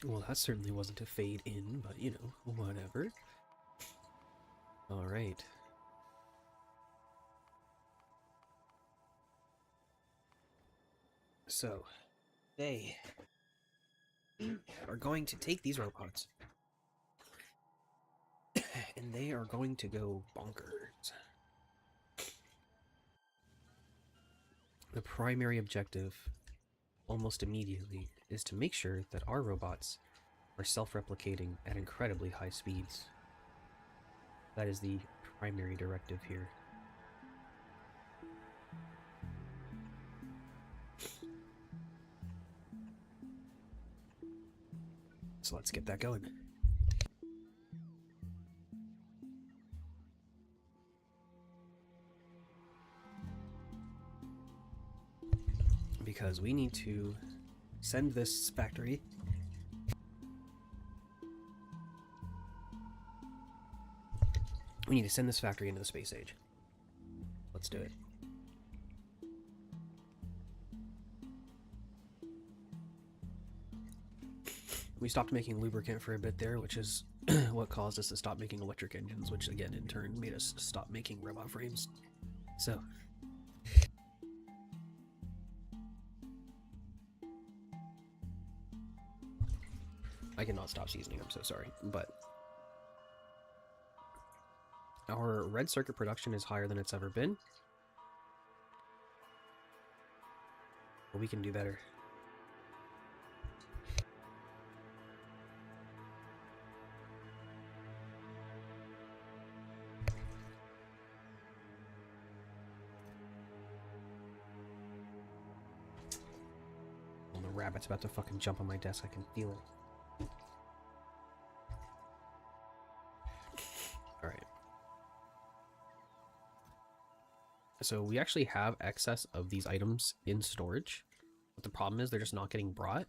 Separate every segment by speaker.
Speaker 1: Well, that certainly wasn't a fade in, but you know, whatever. Alright. So, they are going to take these robots, and they are going to go bonkers. The primary objective, almost immediately, is to make sure that our robots are self-replicating at incredibly high speeds. That is the primary directive here. So let's get that going. Because we need to send this factory into the space age. Let's do it. We stopped making lubricant for a bit there, which is what caused us to stop making electric engines, which again in turn made us stop making robot frames. So I cannot stop seasoning, I'm so sorry. But our red circuit production is higher than it's ever been. But we can do better. Well, the rabbit's about to fucking jump on my desk, I can feel it. Alright. So we actually have excess of these items in storage, but the problem is they're just not getting brought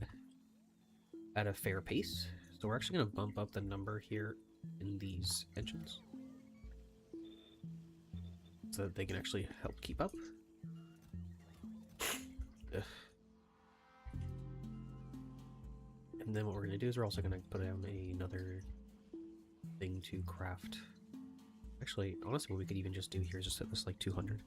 Speaker 1: at a fair pace. So we're actually going to bump up the number here in these engines so that they can actually help keep up. Ugh. And then what we're going to do is we're also going to put down another thing to craft. Actually, honestly, what we could even just do here is just set this like 200.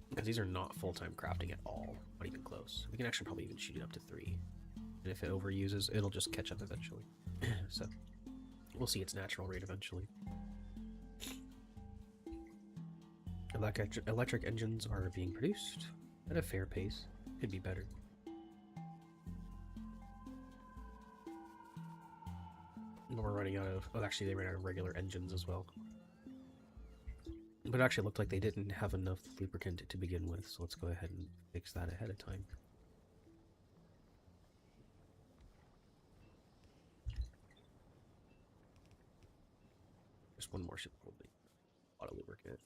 Speaker 1: Because these are not full-time crafting at all, not even close. We can actually probably even shoot it up to 3. And if it overuses, it'll just catch up eventually. So, we'll see its natural rate eventually. Electric engines are being produced at a fair pace. Could be better. But we're running out of... Oh, actually, they ran out of regular engines as well. But it actually looked like they didn't have enough lubricant to begin with, so let's go ahead and fix that ahead of time. Just one more should probably auto lubricant.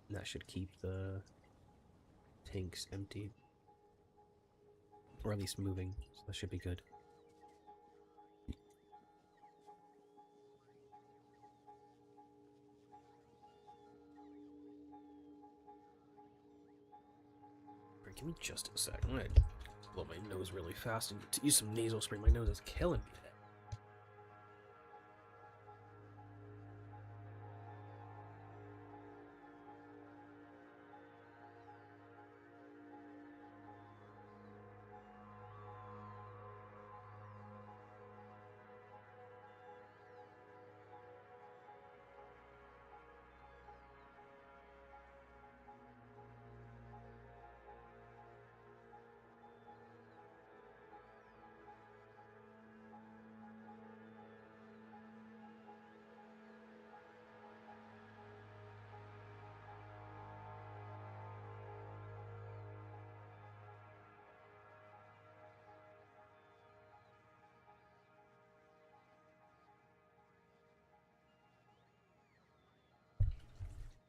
Speaker 1: And that should keep the tanks empty. Or at least moving, so that should be good. Give me just a sec. I'm gonna blow my nose really fast and use some nasal spray. My nose is killing me today.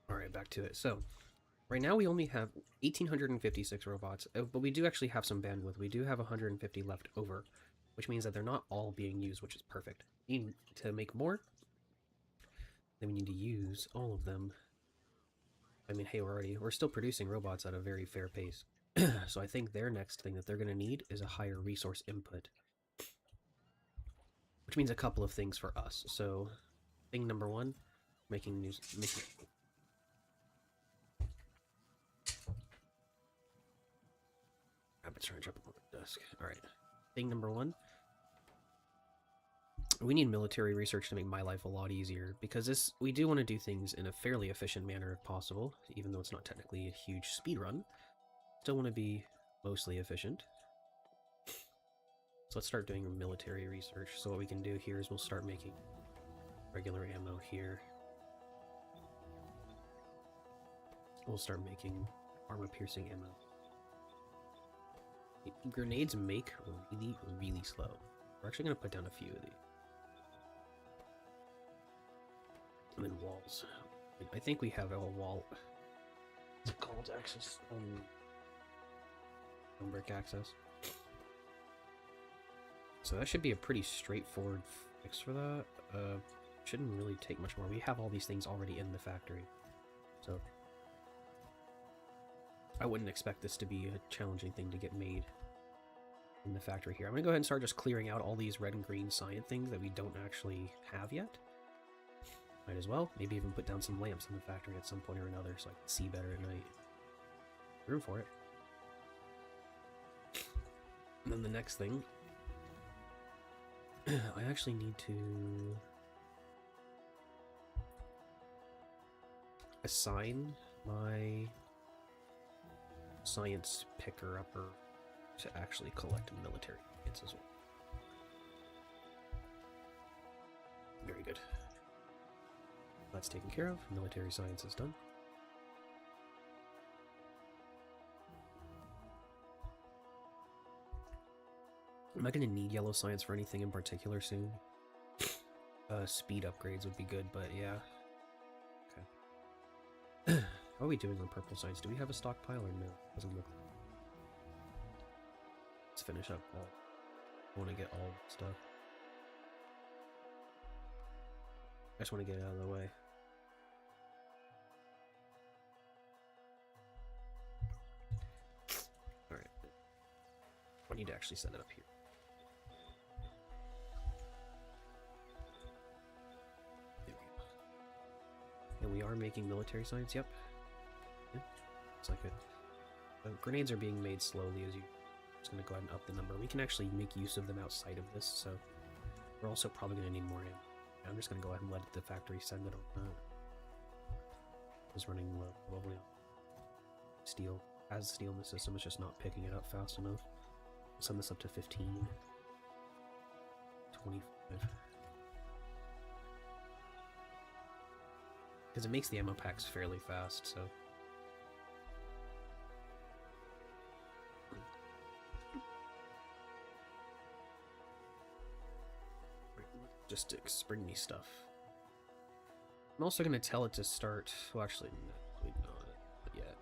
Speaker 1: Alright, back to it. So, right now we only have 1,856 robots, but we do actually have some bandwidth. We do have 150 left over, which means that they're not all being used, which is perfect. We need to make more, then we need to use all of them. I mean, hey, we're still producing robots at a very fair pace. So I think their next thing that they're going to need is a higher resource input, which means a couple of things for us. So thing number one, making news. Rabbit's trying to jump on the desk. All right. Thing number one, we need military research to make my life a lot easier, because we do want to do things in a fairly efficient manner if possible, even though it's not technically a huge speed run. Still want to be mostly efficient. So let's start doing military research. So what we can do here is we'll start making regular ammo here. We'll start making armor-piercing ammo. Grenades make really, really slow. We're actually going to put down a few of these. And then walls. I think we have a wall. What's it called? Access. Brick access. So that should be a pretty straightforward fix for that. Shouldn't really take much more. We have all these things already in the factory. So I wouldn't expect this to be a challenging thing to get made in the factory here. I'm going to go ahead and start just clearing out all these red and green cyan things that we don't actually have yet. Might as well. Maybe even put down some lamps in the factory at some point or another so I can see better at night. Room for it. And then the next thing, I actually need to assign my science picker-upper to actually collect military units as well. Very good. That's taken care of. Military science is done. Am I going to need yellow science for anything in particular soon? Speed upgrades would be good, but yeah. Okay. How are we doing on purple science? Do we have a stockpile or no? Doesn't look like. Let's finish up all. I want to get all the stuff. I just want to get it out of the way. Alright. I need to actually set it up here. And we are making military science, yep. Yeah, looks like it. Grenades are being made slowly as you... I'm just going to go ahead and up the number. We can actually make use of them outside of this, so... We're also probably going to need more ammo. I'm just going to go ahead and let the factory send it on that. It's running low, probably. Steel. Has steel in the system, it's just not picking it up fast enough. I'll send this up to 15. 25. Because it makes the ammo packs fairly fast, so... Just bring me stuff. I'm also going to tell it to start... Well, actually, no, not yet.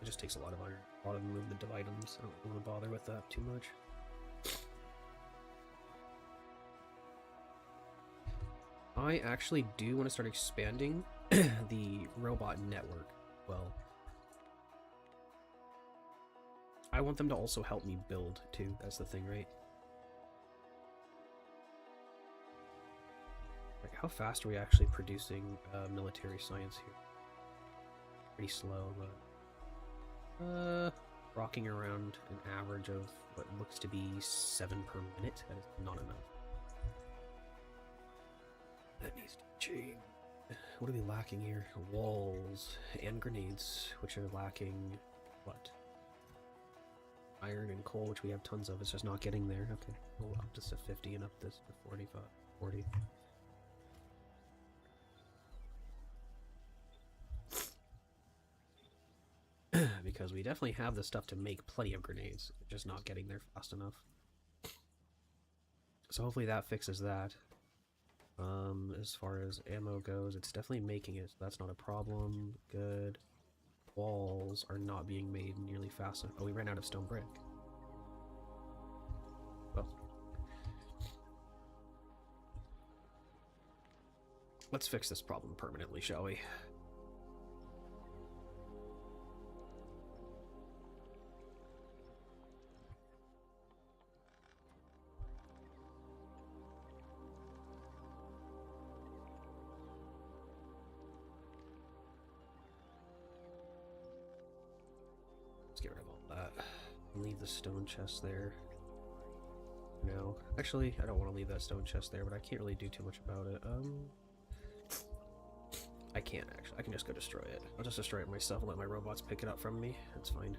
Speaker 1: It just takes a lot of iron. A lot of movement of items. I don't want to bother with that too much. I actually do want to start expanding the robot network. Well, I want them to also help me build too. That's the thing, right? Like, how fast are we actually producing military science here? Pretty slow, but rocking around an average of what looks to be 7 per minute. That is not enough. That needs to change. What are we lacking here? Walls and grenades, which are lacking what? Iron and coal, which we have tons of. It's just not getting there. Okay, we'll up this to 50 and up this to 45, 40. Because we definitely have the stuff to make plenty of grenades, just not getting there fast enough. So hopefully that fixes that. As far as ammo goes, it's definitely making it, so that's not a problem. Good. Walls are not being made nearly fast enough. Oh, we ran out of stone brick. Well. Let's fix this problem permanently, shall we? Leave the stone chest there. No. Actually, I don't want to leave that stone chest there, but I can't really do too much about it. I can't, actually. I can just go destroy it. I'll just destroy it myself and let my robots pick it up from me. That's fine.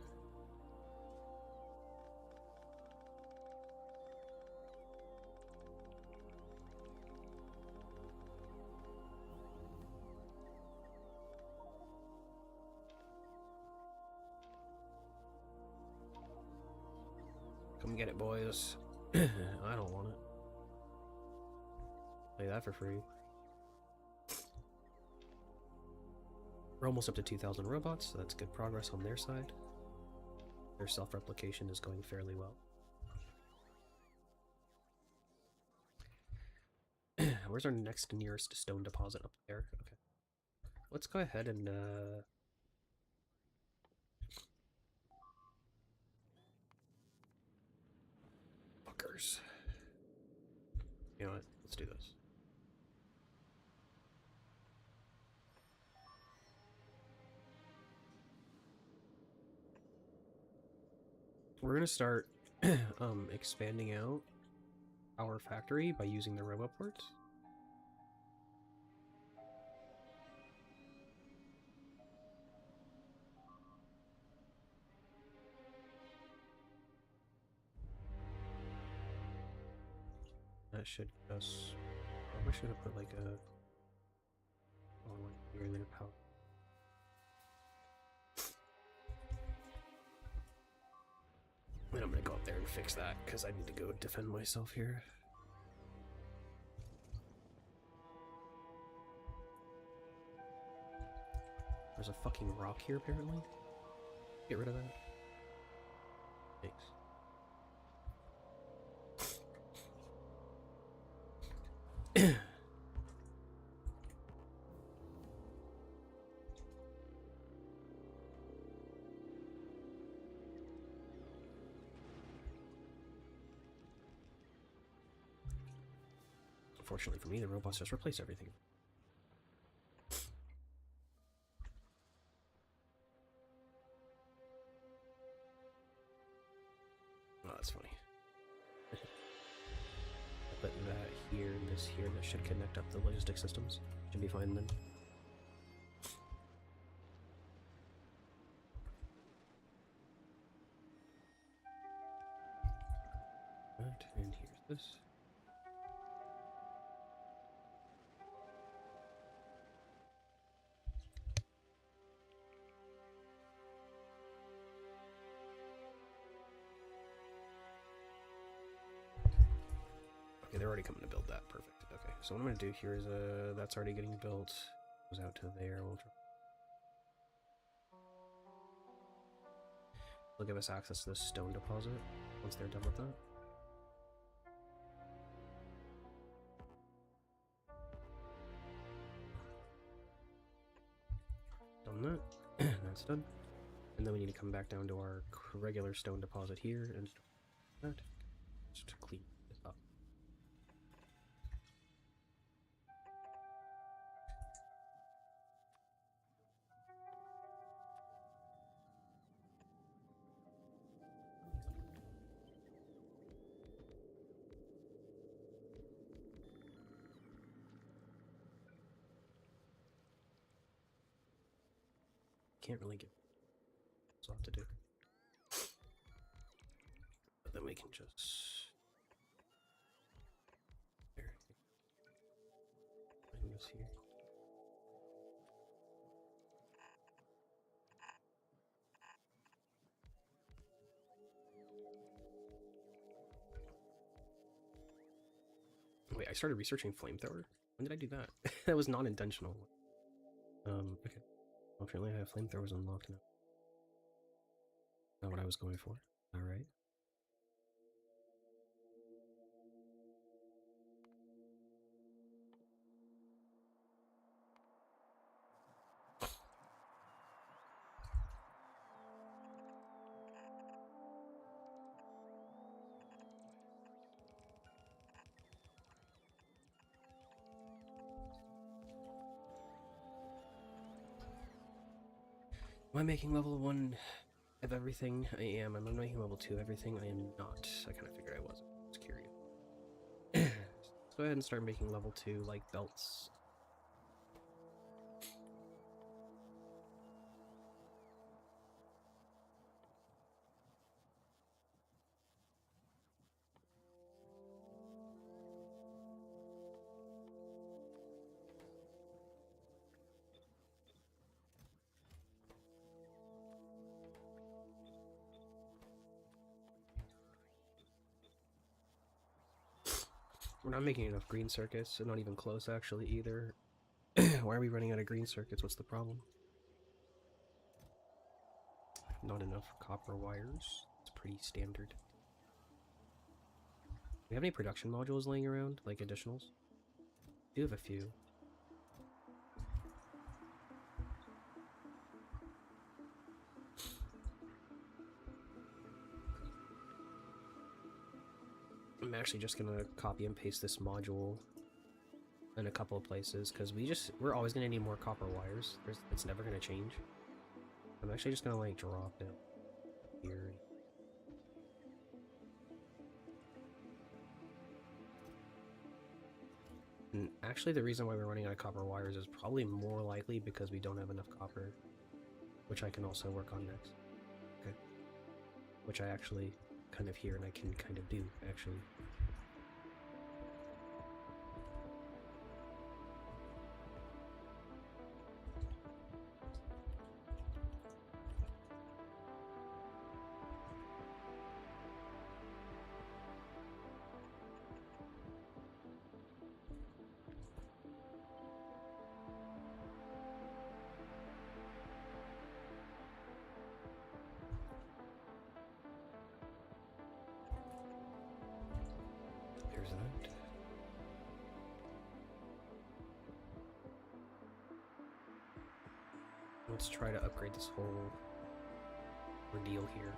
Speaker 1: Come get it, boys. I don't want it. Play that for free. We're almost up to 2,000 robots, so that's good progress on their side. Their self-replication is going fairly well. Where's our next nearest stone deposit? Up there? Okay. Let's go ahead and, fuckers. You know what? Let's do this. We're gonna start expanding out our factory by using the robot ports. That should just... I should have put like a... Oh, one here and then a power. And I'm gonna go up there and fix that, because I need to go defend myself here. There's a fucking rock here, apparently. Get rid of that. Thanks. Unfortunately for me, the robots just replace everything. Oh, that's funny. Put that here and this here, that should connect up the logistics systems. Should be fine then. Right, and here's this. Okay, they're already coming to build that. Perfect. Okay, so what I'm going to do here is, that's already getting built. Goes out to there. They'll give us access to this stone deposit once they're done with that. Done that. That's done. And then we need to come back down to our regular stone deposit here and that just to clean this up. Can't really get a lot to do. But then we can just there. Bring this here. Wait, I started researching flamethrower? When did I do that? That was not intentional. Okay. Well, apparently I have flamethrowers unlocked now. Not what I was going for. Alright. Am I making level 1 Of everything I am, I'm making level 2. Everything I am not. I kind of figured I wasn't. I was curious. Let's go ahead and start making level 2, like, belts. We're not making enough green circuits, and not even close actually either. Why are we running out of green circuits? What's the problem? Not enough copper wires. It's pretty standard. Do we have any production modules laying around, like additionals? We do have a few. I'm actually just gonna copy and paste this module in a couple of places, because we're always gonna need more copper wires. It's never gonna change. I'm actually just gonna like drop it here. And actually the reason why we're running out of copper wires is probably more likely because we don't have enough copper, which I can also work on next. Okay. Which I actually kind of hear and I can kind of do, actually. Here's that. Let's try to upgrade this whole ordeal here.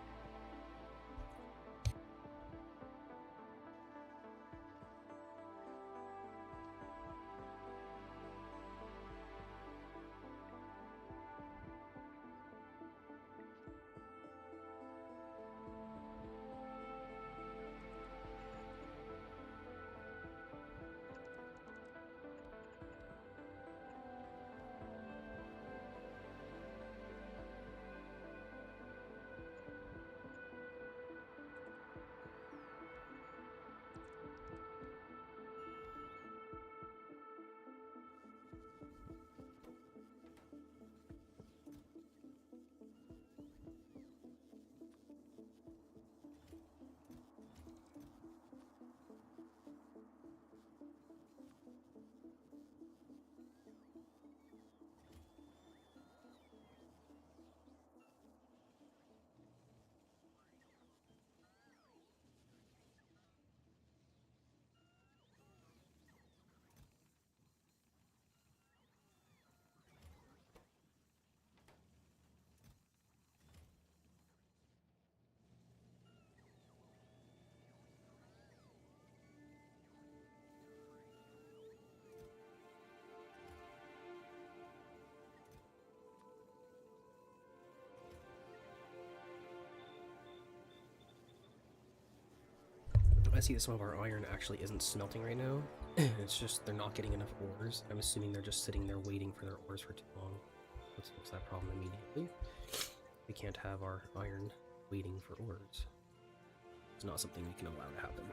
Speaker 1: I see that some of our iron actually isn't smelting right now. It's just they're not getting enough ores. I'm assuming they're just sitting there waiting for their ores for too long. Let's fix that problem immediately. We can't have our iron waiting for ores. It's not something we can allow to happen.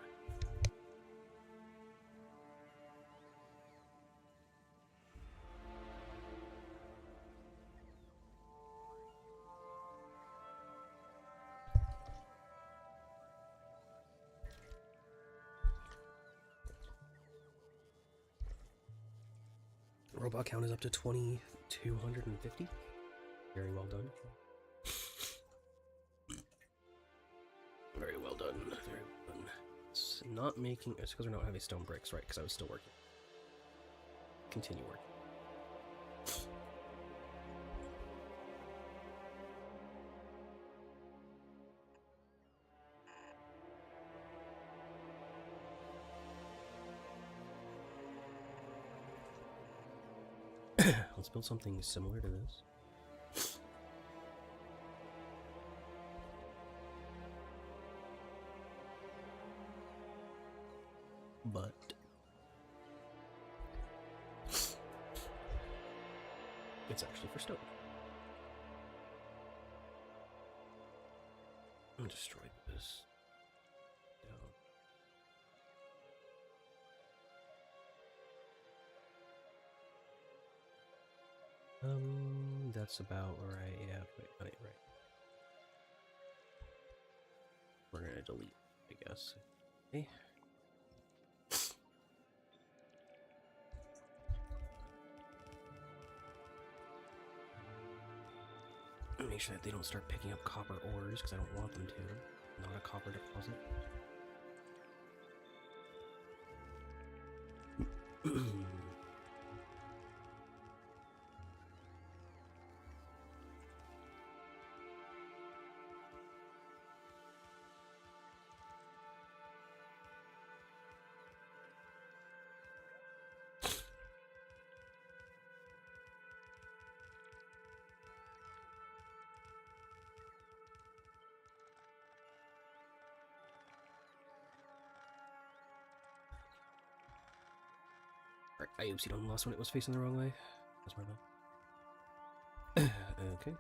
Speaker 1: Robot count is up to 2,250. Very well done. Very well done. Very well done. It's not making... It's because we're not having stone bricks, right? Because I was still working. Continue working. Let's build something similar to this. It's actually for stone. I'm gonna destroy this. That's about right. Yeah, right. We're gonna delete, I guess. Okay. Make sure that they don't start picking up copper ores, because I don't want them to. Not a copper deposit. I oopsied on the last one, it was facing the wrong way. That's my bad. Okay.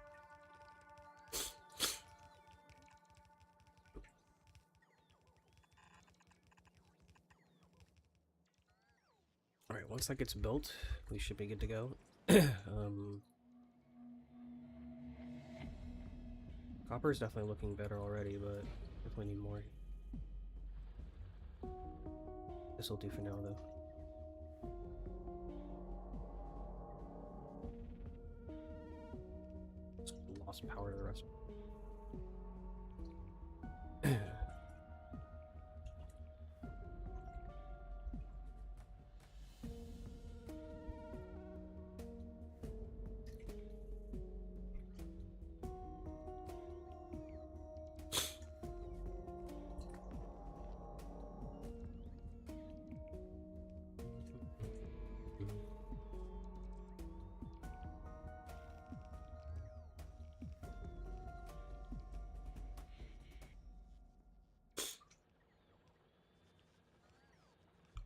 Speaker 1: Alright, once that gets built, we should be good to go. Copper is definitely looking better already, but definitely need more. This will do for now, though. Lost power to the rest.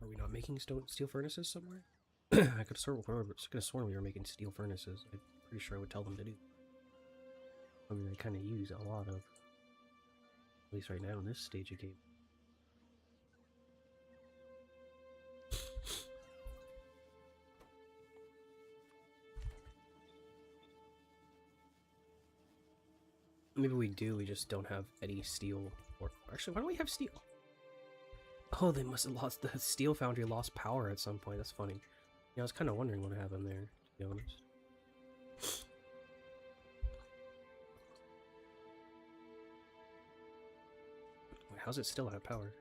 Speaker 1: Are we not making steel furnaces somewhere? I could have sworn we were making steel furnaces. I'm pretty sure I would tell them to do. I mean, they kind of use a lot of, at least right now in this stage of game. Maybe we do, we just don't have any steel. Or actually, why don't we have steel? Oh, they must have lost, the steel foundry lost power at some point. That's funny. Yeah, I was kind of wondering what happened there, to be honest. Wait, how's it still out of power?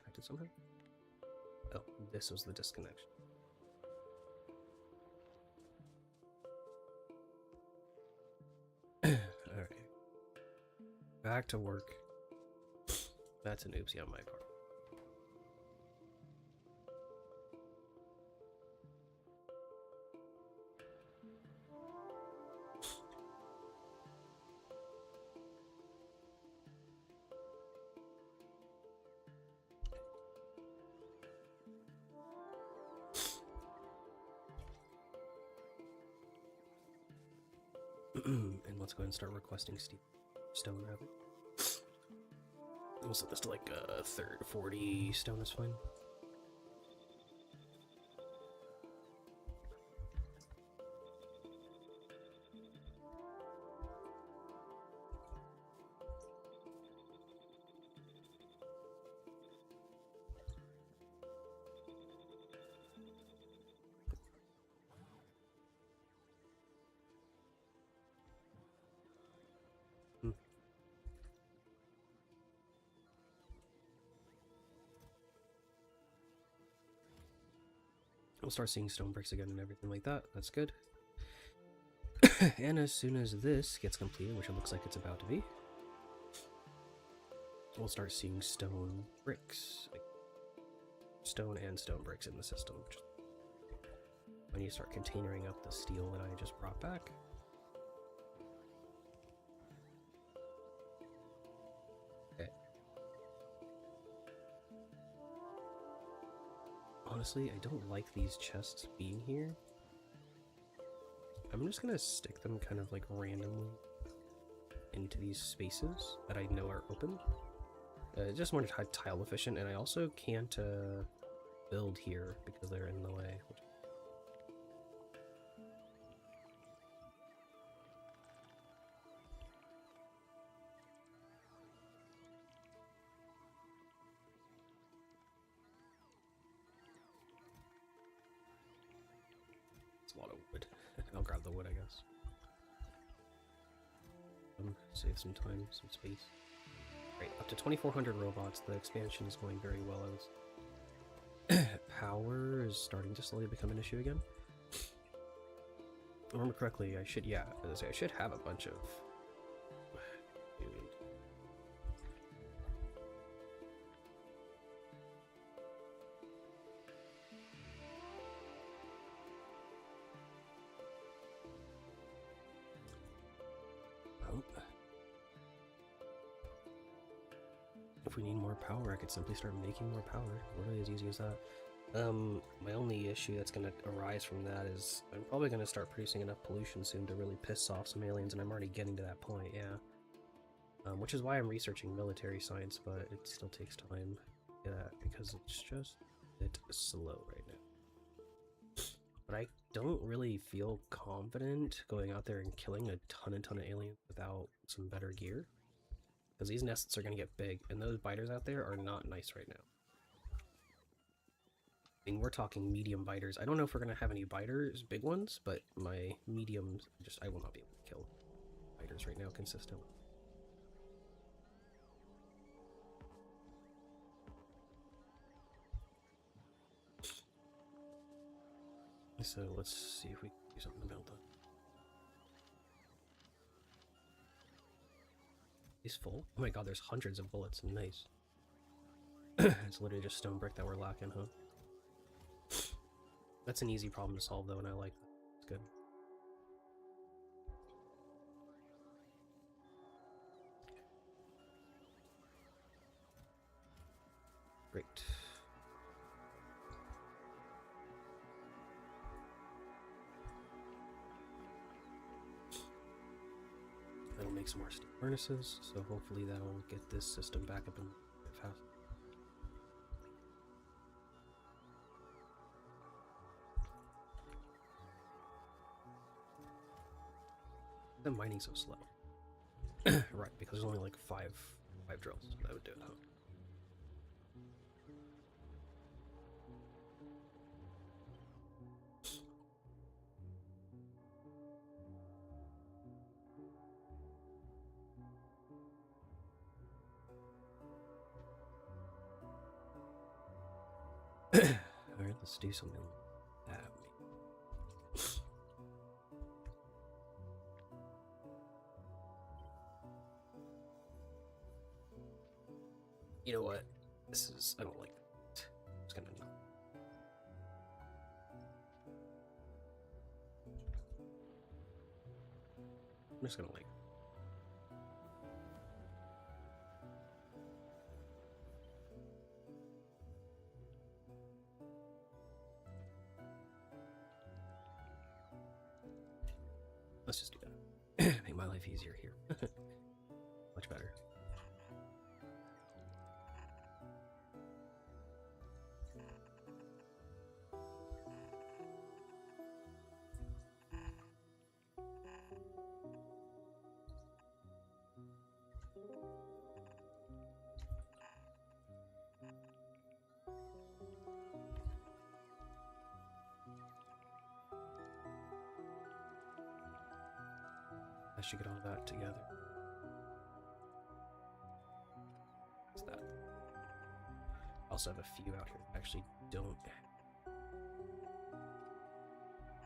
Speaker 1: Connected somehow? Oh, this was the disconnection. Alright. Back to work. That's an oopsie on my part. And let's go ahead and start requesting stone, rather. We'll set this to like 40 stone, is fine. We'll start seeing stone bricks again and everything like that. That's good. And as soon as this gets completed, which it looks like it's about to be, we'll start seeing stone bricks. Like stone and stone bricks in the system. I need to start containering up the steel that I just brought back. Honestly, I don't like these chests being here. I'm just gonna stick them kind of like randomly into these spaces that I know are open. Just more tile efficient, and I also can't build here because they're in the way. It's a lot of wood. I'll grab the wood, I guess. Save some time, some space. Great, up to 2,400 robots. The expansion is going very well. Power is starting to slowly become an issue again. If I remember correctly, I should, yeah, as I say, I should have a bunch of... If we need more power, I could simply start making more power. Literally as easy as that. My only issue that's going to arise from that is I'm probably going to start producing enough pollution soon to really piss off some aliens, and I'm already getting to that point, yeah. Which is why I'm researching military science, but it still takes time because it's just a bit slow right now. But I don't really feel confident going out there and killing a ton of aliens without some better gear. Because these nests are going to get big, and those biters out there are not nice right now. I mean, we're talking medium biters. I don't know if we're going to have any biters, big ones, but my mediums, I will not be able to kill biters right now consistently. So let's see if we can do something about that. He's full? Oh my god, there's hundreds of bullets. Nice. It's literally just stone brick that we're lacking, huh? That's an easy problem to solve, though, and I like that. It's good. Great. That'll make some more steel furnaces, so hopefully that'll get this system back up and fast. The mining's so slow. Right, because there's only like five drills, so that would do it, huh? Alright, let's do something like that. You know what? This is... I don't like it. I'm just gonna... I'm just gonna like... Let's just do that. Make my life easier here. Much better. I should get all that together. What's that? I also have a few out here that actually don't have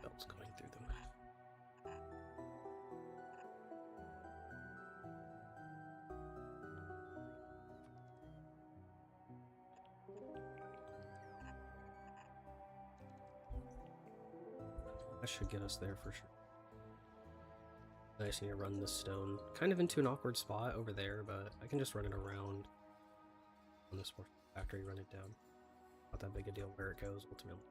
Speaker 1: belts going through them. That should get us there for sure. I just need to run this stone kind of into an awkward spot over there, but I can just run it around on this factory, run it down. Not that big a deal where it goes ultimately.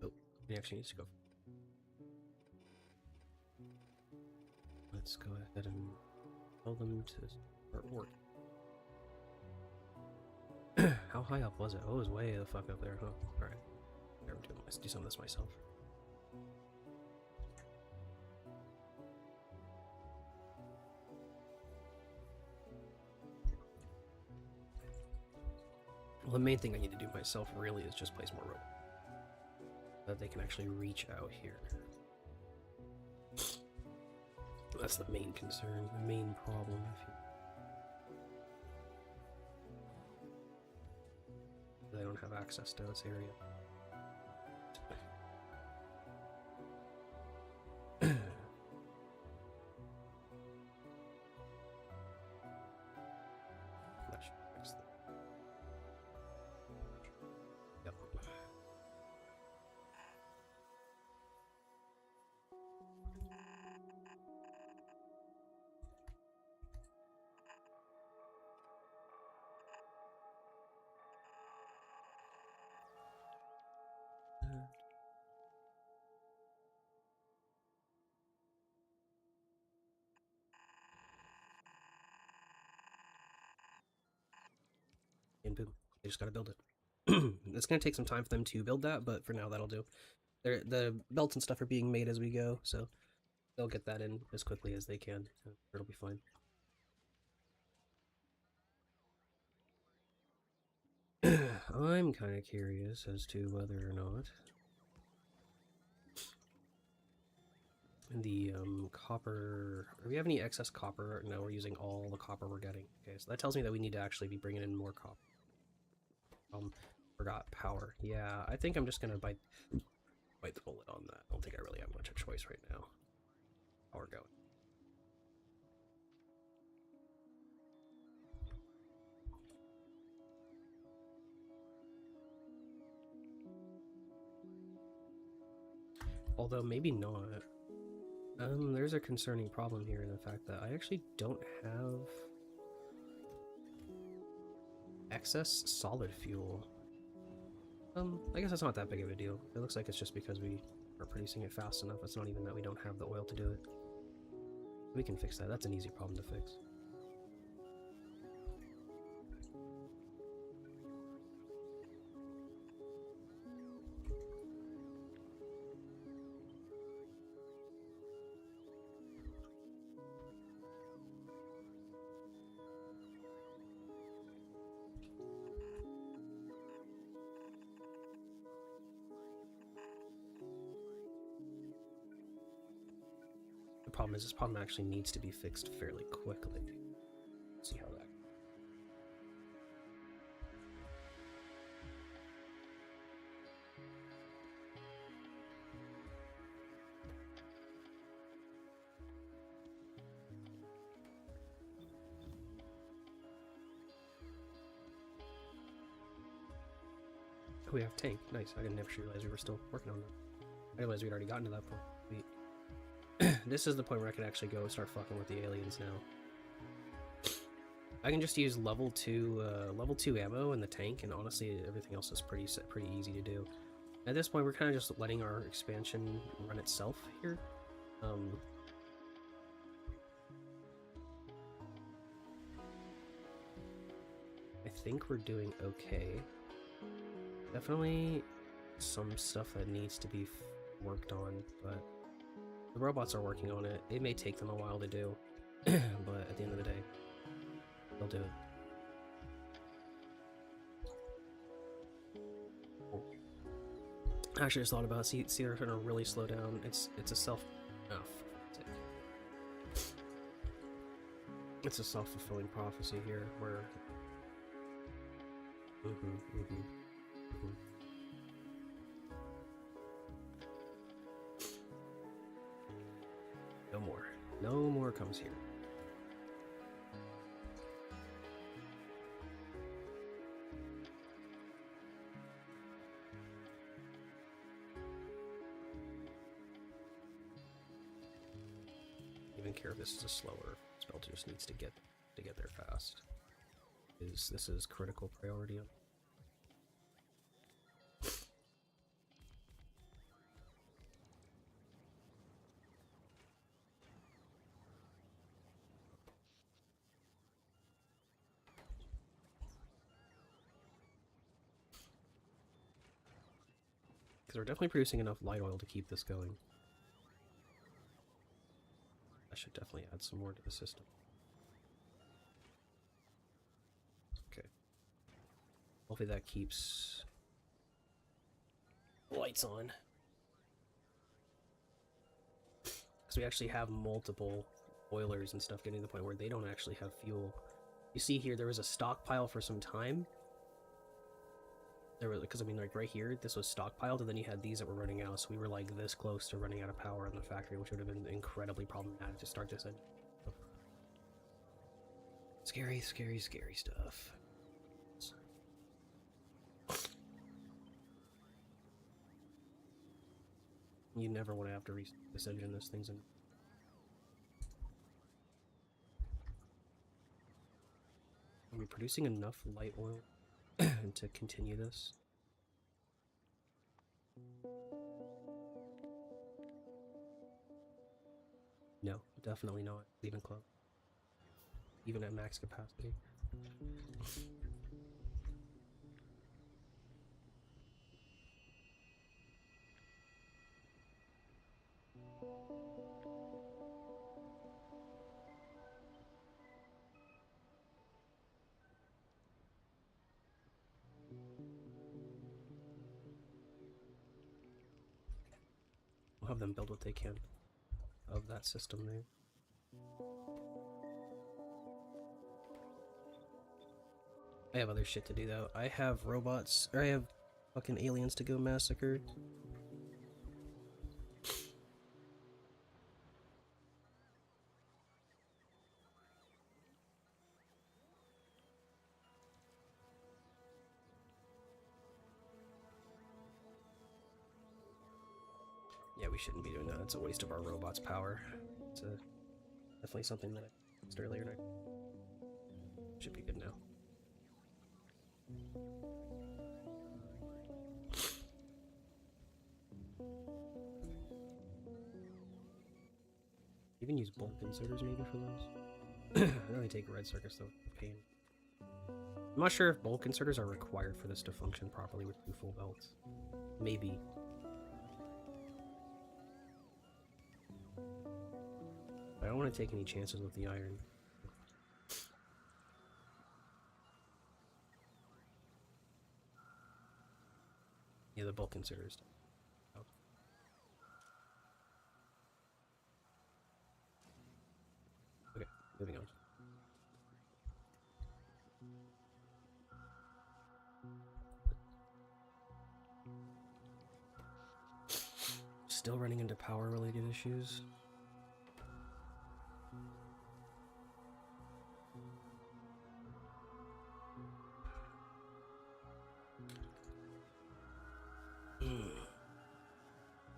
Speaker 1: Oh, he actually needs to go. Let's go ahead and tell them to start work. How high up was it? Oh, it was way the fuck up there, huh? Alright. Let's do some of this myself. Well, the main thing I need to do myself really is just place more rope. So that they can actually reach out here. That's the main concern, the main problem. If they don't have access to this area. That should fix that. Yep. And boom, they just gotta build it. It's gonna take some time for them to build that, but for now that'll do. The belts and stuff are being made as we go, so they'll get that in as quickly as they can. It'll be fine. I'm kind of curious as to whether or not the copper... Do we have any excess copper? No, we're using all the copper we're getting. Okay, so that tells me that we need to actually be bringing in more copper. Forgot power. Yeah, I think I'm just gonna bite the bullet on that. I don't think I really have much of a choice right now. Power going. Although maybe not. There's a concerning problem here in the fact that I actually don't have excess solid fuel. I guess that's not that big of a deal. It looks like it's just because we are producing it fast enough. It's not even that we don't have the oil to do it. We can fix that. That's an easy problem to fix. The problem is this problem actually needs to be fixed fairly quickly. Let's see how that... Oh, we have tank. Nice. I didn't actually realize we were still working on that. I realized we'd already gotten to that point. Wait. This is the point where I can actually go and start fucking with the aliens now. I can just use level 2 ammo in the tank, and honestly, everything else is pretty easy to do. At this point, we're kind of just letting our expansion run itself here. I think we're doing okay. Definitely some stuff that needs to be worked on, but the robots are working on it. It may take them a while to do, but at the end of the day, they'll do it. I actually just thought about it. See, they're starting to really slow down. It's a self... Oh, it's a self-fulfilling prophecy here, where... No more. No more comes here. even care if this is a slower spell, just needs to get there fast. This is critical priority. Because we're definitely producing enough light oil to keep this going. I should definitely add some more to the system. Okay. Hopefully that keeps lights on. Because we actually have multiple boilers and stuff getting to the point where they don't actually have fuel. You see here, there was a stockpile for some time. There was, because I mean, like right here, this was stockpiled, and then you had these that were running out, so we were like this close to running out of power in the factory, which would have been incredibly problematic to start this engine. Scary, scary, scary stuff. You never want to have to restart this engine, this thing's in. Are we producing enough light oil to continue this? No, definitely not. Even close. Even at max capacity. We'll have them build what they can of that system there. I have other shit to do though. I have robots, or I have fucking aliens to go massacre. Yeah, we shouldn't be doing that. It's a waste of our robot's power. It's definitely something that I used earlier and I should be good now. Even use bulk inserters maybe for those. I really take red circuits though. Pain. I'm not sure if bulk inserters are required for this to function properly with 2 full belts. Maybe. I don't want to take any chances with the iron. Yeah, the bulk inserters. Oh. Okay, moving on. Still running into power-related issues.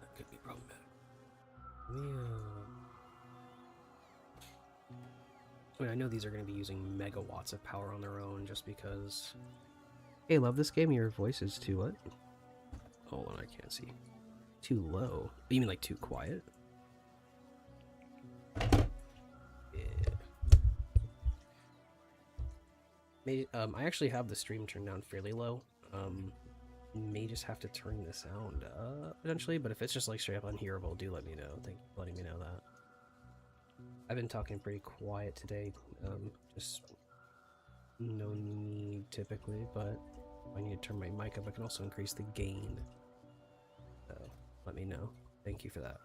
Speaker 1: That could be problematic. Yeah. I mean, I know these are going to be using megawatts of power on their own just because... Hey, love this game. Your voice is too what? Hold on, I can't see. Too low. You mean like too quiet? Yeah. Maybe, I actually have the stream turned down fairly low. May just have to turn the sound up eventually, but if it's just like straight up unhearable, do let me know. Thank you for letting me know that. I've been talking pretty quiet today, just no need typically, but if I need to turn my mic up, I can also increase the gain. So let me know. Thank you for that.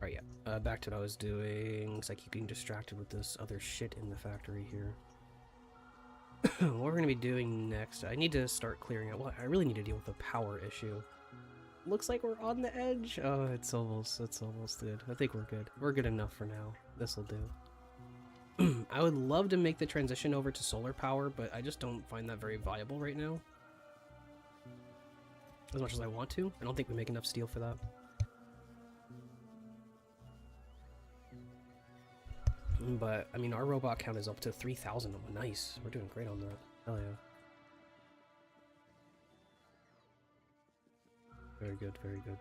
Speaker 1: Alright, yeah. Back to what I was doing, because I keep getting distracted with this other shit in the factory here. What we're going to be doing next, I need to start clearing out. Well, I really need to deal with the power issue. Looks like we're on the edge. Oh, it's almost good. I think we're good. We're good enough for now. This'll do. I would love to make the transition over to solar power, but I just don't find that very viable right now. as much as I want to. I don't think we make enough steel for that. But, I mean, our robot count is up to 3,000. Oh, nice. We're doing great on that. Hell yeah. Very good, very good.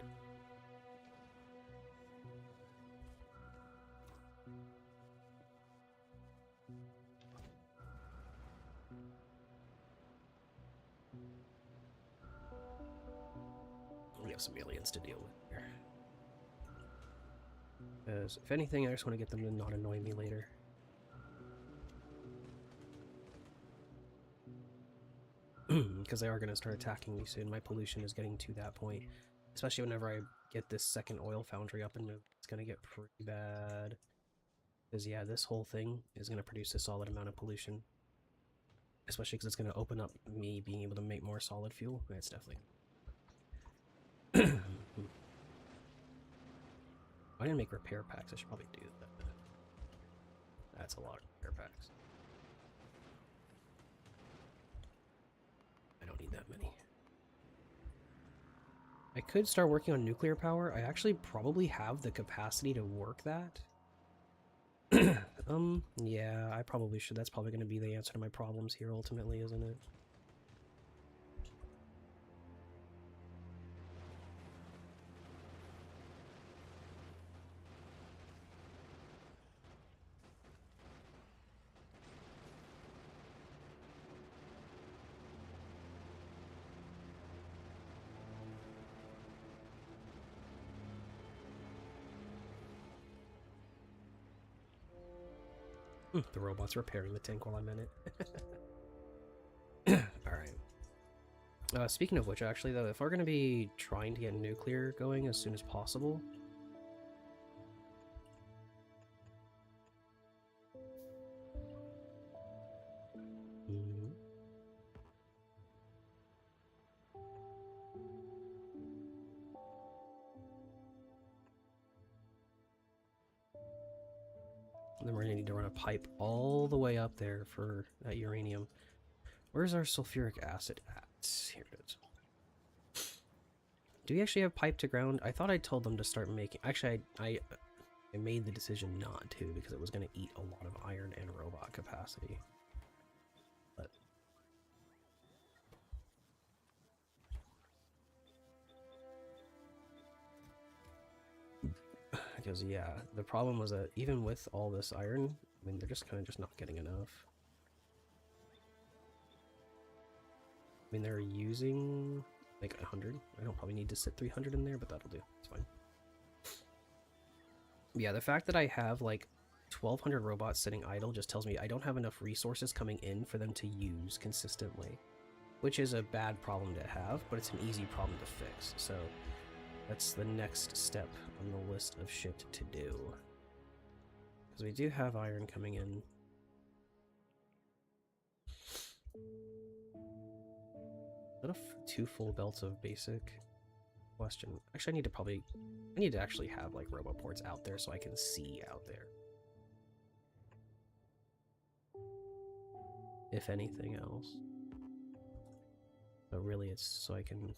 Speaker 1: We have some aliens to deal with here. Because, if anything, I just want to get them to not annoy me later. Because they are going to start attacking me soon. My pollution is getting to that point. Especially whenever I get this second oil foundry up and it's going to get pretty bad. Because, yeah, this whole thing is going to produce a solid amount of pollution. Especially because it's going to open up me being able to make more solid fuel. It's definitely... I didn't make repair packs. I should probably do that. That's a lot of repair packs. I don't need that many. I could start working on nuclear power. I actually probably have the capacity to work that. Yeah, I probably should. That's probably going to be the answer to my problems here ultimately, isn't it? The robot's repairing the tank while I'm in it. Alright. Speaking of which, actually, though, if we're going to be trying to get nuclear going as soon as possible... Then we're going to need to run a pipe all the way up there for that uranium. Where's our sulfuric acid at? Here it is. Do we actually have pipe to ground? I thought I told them to start making... Actually, I made the decision not to because it was going to eat a lot of iron and robot capacity. But... Because, yeah, the problem was that even with all this iron, I mean, they're just kind of just not getting enough. I mean, they're using, like, 100. I don't probably need to sit 300 in there, but that'll do. It's fine. Yeah, the fact that I have, like, 1,200 robots sitting idle just tells me I don't have enough resources coming in for them to use consistently. Which is a bad problem to have, but it's an easy problem to fix, so... That's the next step on the list of shit to do. Because we do have iron coming in. Is that two full belts of basic? Question. Actually, I need to actually have, like, roboports out there so I can see out there. If anything else. But really, it's so I can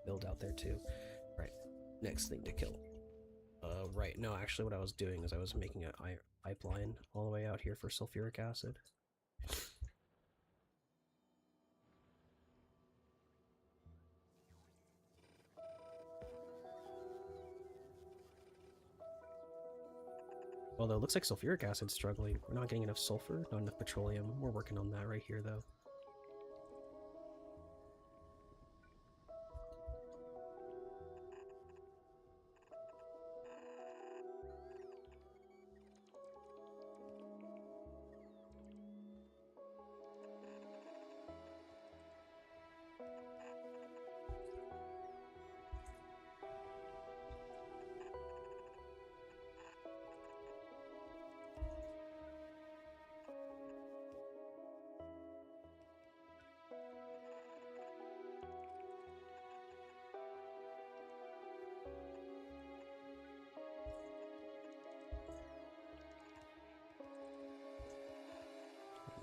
Speaker 1: build out there too. Right, next thing to kill. Right, no, actually what I was doing is I was making a pipeline all the way out here for sulfuric acid. Although it looks like sulfuric acid's struggling. We're not getting enough sulfur, not enough petroleum. We're working on that right here though.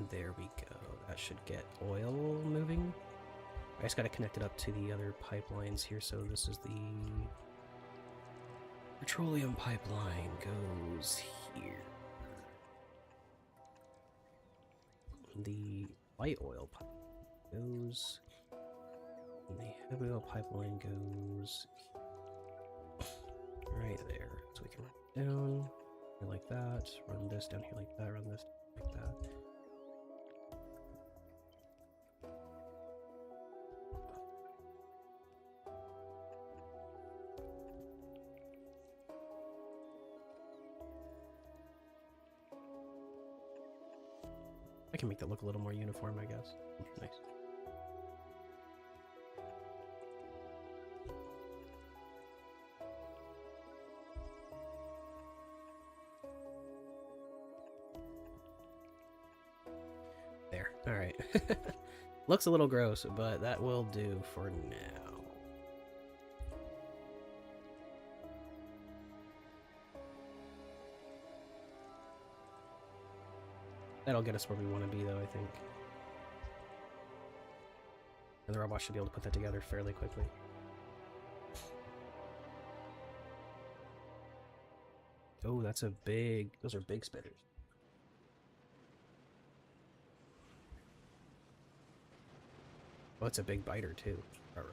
Speaker 1: There we go. That should get oil moving. I just got to connect it up to the other pipelines here. So this is the petroleum pipeline goes here. The light oil pipeline goes. And the heavy oil pipeline goes right there. So we can run it down here like that, run this down here like that, run this like that. I can make that look a little more uniform, I guess. Nice. There. Alright. Looks a little gross, but that will do for now. That'll get us where we want to be, though, I think. And the robot should be able to put that together fairly quickly. Oh, that's a big... Those are big spitters. Oh, it's a big biter, too. Right.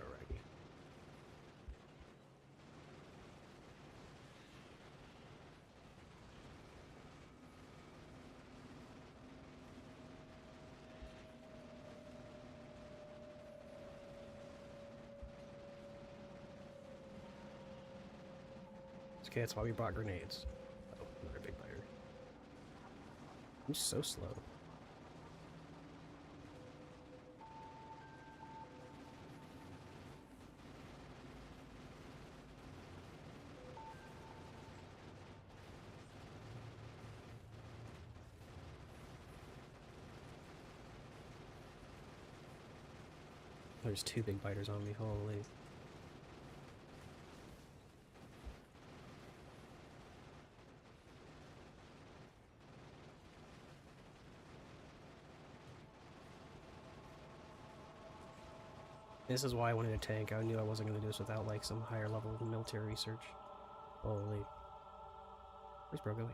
Speaker 1: Okay, that's why we brought grenades. Oh, another big biter. I'm so slow. There's two big biters on me, holy. This is why I wanted a tank. I knew I wasn't going to do this without, like, some higher level military research. Holy. Where's bro going?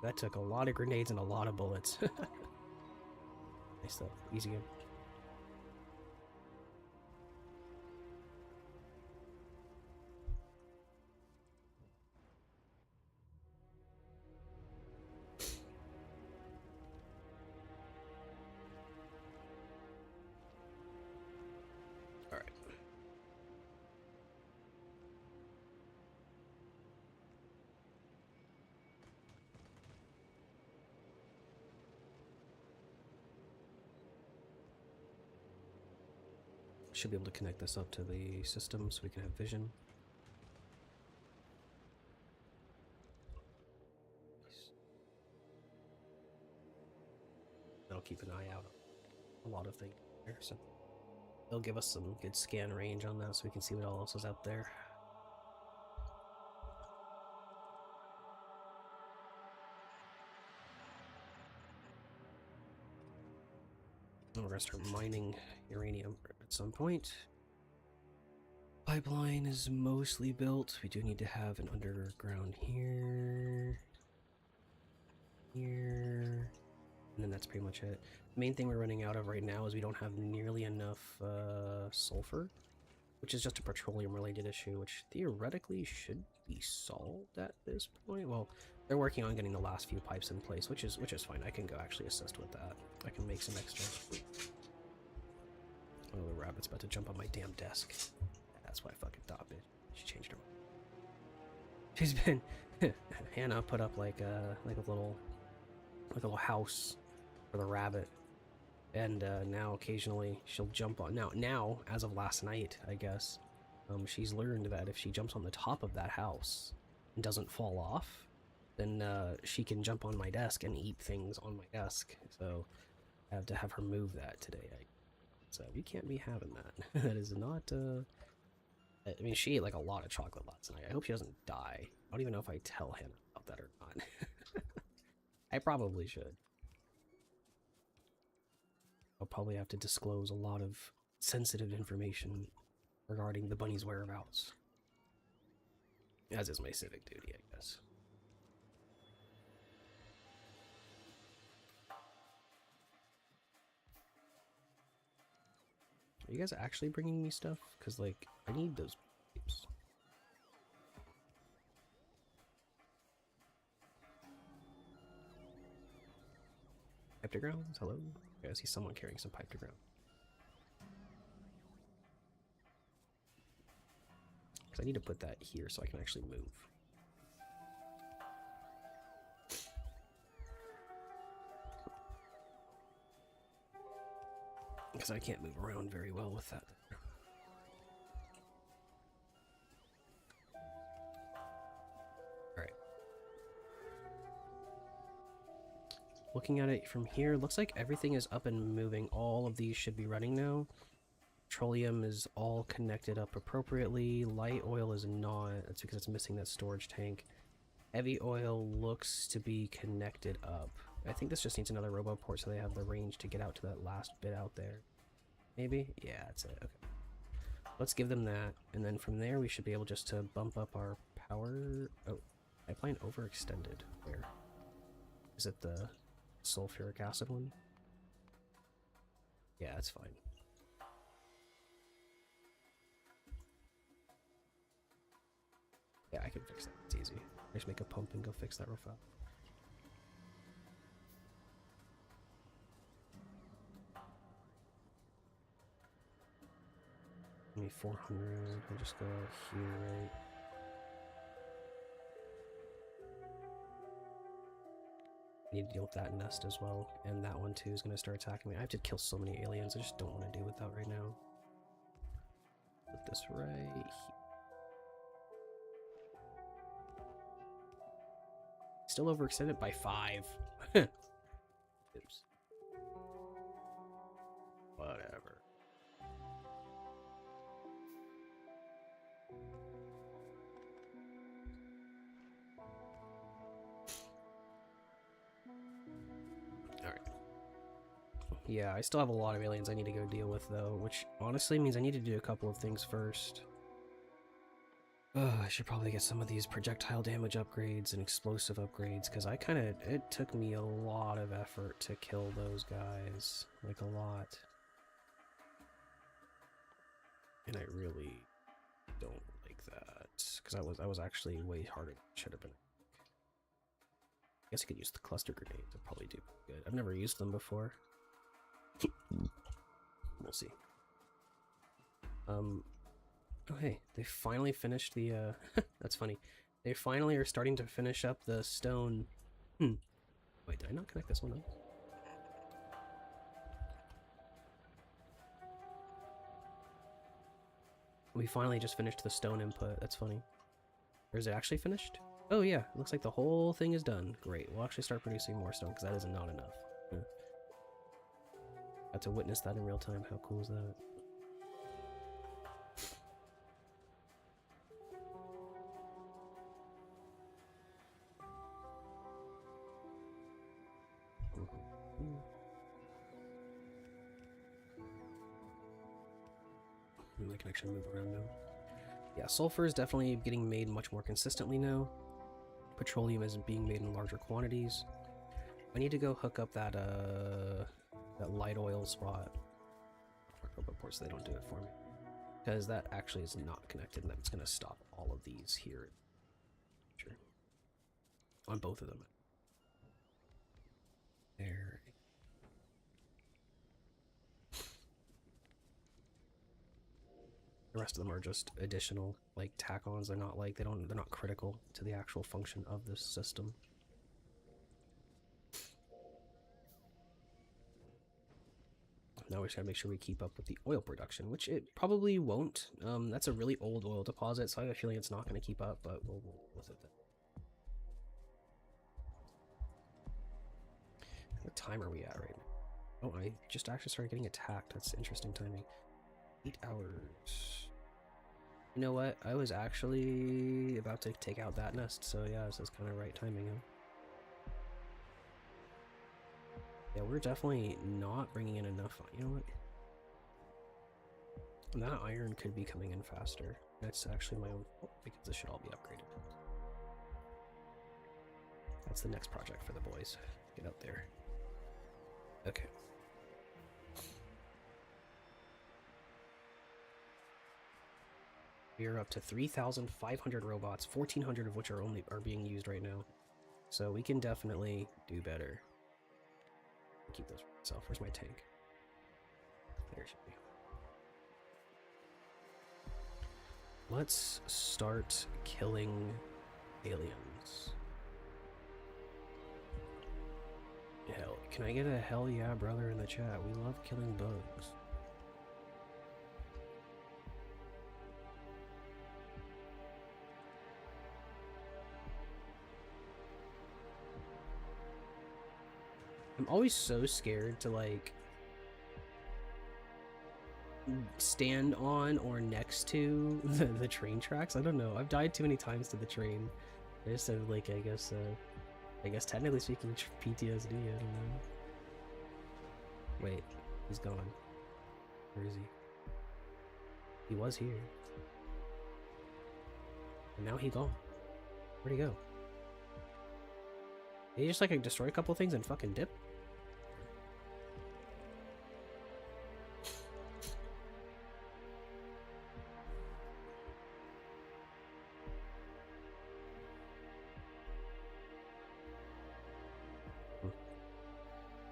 Speaker 1: That took a lot of grenades and a lot of bullets. Nice though. Easy game. Should be able to connect this up to the system so we can have vision. That'll keep an eye out on a lot of things there, so they'll give us some good scan range on that so we can see what else is out there. And we're gonna start mining uranium at some point. Pipeline is mostly built. We do need to have an underground here, and then that's pretty much it. The main thing we're running out of right now is we don't have nearly enough sulfur, which is just a petroleum related issue, which theoretically should be solved at this point. Well, they're working on getting the last few pipes in place, which is fine. I can go actually assist with that. I can make some extra. Oh, the rabbit's about to jump on my damn desk. That's why I fucking thought, bitch. She changed her mind. She's been Hannah put up like a little house for the rabbit, and now occasionally she'll jump on. Now as of last night, I guess, she's learned that if she jumps on the top of that house and doesn't fall off, then she can jump on my desk and eat things on my desk. So I have to have her move that today. So we can't be having that. That is not. I mean, she ate like a lot of chocolate last night. I hope she doesn't die. I don't even know if I tell Hannah about that or not. I probably should. I'll probably have to disclose a lot of sensitive information regarding the bunny's whereabouts. As is my civic duty, I guess. Are you guys actually bringing me stuff? Because, like, I need those pipes. Pipe to ground? Hello? Okay, I see someone carrying some pipe to ground. Because I need to put that here so I can actually move. Because I can't move around very well with that. Alright. Looking at it from here, looks like everything is up and moving. All of these should be running now. Petroleum is all connected up appropriately. Light oil is not. That's because it's missing that storage tank. Heavy oil looks to be connected up. I think this just needs another roboport so they have the range to get out to that last bit out there. Maybe? Yeah, that's it. Okay. Let's give them that, and then from there we should be able just to bump up our power. Oh, pipeline overextended. Where? Is it the sulfuric acid one? Yeah, that's fine. Yeah, I can fix that. It's easy. Just make a pump and go fix that real fast. Maybe 400. I'll just go here, right? I need to deal with that nest as well, and that one too is going to start attacking me. I have to kill so many aliens. I just don't want to deal with that right now. Put this right here. Still overextended by 5. Oops. Whatever. Alright. Yeah, I still have a lot of aliens I need to go deal with though, which honestly means I need to do a couple of things first. I should probably get some of these projectile damage upgrades and explosive upgrades, because it took me a lot of effort to kill those guys. Like, a lot. And I really don't like that, because I was actually way harder than it should have been. I guess I could use the cluster grenades, it'd probably do good. I've never used them before. We'll see. Oh hey, they finally finished the, that's funny. They finally are starting to finish up the stone. Wait, did I not connect this one up? We finally just finished the stone input, that's funny. Or is it actually finished? Oh yeah, it looks like the whole thing is done. Great, we'll actually start producing more stone, because that is not enough. Got to witness that in real time, how cool is that? I can actually move around now. Yeah, sulfur is definitely getting made much more consistently now. Petroleum is being made in larger quantities. I need to go hook up that that light oil spot. Of course, they don't do it for me, because that actually is not connected, and that's going to stop all of these here. Sure. On both of them. There. The rest of them are just additional, like, tack-ons. They're not like, they're not critical to the actual function of this system. Now we just gotta make sure we keep up with the oil production, which it probably won't. That's a really old oil deposit, so I have a feeling it's not gonna keep up, but we'll with it then. What time are we at right now? Oh, I just actually started getting attacked. That's interesting timing. 8 hours. You know what? I was actually about to take out that nest, so yeah, this is kind of right timing, huh? Yeah, we're definitely not bringing in enough. You know what? That iron could be coming in faster. That's actually my own fault because this should all be upgraded. That's the next project for the boys. Get out there. Okay. We are up to 3,500 robots, 1,400 of which are being used right now. So we can definitely do better. Keep those for myself. Where's my tank? There it should be. Let's start killing aliens. Hell, can I get a hell yeah brother in the chat? We love killing bugs. I'm always so scared to like stand on or next to the train tracks. I don't know. I've died too many times to the train. I just have like I guess technically speaking PTSD. I don't know. Wait, he's gone. Where is he? He was here. And now he gone. Where'd he go? Did he just like destroy a couple things and fucking dip?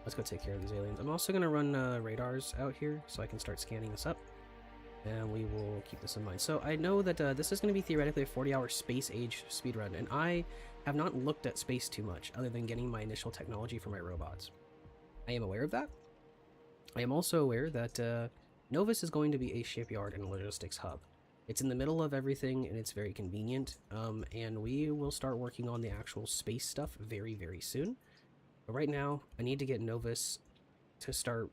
Speaker 1: Let's go take care of these aliens. I'm also going to run radars out here so I can start scanning this up. And we will keep this in mind. So I know that this is going to be theoretically a 40-hour Space Age speedrun, and I have not looked at space too much other than getting my initial technology for my robots. I am aware of that. I am also aware that Novus is going to be a shipyard and a logistics hub. It's in the middle of everything and it's very convenient, and we will start working on the actual space stuff very, very soon. But right now, I need to get Novus to start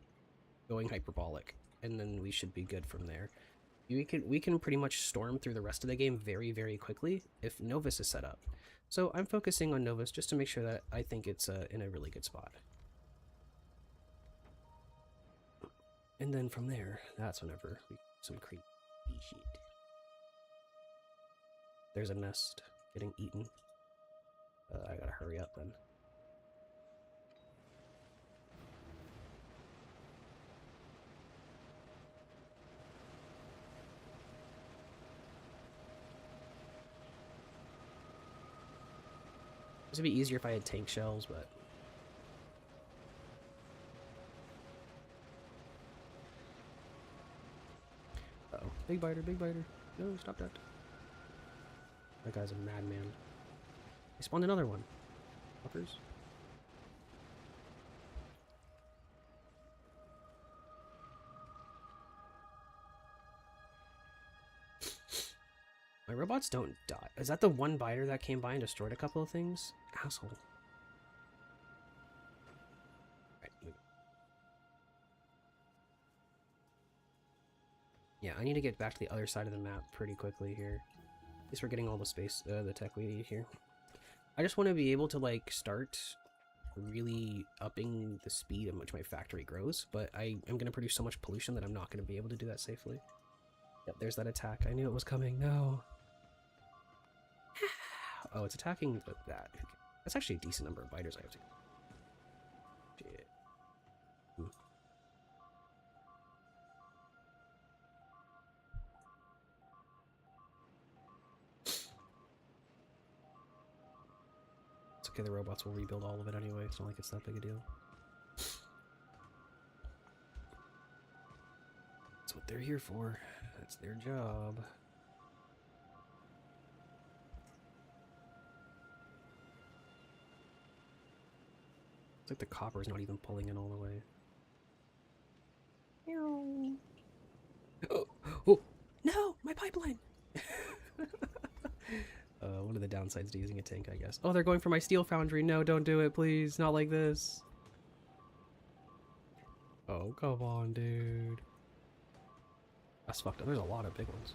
Speaker 1: going hyperbolic, and then we should be good from there. We can pretty much storm through the rest of the game very, very quickly if Novus is set up. So I'm focusing on Novus just to make sure that I think it's in a really good spot. And then from there, that's whenever we some creepy shit. There's a nest getting eaten. I gotta hurry up then. This would be easier if I had tank shells, but... Uh-oh. Big biter, big biter. No, stop that. That guy's a madman. They spawned another one. Fuckers. My robots don't die. Is that the one biter that came by and destroyed a couple of things? Asshole. Right, move it. Yeah, I need to get back to the other side of the map pretty quickly here. At least we're getting all the space, the tech we need here. I just want to be able to, like, start really upping the speed at which my factory grows, but I am going to produce so much pollution that I'm not going to be able to do that safely. Yep, there's that attack. I knew it was coming. No. Oh, it's attacking that. That's actually a decent number of biters I have to... Shit. It's okay, the robots will rebuild all of it anyway. It's not like it's that big a deal. That's what they're here for. That's their job. It's like the copper's not even pulling in all the way. Oh, oh no, my pipeline! One of the downsides to using a tank, I guess. Oh, they're going for my steel foundry. No, don't do it, please. Not like this. Oh, come on, dude. That's fucked up. There's a lot of big ones.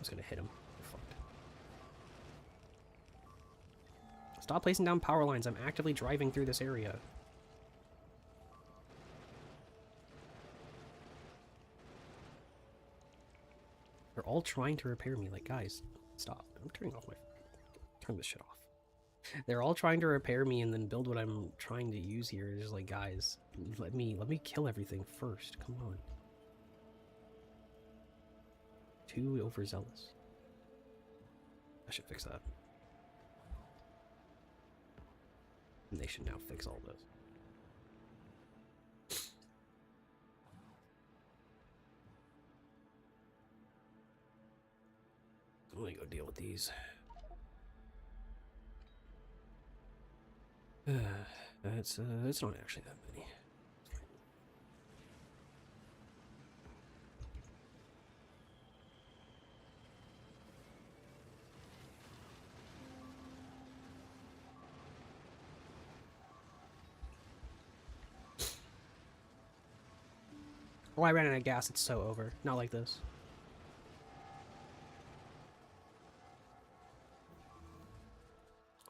Speaker 1: was gonna hit him. Fucked. Stop placing down power lines. I'm actively driving through this area. They're all trying to repair me. Like, guys, stop. I'm turning off my... Turn this shit off. They're all trying to repair me and then build what I'm trying to use here. It's just like, guys, let me kill everything first. Come on. Too overzealous. I should fix that. And they should now fix all this. Let me go deal with these. It's not actually that many. Oh, I ran out of gas. It's so over. Not like this.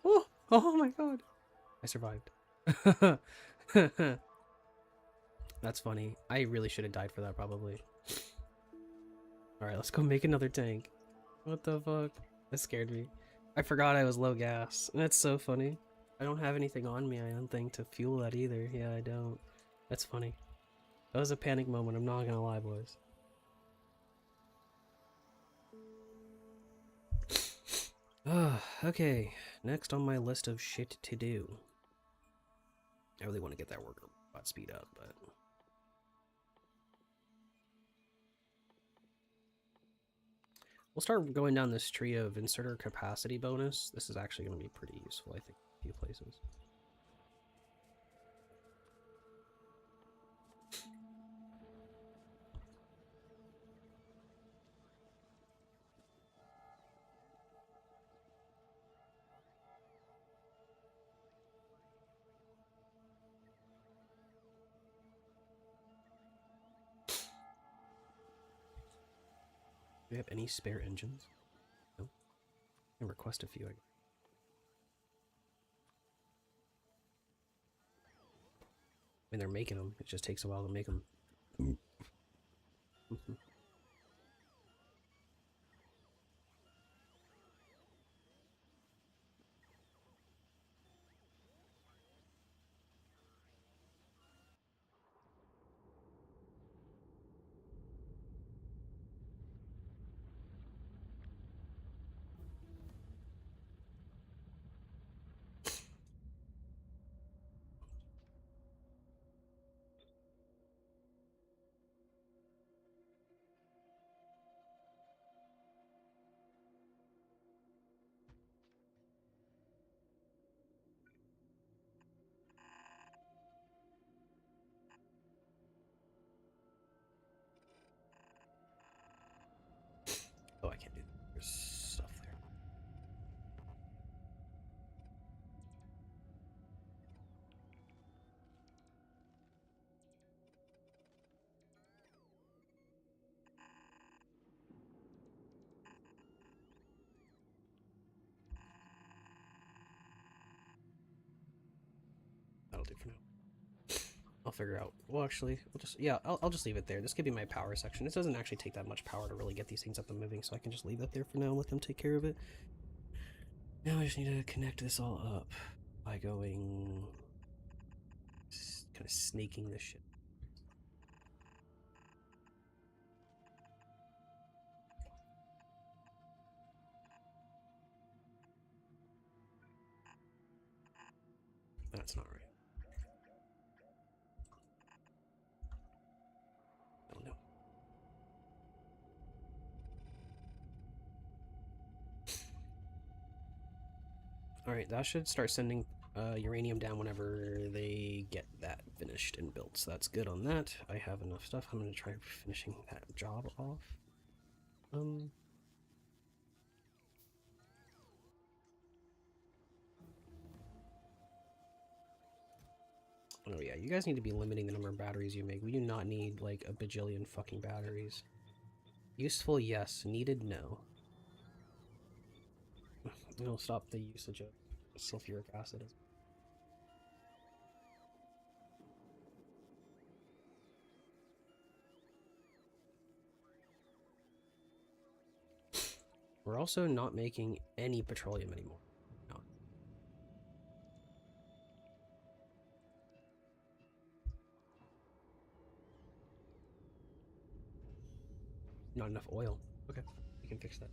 Speaker 1: Oh! Oh my god! I survived. That's funny. I really should have died for that, probably. Alright, let's go make another tank. What the fuck? That scared me. I forgot I was low gas. That's so funny. I don't have anything on me, I don't think, to fuel that either. Yeah, I don't. That's funny. That was a panic moment, I'm not gonna lie, boys. Okay. Next on my list of shit to do. I really want to get that worker bot speed up, but... We'll start going down this tree of inserter capacity bonus. This is actually going to be pretty useful, I think, in a few places. Do we have any spare engines? No. I can request a few. I mean, they're making them. It just takes a while to make them. Oh, I can't do that. There's stuff there. That'll do for now. I'll figure out. Well, actually, we'll just... Yeah, I'll just leave it there. This could be my power section. It doesn't actually take that much power to really get these things up and moving, so I can just leave that there for now and let them take care of it. Now I just need to connect this all up by going... kind of snaking this shit. That's not right. Oh no. Alright, that should start sending uranium down whenever they get that finished and built. So that's good on that. I have enough stuff. I'm going to try finishing that job off. Oh yeah, you guys need to be limiting the number of batteries you make. We do not need like a bajillion fucking batteries. Useful, yes. Needed, no. It'll stop the usage of sulfuric acid. We're also not making any petroleum anymore. No. Not enough oil. Okay, we can fix that.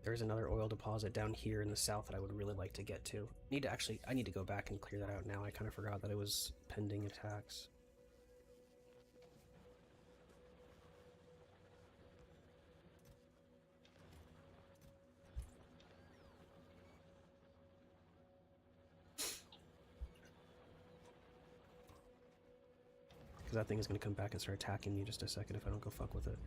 Speaker 1: There's another oil deposit down here in the south that I would really like to get to. I need to go back and clear that out now. I kind of forgot that it was pending attacks. Because that thing is going to come back and start attacking me in just a second if I don't go fuck with it.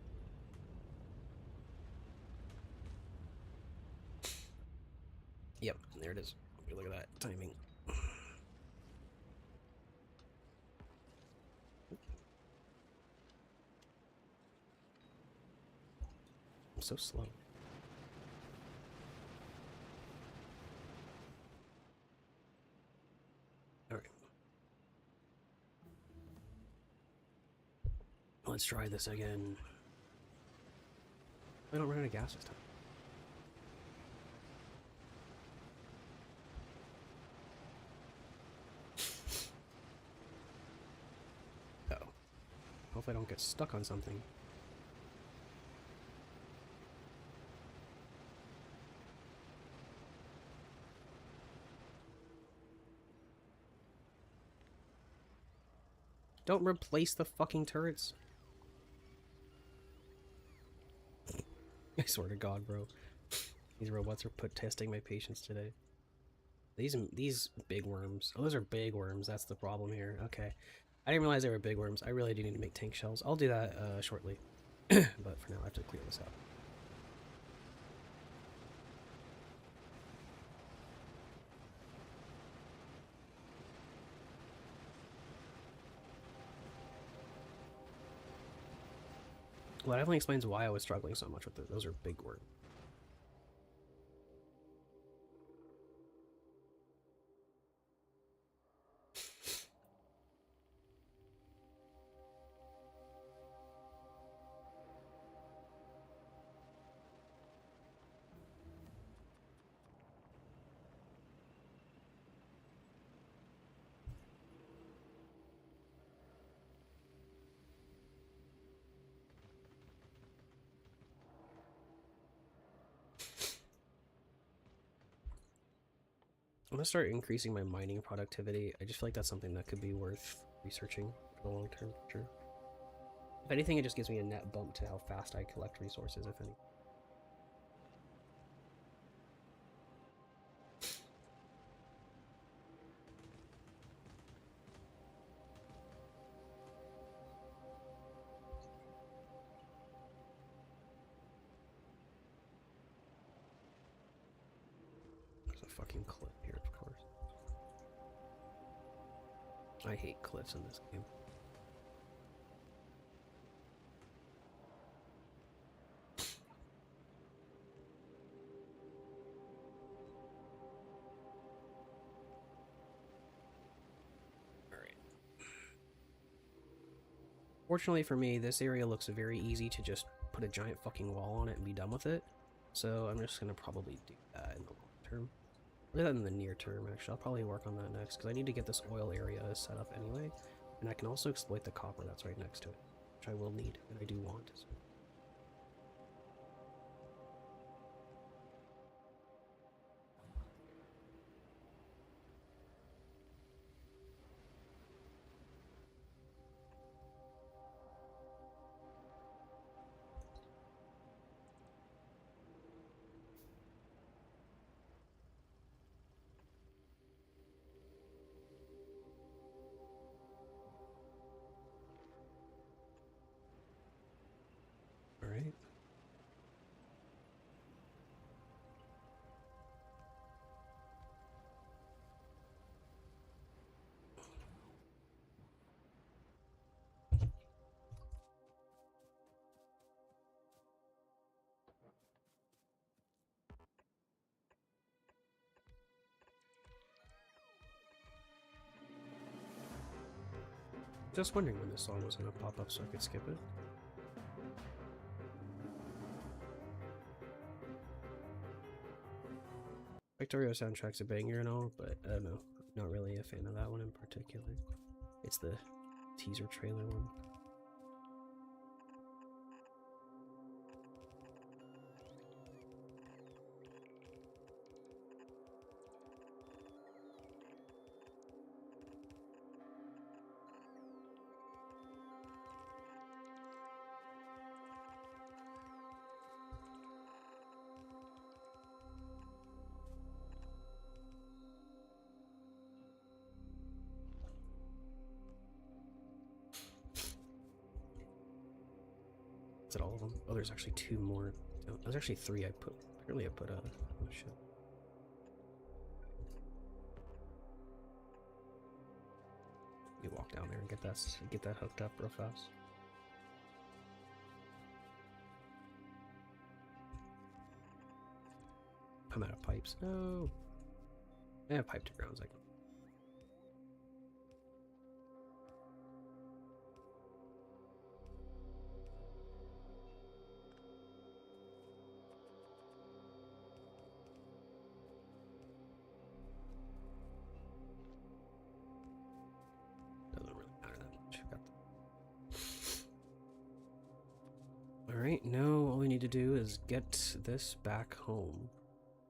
Speaker 1: Yep, there it is. Look at that timing. I'm so slow. Alright. Let's try this again. I don't run out of gas this time. Uh-oh. Hopefully I don't get stuck on something. Don't replace the fucking turrets. I swear to God, bro. These robots are testing my patience today. These big worms. Oh, those are big worms. That's the problem here. Okay. I didn't realize they were big worms. I really do need to make tank shells. I'll do that shortly. But for now, I have to clear this out. Well, that definitely explains why I was struggling so much with it. Those are big worms. I'm gonna start increasing my mining productivity. I just feel like that's something that could be worth researching for the long-term future. If anything, it just gives me a net bump to how fast I collect resources, if any. There's a fucking cliff here, of course. I hate cliffs in this game. Fortunately for me, this area looks very easy to just put a giant fucking wall on it and be done with it. So I'm just gonna probably do that in the long term. Or that in the near term, actually. I'll probably work on that next, because I need to get this oil area set up anyway. And I can also exploit the copper that's right next to it, which I will need, and I do want. So. just wondering when this song was going to pop up so I could skip it. Factorio soundtrack's a banger and all, but I don't know. I'm not really a fan of that one in particular. It's the teaser trailer one. Is that all of them? Oh, there's actually 2 more. Oh, there's actually 3 I put. Apparently I put, oh shit. You walk down there and get that hooked up real fast. I'm out of pipes. No. I have pipe to grounds. I can. Doesn't really matter that much. Got the... Alright, now all we need to do is get this back home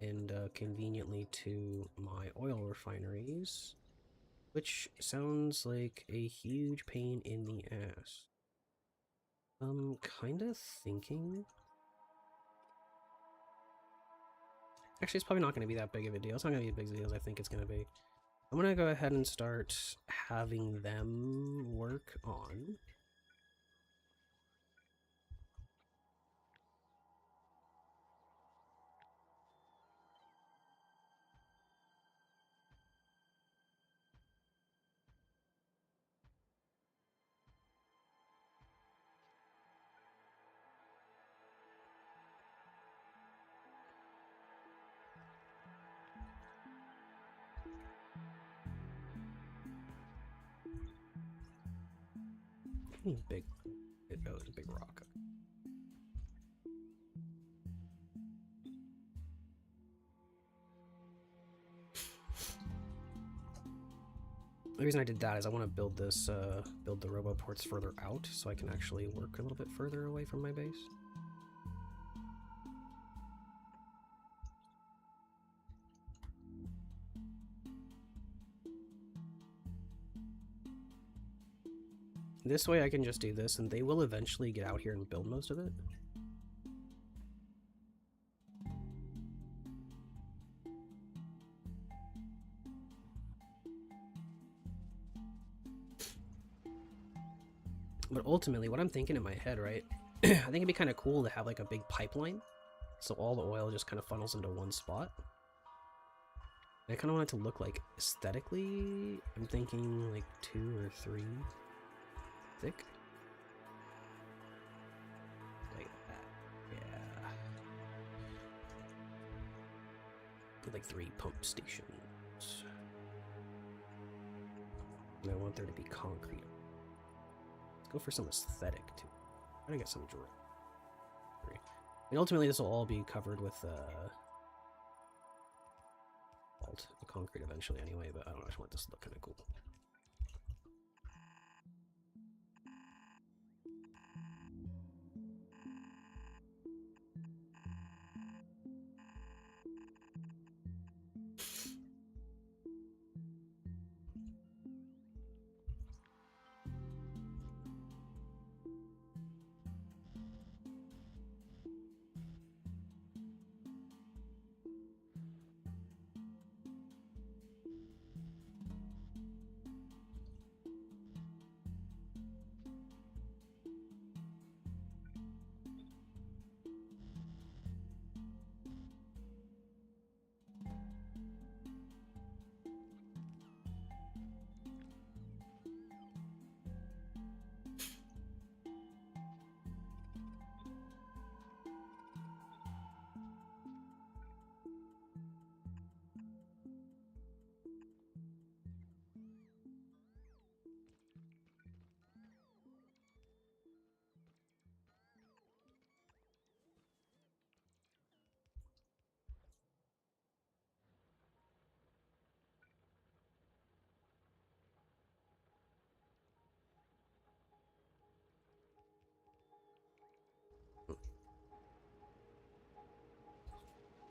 Speaker 1: and conveniently to my oil refineries, which sounds like a huge pain in the ass. I'm kinda thinking... Actually, it's probably not going to be that big of a deal. It's not going to be as big a deal as I think it's going to be. I'm going to go ahead and start having them work on... Big... Oh, it's a big rock. The reason I did that is I want to build this, build the roboports further out so I can actually work a little bit further away from my base. This way I can just do this and they will eventually get out here and build most of it. But ultimately, what I'm thinking in my head, right, I think it'd be kind of cool to have like a big pipeline, so all the oil just kind of funnels into one spot. And I kind of want it to look like aesthetically, I'm thinking like 2 or 3 thick. Like that, yeah. Put like 3 pump stations. And I want there to be concrete. Go for some aesthetic too. Try to get some jewelry. And ultimately, this will all be covered with the concrete eventually, anyway. But I don't know. I just want this to look kind of cool.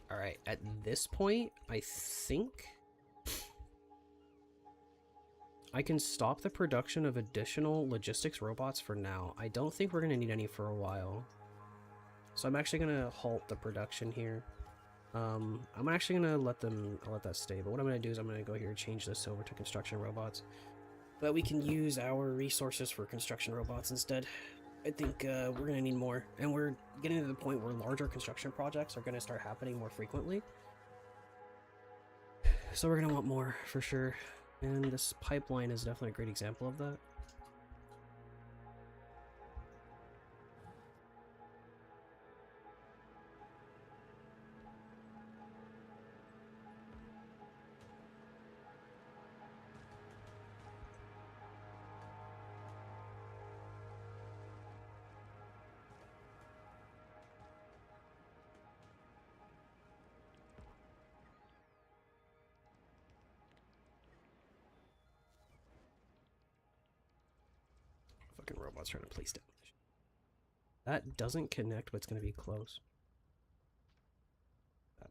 Speaker 1: Alright, at this point, I think I can stop the production of additional logistics robots for now. I don't think we're going to need any for a while. So I'm actually going to halt the production here. I'm actually going to let that stay, but what I'm going to do is I'm going to go here and change this over to construction robots. But we can use our resources for construction robots instead. I think we're going to need more, and we're getting to the point where larger construction projects are going to start happening more frequently. So we're going to want more, for sure. And this pipeline is definitely a great example of that. Fucking robots trying to place down. That doesn't connect, but it's going to be close.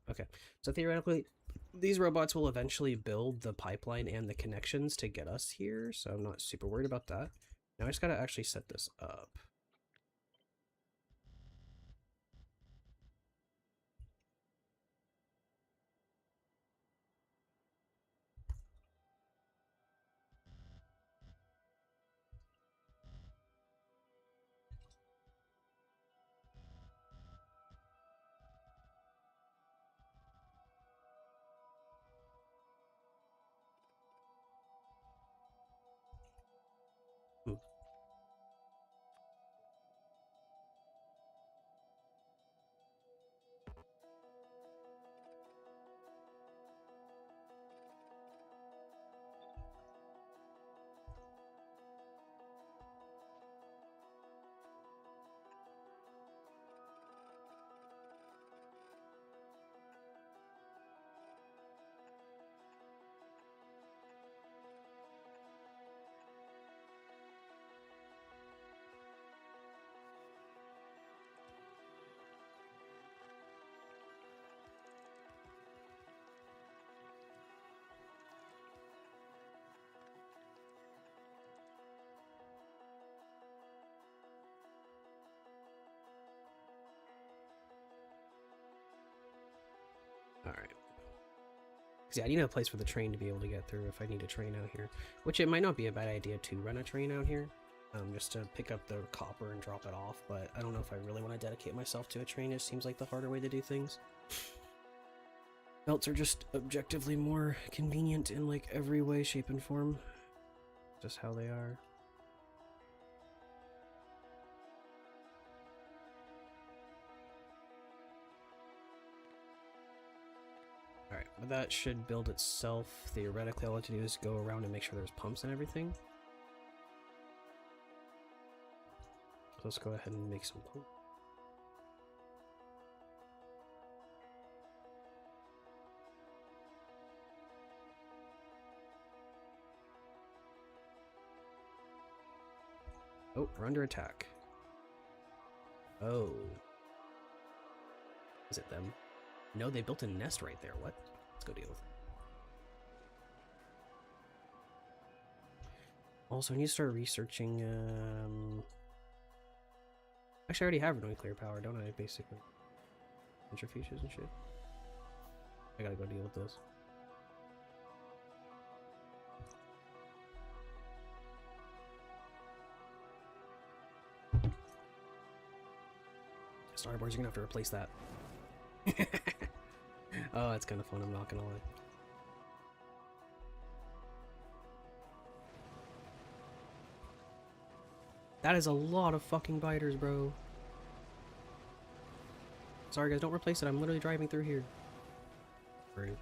Speaker 1: Okay, so theoretically, these robots will eventually build the pipeline and the connections to get us here, so I'm not super worried about that. Now I just gotta actually set this up. Hmm. Alright. Yeah, I need a place for the train to be able to get through if I need a train out here. Which it might not be a bad idea to run a train out here. Just to pick up the copper and drop it off, but I don't know if I really want to dedicate myself to a train. It seems like the harder way to do things. Belts are just objectively more convenient in like every way, shape, and form. Just how they are. Alright, but that should build itself. Theoretically, all I have to do is go around and make sure there's pumps and everything. So let's go ahead and make some pumps. Oh, we're under attack. Oh. Is it them? No, they built a nest right there. What? Let's go deal with it. Also, I need to start researching, Actually, I already have nuclear power, don't I, basically? Centrifuges and shit. I gotta go deal with this. Starboards, you're gonna have to replace that. Oh, it's kind of fun, I'm not gonna lie. That is a lot of fucking biters, bro. Sorry guys, don't replace it, I'm literally driving through here. Rude.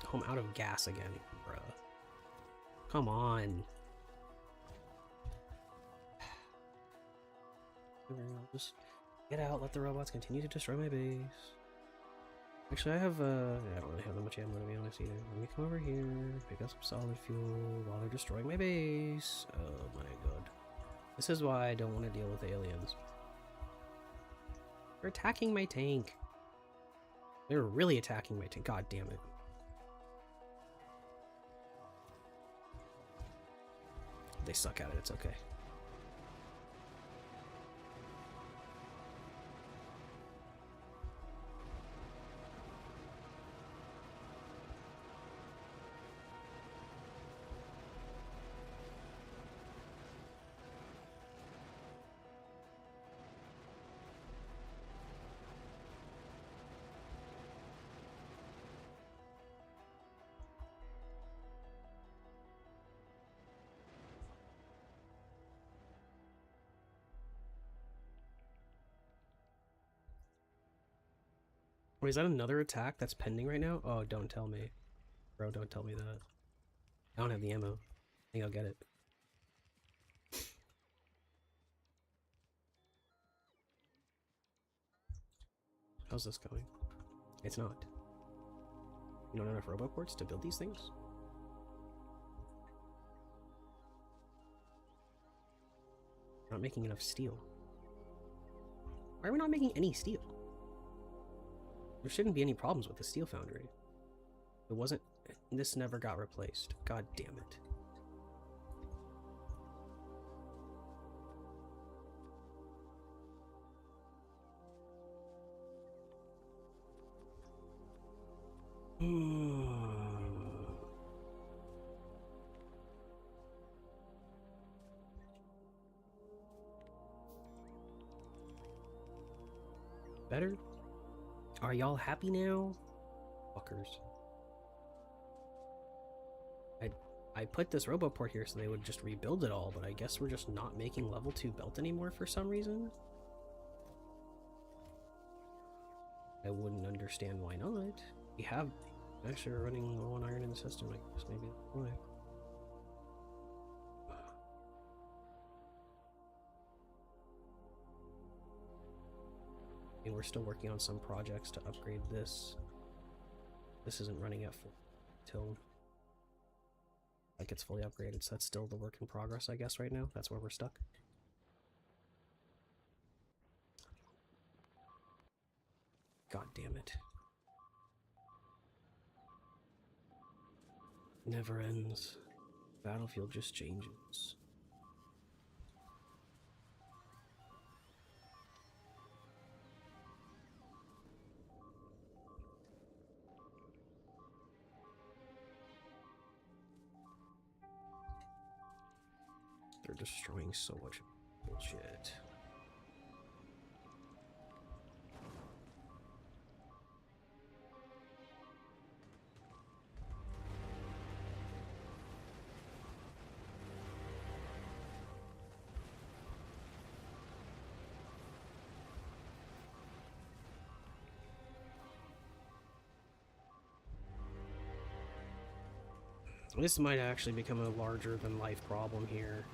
Speaker 1: Oh, I'm out of gas again, bruh. Come on. Just get out, let the robots continue to destroy my base. Actually, I have, I don't really have that much ammo to be honest either. Let me come over here, pick up some solid fuel while they're destroying my base. Oh my god. This is why I don't want to deal with aliens. They're attacking my tank. They're really attacking my tank. God damn it. They suck at it, it's okay. Wait, is that another attack that's pending right now? Oh, don't tell me. Bro, don't tell me that. I don't have the ammo. I think I'll get it. How's this going? It's not. You don't have enough roboports to build these things? We're not making enough steel. Why are we not making any steel? There shouldn't be any problems with the steel foundry. It wasn't... This never got replaced. God damn it. Better? Are y'all happy now? Fuckers. I put this roboport here so they would just rebuild it all, but I guess we're just not making level 2 belt anymore for some reason? I wouldn't understand why not. We have actually running low on iron in the system, I guess maybe that's why. And we're still working on some projects to upgrade this. This isn't running at full till like it's fully upgraded, so that's still the work in progress, I guess, right now. That's where we're stuck. God damn it. Never ends. Battlefield just changes. They're destroying so much bullshit. This might actually become a larger than life problem here.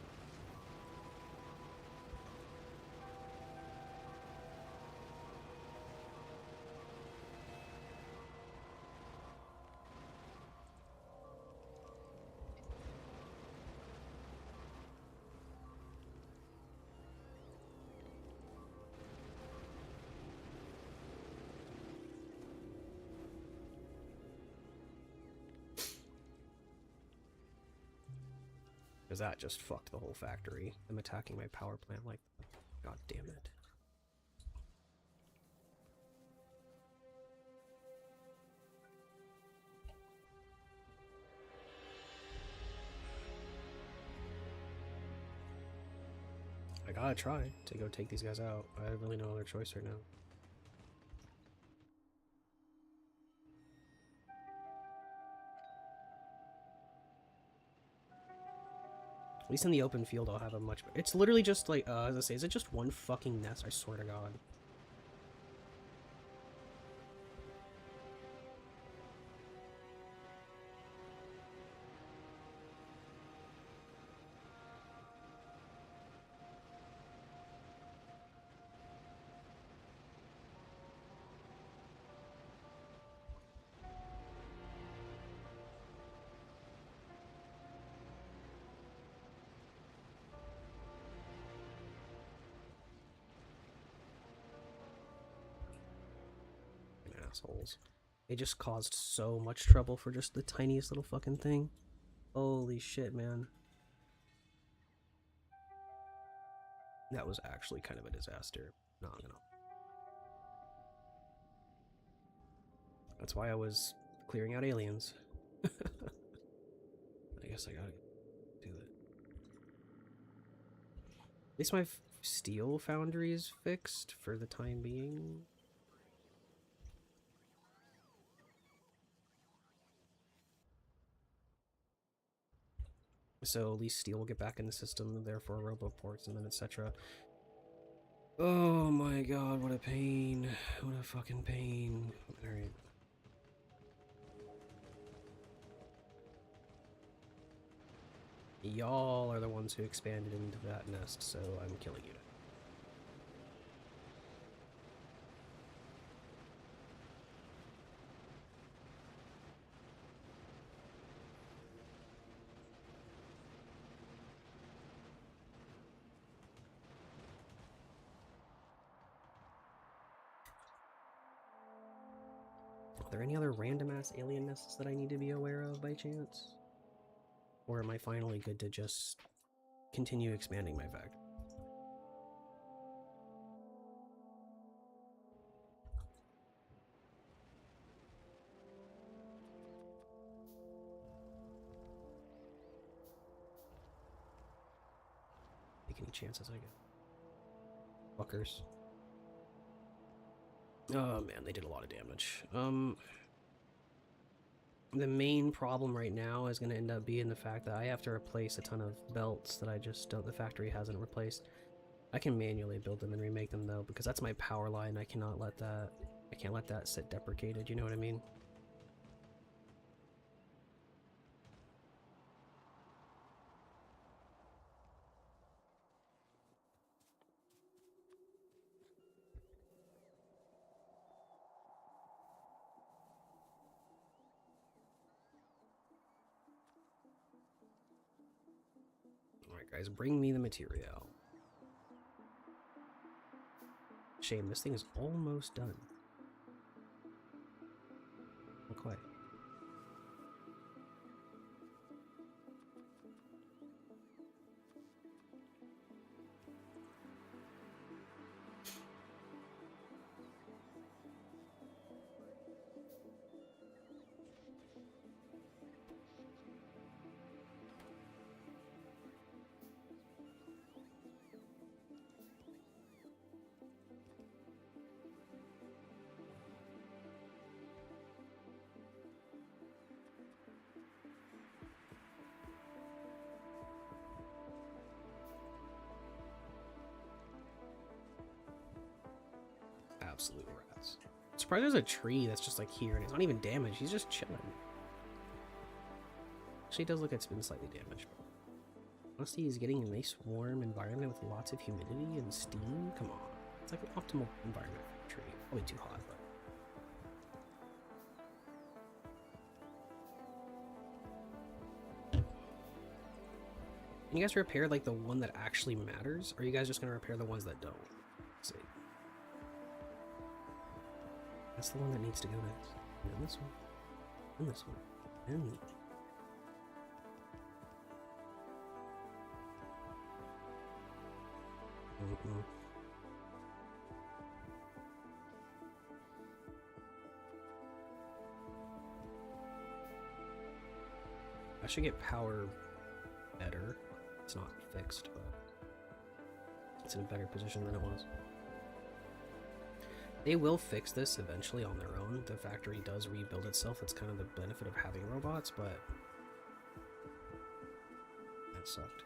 Speaker 1: Because that just fucked the whole factory. I'm attacking my power plant like that. God damn it. I gotta try to go take these guys out. I have really no other choice right now. At least in the open field I'll have a much... It's literally just like, as I say, is it just one fucking nest? I swear to God. assholes. They just caused so much trouble for just the tiniest little fucking thing. Holy shit, man. That was actually kind of a disaster. Not gonna. That's why I was clearing out aliens. I guess I gotta do that. At least my steel foundry is fixed for the time being. So at least steel will get back in the system, therefore roboports, and then etc. Oh my god, what a pain. What a fucking pain. Alright. Y'all are the ones who expanded into that nest, so I'm killing you. Are there any other random-ass alien nests that I need to be aware of by chance? Or am I finally good to just continue expanding my factory? Take any chances I get. Fuckers. Oh man, they did a lot of damage. The main problem right now is going to end up being the fact that I have to replace a ton of belts that I just don't, the factory hasn't replaced. I can manually build them and remake them though, because that's my power line. I can't let that sit deprecated, you know what I mean? Alright guys, bring me the material. Shame, this thing is almost done. Not quite. Absolute rats. I'm surprised there's a tree that's just like here and it's not even damaged. He's just chilling. Actually, it does look like it's been slightly damaged. Honestly, he's getting a nice warm environment with lots of humidity and steam. Come on. It's like an optimal environment for a tree. Probably too hot, but... Can you guys repair like the one that actually matters? Or are you guys just going to repair the ones that don't? Let's see. That's the one that needs to go next. And then this one. And this one. And... I should get power better. It's not fixed, but it's in a better position than it was. They will fix this eventually on their own. The factory does rebuild itself. It's kind of the benefit of having robots, but that sucked.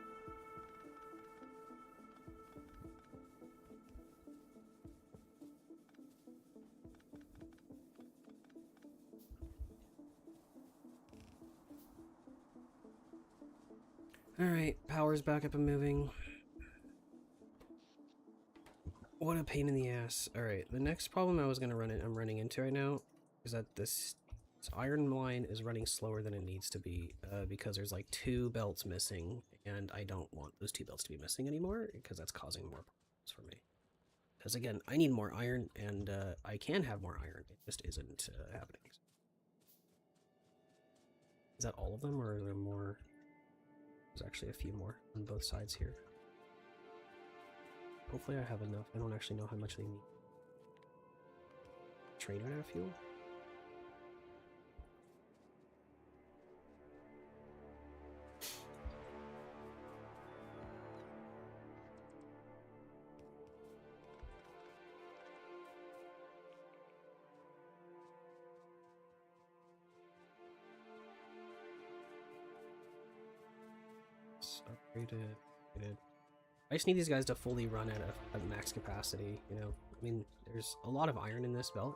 Speaker 1: Alright, power's back up and moving. What a pain in the ass. Alright, the next problem I'm running into right now is that this iron line is running slower than it needs to be because there's like 2 belts missing, and I don't want those 2 belts to be missing anymore because that's causing more problems for me. Because again, I need more iron, and I can have more iron. It just isn't happening. Is that all of them, or are there more? There's actually a few more on both sides here. Hopefully I have enough. I don't actually know how much they need. Train out of fuel? Upgraded. I just need these guys to fully run at max capacity, you know? I mean, there's a lot of iron in this belt.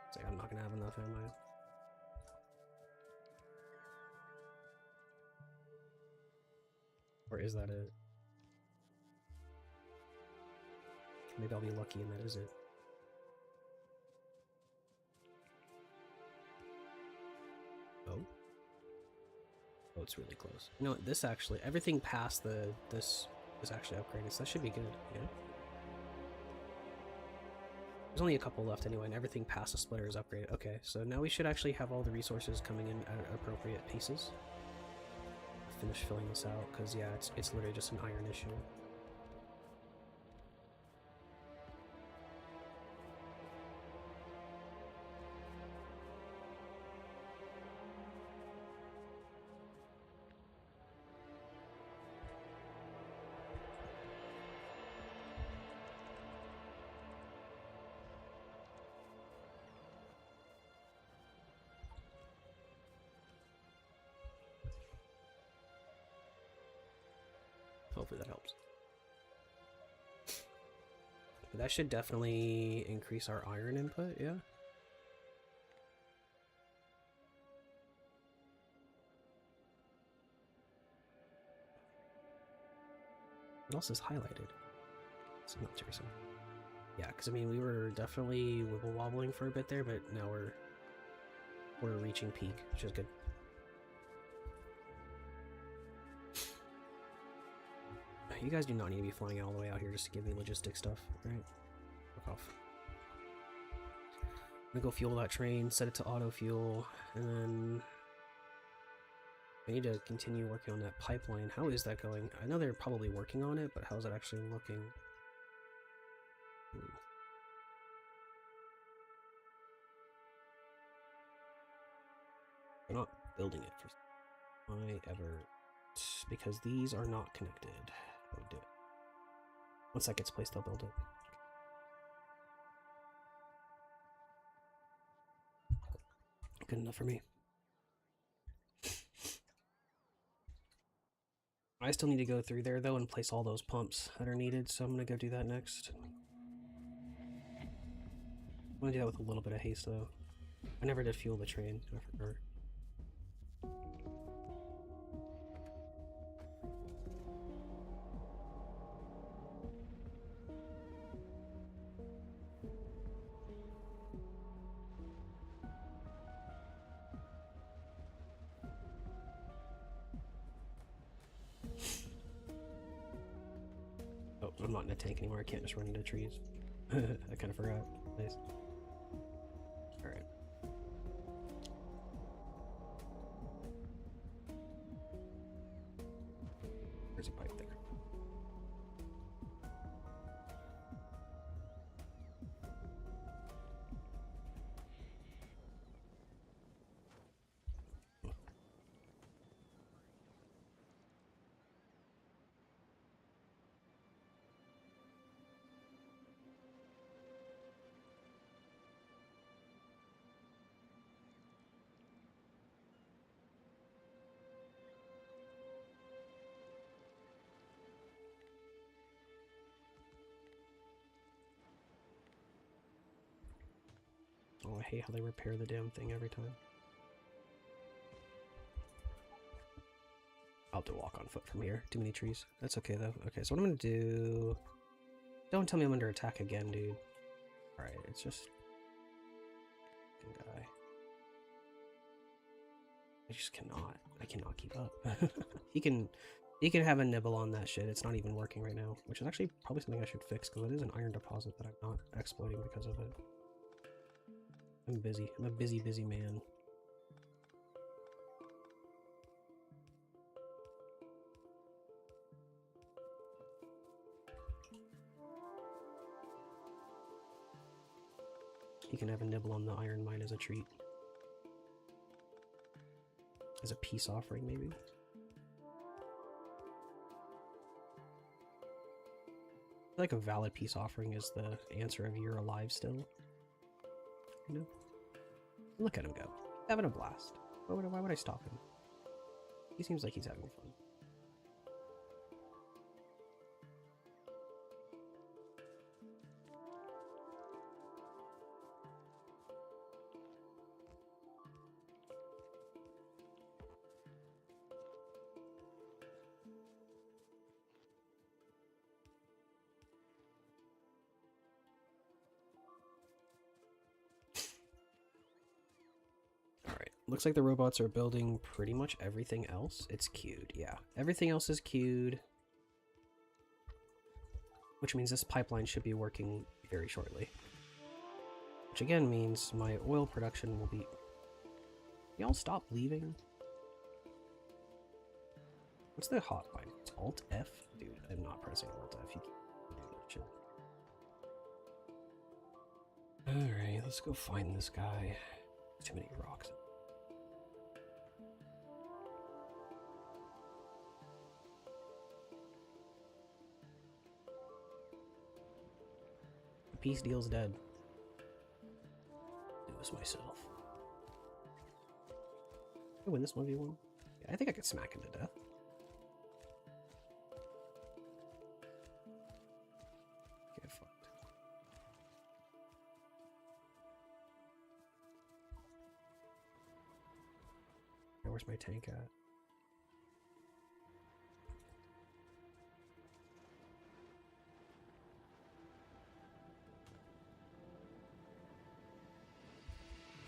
Speaker 1: It's like I'm not gonna have enough, am I? Or is that it? Maybe I'll be lucky and that is it. Oh. Oh, it's really close. You know what, this actually, everything past this is actually upgraded, so that should be good, yeah? There's only a couple left anyway, and everything past the splitter is upgraded. Okay, so now we should actually have all the resources coming in at appropriate paces. I'll finish filling this out, because yeah, it's literally just an iron issue. Hopefully that helps. But that should definitely increase our iron input, yeah? What else is highlighted? It's not seriously. Yeah, because I mean we were definitely wibble wobbling for a bit there, but now we're reaching peak, which is good. You guys do not need to be flying all the way out here just to give me logistic stuff, right? Fuck off. I'm gonna go fuel that train, set it to auto fuel, and then I need to continue working on that pipeline. How is that going? I know they're probably working on it, but how's it actually looking? They're not building it for why ever, because these are not connected. I would do it. Once that gets placed, I'll build it. Good enough for me. I still need to go through there though and place all those pumps that are needed, so I'm gonna go do that next. I'm gonna do that with a little bit of haste though. I never did fuel the train, I forgot. Oh, I'm not in a tank anymore, I can't just run into trees. I kind of forgot. Nice. Alright. There's a pipe there. Oh, I hate how they repair the damn thing every time. I'll have to walk on foot from here. Too many trees. That's okay, though. Okay, so what I'm gonna do... Don't tell me I'm under attack again, dude. Alright, it's just... guy. I just cannot. I cannot keep up. He can You can have a nibble on that shit. It's not even working right now, which is actually probably something I should fix because it is an iron deposit that I'm not exploiting because of it. I'm busy. I'm a busy, busy man. You can have a nibble on the iron mine as a treat. As a peace offering, maybe? I feel like a valid peace offering is the answer of "you're alive still." You know? Look at him go. Having a blast. Why would I stop him? He seems like he's having fun. Alright, looks like the robots are building pretty much everything else. It's queued, yeah. Everything else is queued. Which means this pipeline should be working very shortly. Which again means my oil production will be... Y'all stop leaving? What's the hotline? It's Alt F? Dude, I'm not pressing Alt F. You keep doing that shit. Alright, let's go find this guy. Too many rocks. The peace deal's dead. It was myself. I win this 1v1? Yeah, I think I could smack him to death. Get fucked. Now, where's my tank at?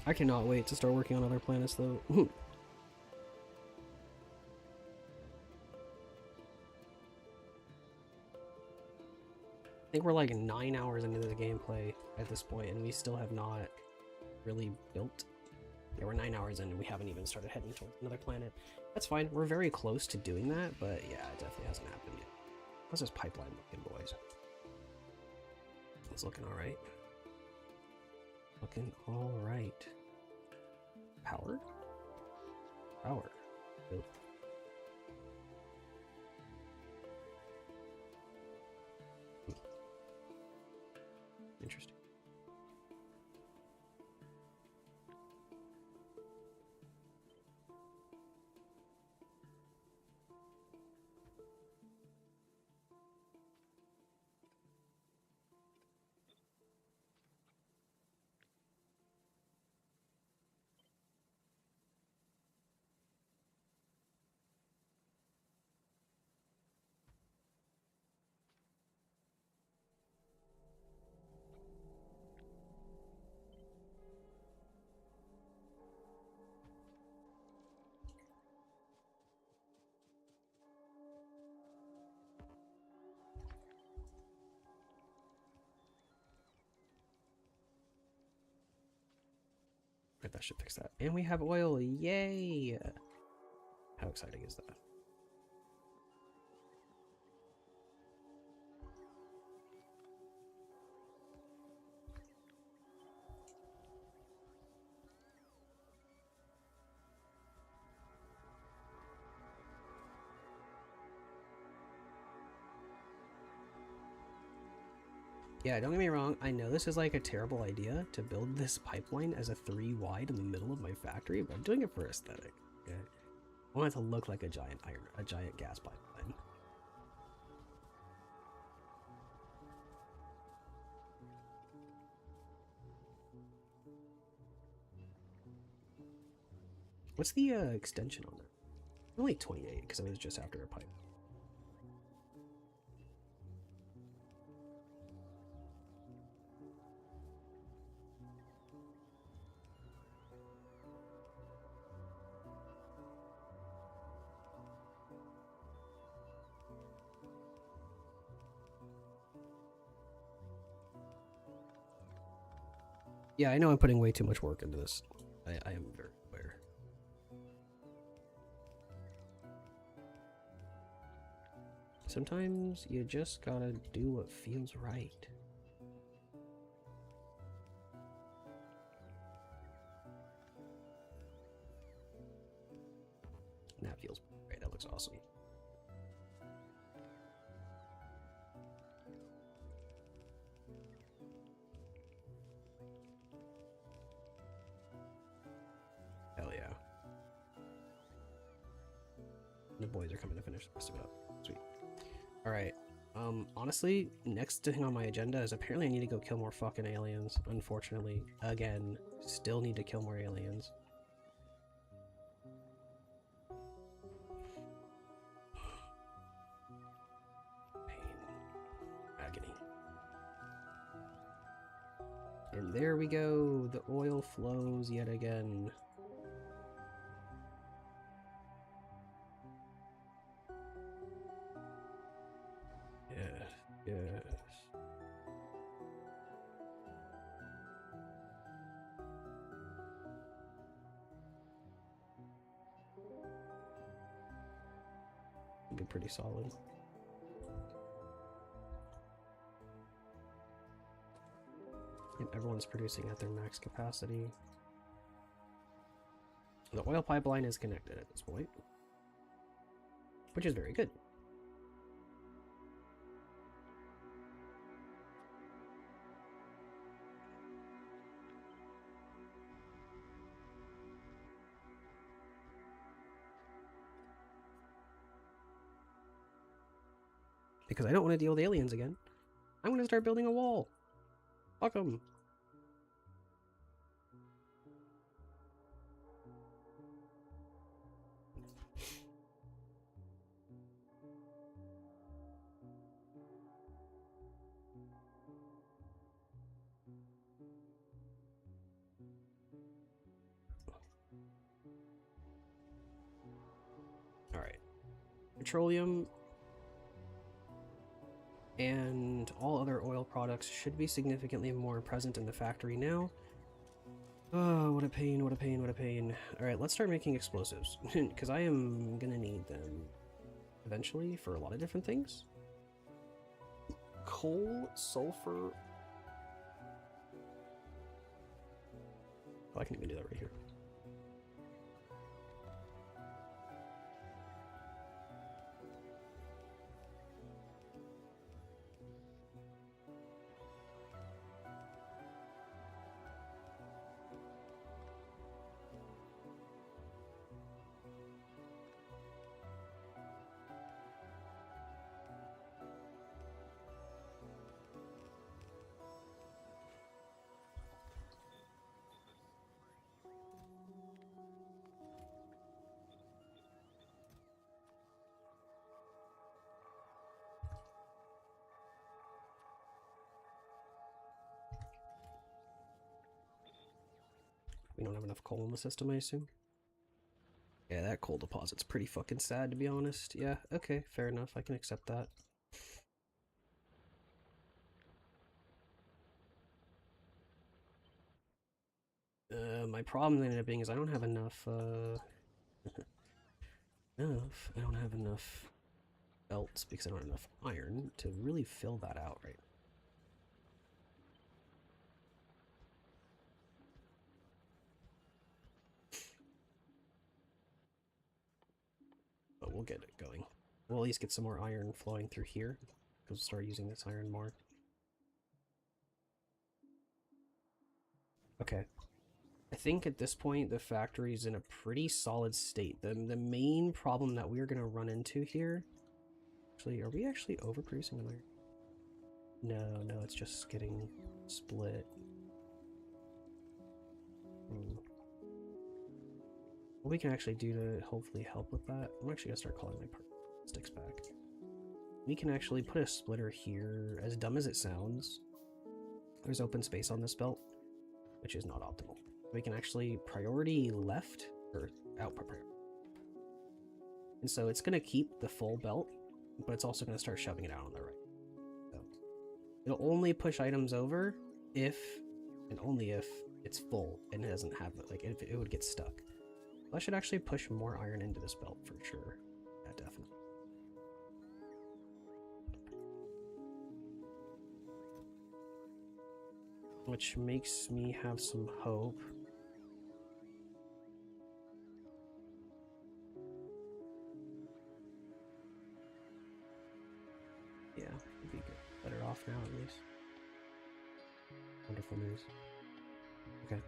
Speaker 1: I cannot wait to start working on other planets, though. I think we're like 9 hours into the gameplay at this point, and we still have not really built. Yeah, we're 9 hours in, and we haven't even started heading towards another planet. That's fine. We're very close to doing that, but yeah, it definitely hasn't happened yet. How's this pipeline looking, boys? It's looking alright. Looking alright. Power? Power. Build. Interesting. Right, that should fix that. And we have oil! Yay! How exciting is that? Yeah, don't get me wrong, I know this is like a terrible idea to build this pipeline as a 3 wide in the middle of my factory, but I'm doing it for aesthetic. Okay? I want it to look like a giant gas pipeline. What's the extension on that? Only 28 because it was just after a pipe. Yeah, I know I'm putting way too much work into this. I am very aware. Sometimes you just gotta do what feels right. And that feels right. That looks awesome. Hell yeah. The boys are coming to finish the rest of it up. Sweet. Alright. Honestly, next thing on my agenda is apparently I need to go kill more fucking aliens. Unfortunately. Again, still need to kill more aliens. Pain. Agony. And there we go. The oil flows yet again. Yes. Be pretty solid. And everyone's producing at their max capacity. The oil pipeline is connected at this point, which is very good. Because I don't want to deal with aliens again. I'm going to start building a wall. Fuck them. Alright. Petroleum and all other oil products should be significantly more present in the factory now. Oh, what a pain, what a pain, what a pain. Alright, let's start making explosives, because I am gonna need them eventually for a lot of different things. Coal, sulfur... Oh, I can even do that right here. We don't have enough coal in the system, I assume. Yeah, that coal deposit's pretty fucking sad, to be honest. Yeah, okay, fair enough. I can accept that. My problem ended up being is I don't have enough, I don't have enough belts because I don't have enough iron to really fill that out right now. But we'll get it going. We'll at least get some more iron flowing through here, because we'll start using this iron more. Okay. I think at this point the factory is in a pretty solid state. The main problem that we're going to run into here... Actually, are we actually overproducing an iron? No, it's just getting split. What we can actually do to hopefully help with that, I'm actually going to start calling my sticks back. We can actually put a splitter here. As dumb as it sounds, there's open space on this belt, which is not optimal. We can actually priority left, or output priority. And so it's going to keep the full belt, but it's also going to start shoving it out on the right. So it'll only push items over if, and only if, it's full and it doesn't have like it would get stuck. I should actually push more iron into this belt for sure. Yeah, definitely. Which makes me have some hope. Yeah, it'd be good. Better off now at least. Wonderful news. Okay.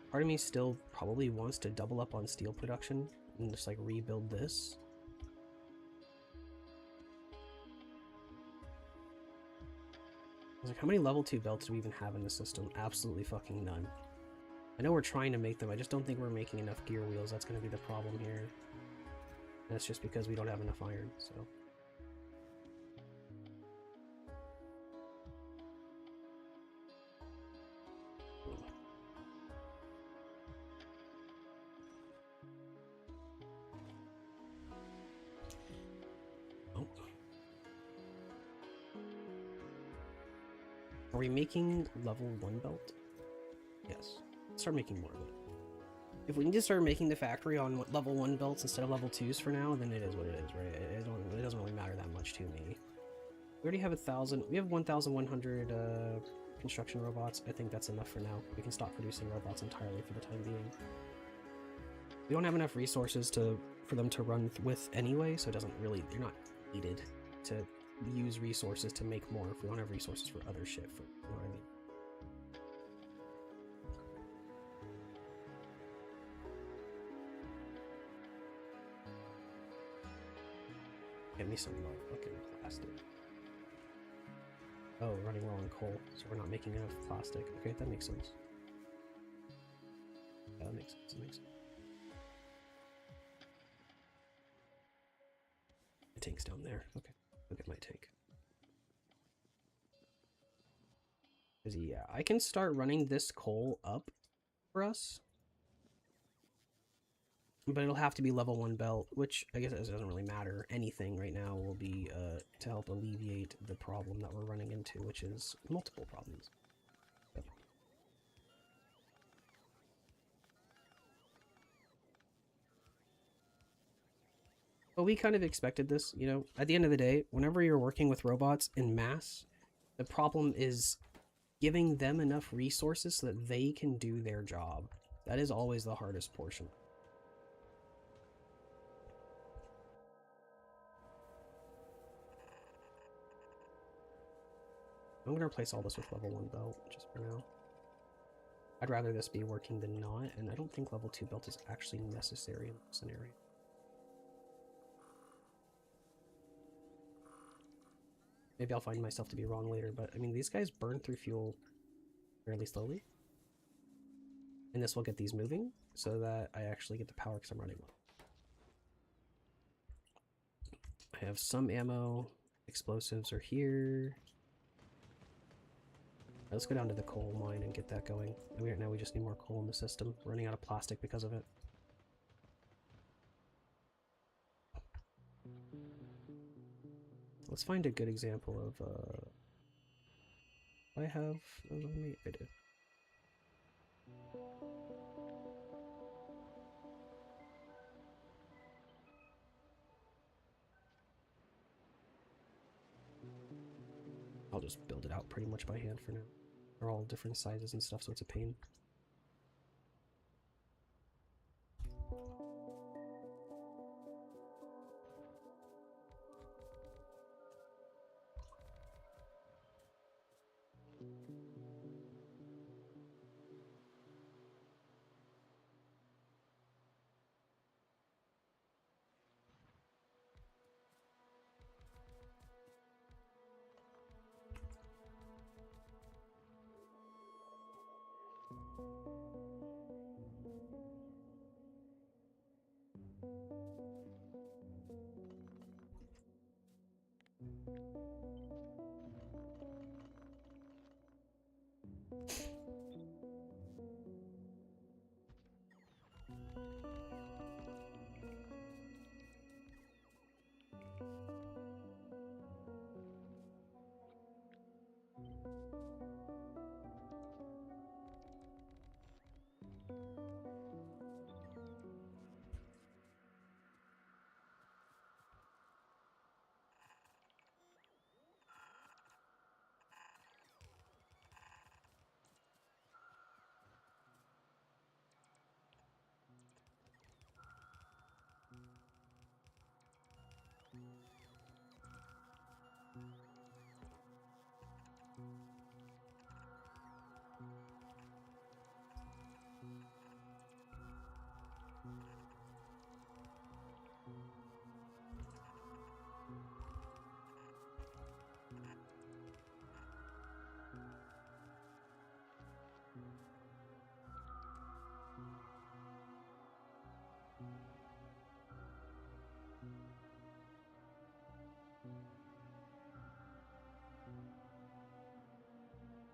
Speaker 1: Part of me still probably wants to double up on steel production and just like rebuild this. I was like, how many level 2 belts do we even have in the system? Absolutely fucking none. I know we're trying to make them, I just don't think we're making enough gear wheels. That's going to be the problem here. And that's just because we don't have enough iron, so... Oh. Are we making level 1 belt? Yes. Let's start making more of it. If we need to start making the factory on level 1 belts instead of level 2s for now, then it is what it is, right? It doesn't really matter that much to me. We already have 1,000. We have 1,100 construction robots. I think that's enough for now. We can stop producing robots entirely for the time being. We don't have enough resources for them to run with anyway, so it doesn't really... They're not needed to use resources to make more if we don't have resources for other shit. You know what I mean? Give me some more fucking plastic. Oh, running low on coal, so we're not making enough plastic. Okay, that makes sense. Yeah, that makes sense. That makes sense. The tank's down there. Okay, look at my tank. Because yeah, I can start running this coal up for us. But it'll have to be level 1 belt, which I guess it doesn't really matter. Anything right now will be to help alleviate the problem that we're running into, which is multiple problems. Yep. But we kind of expected this, you know. At the end of the day, whenever you're working with robots in mass, the problem is giving them enough resources so that they can do their job. That is always the hardest portion. I'm going to replace all this with level 1 belt, just for now. I'd rather this be working than not, and I don't think level 2 belt is actually necessary in this scenario. Maybe I'll find myself to be wrong later, but I mean, these guys burn through fuel fairly slowly. And this will get these moving, so that I actually get the power because I'm running low. I have some ammo. Explosives are here. Right, let's go down to the coal mine and get that going. Right now we just need more coal in the system. We're running out of plastic because of it. Let's find a good example of, I have, I do. I'll just build it out pretty much by hand for now. They're all different sizes and stuff, so it's a pain.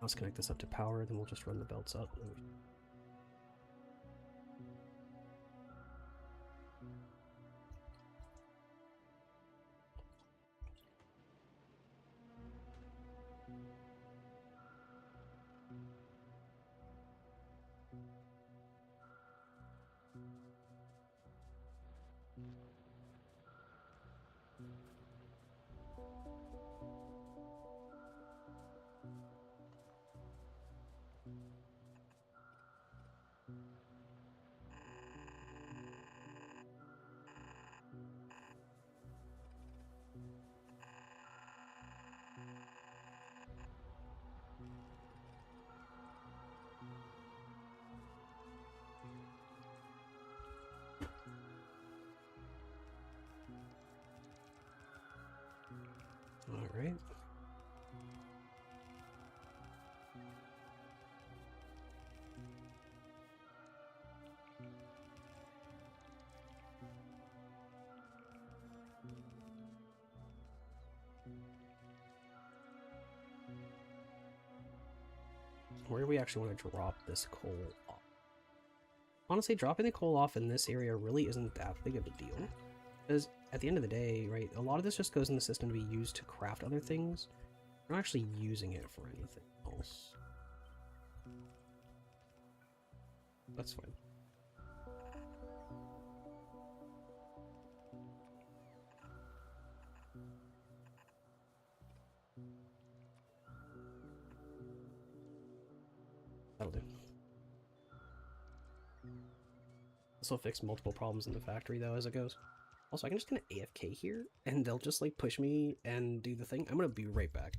Speaker 1: Let's connect this up to power, then we'll just run the belts up. All right. Where do we actually want to drop this coal off? Honestly, dropping the coal off in this area really isn't that big of a deal. Because at the end of the day, right, a lot of this just goes in the system to be used to craft other things. We're not actually using it for anything else. That's fine. That'll do. This will fix multiple problems in the factory, though, as it goes. Also, I can just kind of AFK here, and they'll just, like, push me and do the thing. I'm gonna be right back.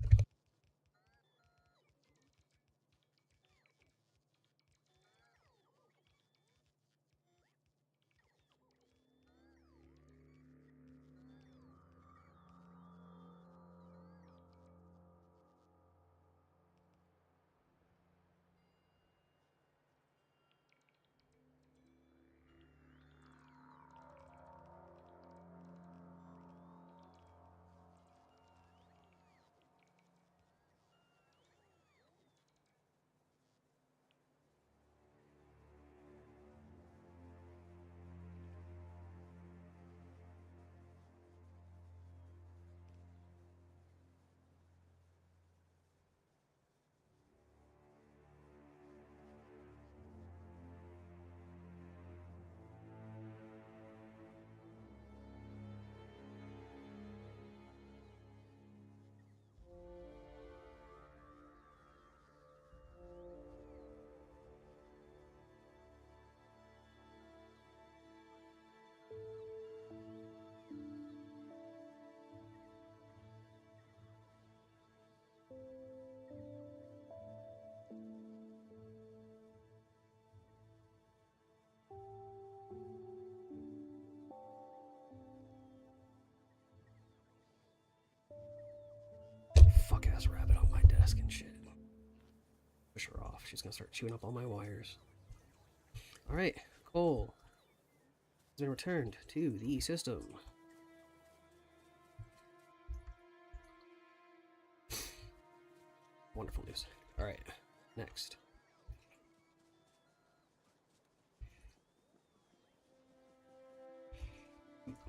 Speaker 1: Fuck-ass rabbit on my desk and shit. Push her off. She's gonna start chewing up all my wires. Alright, coal has been returned to the system. Wonderful news. Alright, next.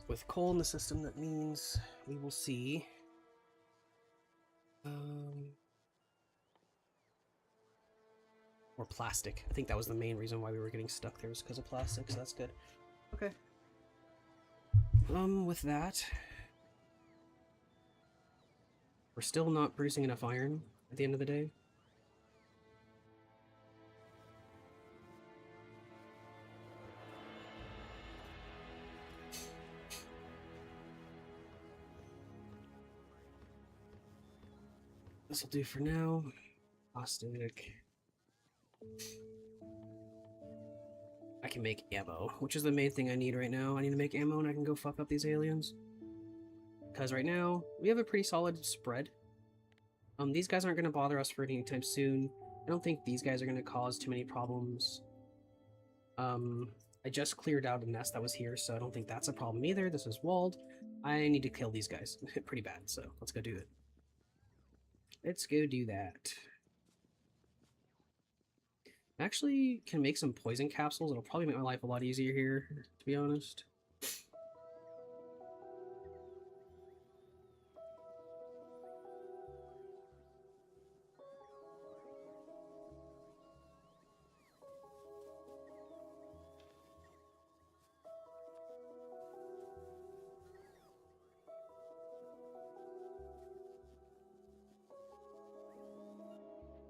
Speaker 1: With coal in the system, that means we will see or plastic. I think that was the main reason why we were getting stuck there, was because of plastic, so that's good. Okay. With that, we're still not producing enough iron at the end of the day. This will do for now. Plastic. I can make ammo, which is the main thing I need right now. I need to make ammo and I can go fuck up these aliens. Because right now, we have a pretty solid spread. These guys aren't going to bother us for anytime soon. I don't think these guys are going to cause too many problems. I just cleared out a nest that was here, so I don't think that's a problem either. This is walled. I need to kill these guys pretty bad, so let's go do it. Let's go do that. Actually can make some poison capsules. It'll probably make my life a lot easier here, to be honest.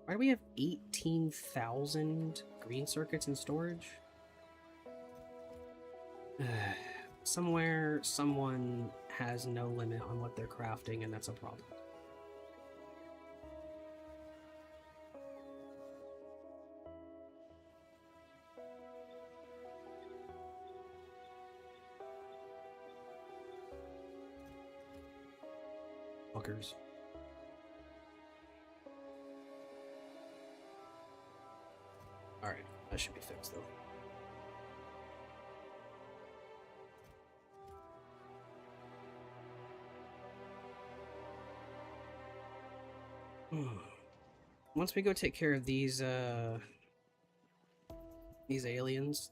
Speaker 1: Why do we have 18,000 green circuits in storage? Somewhere, someone has no limit on what they're crafting, and that's a problem. Fuckers. Alright, that should be fixed, though. Once we go take care of these aliens,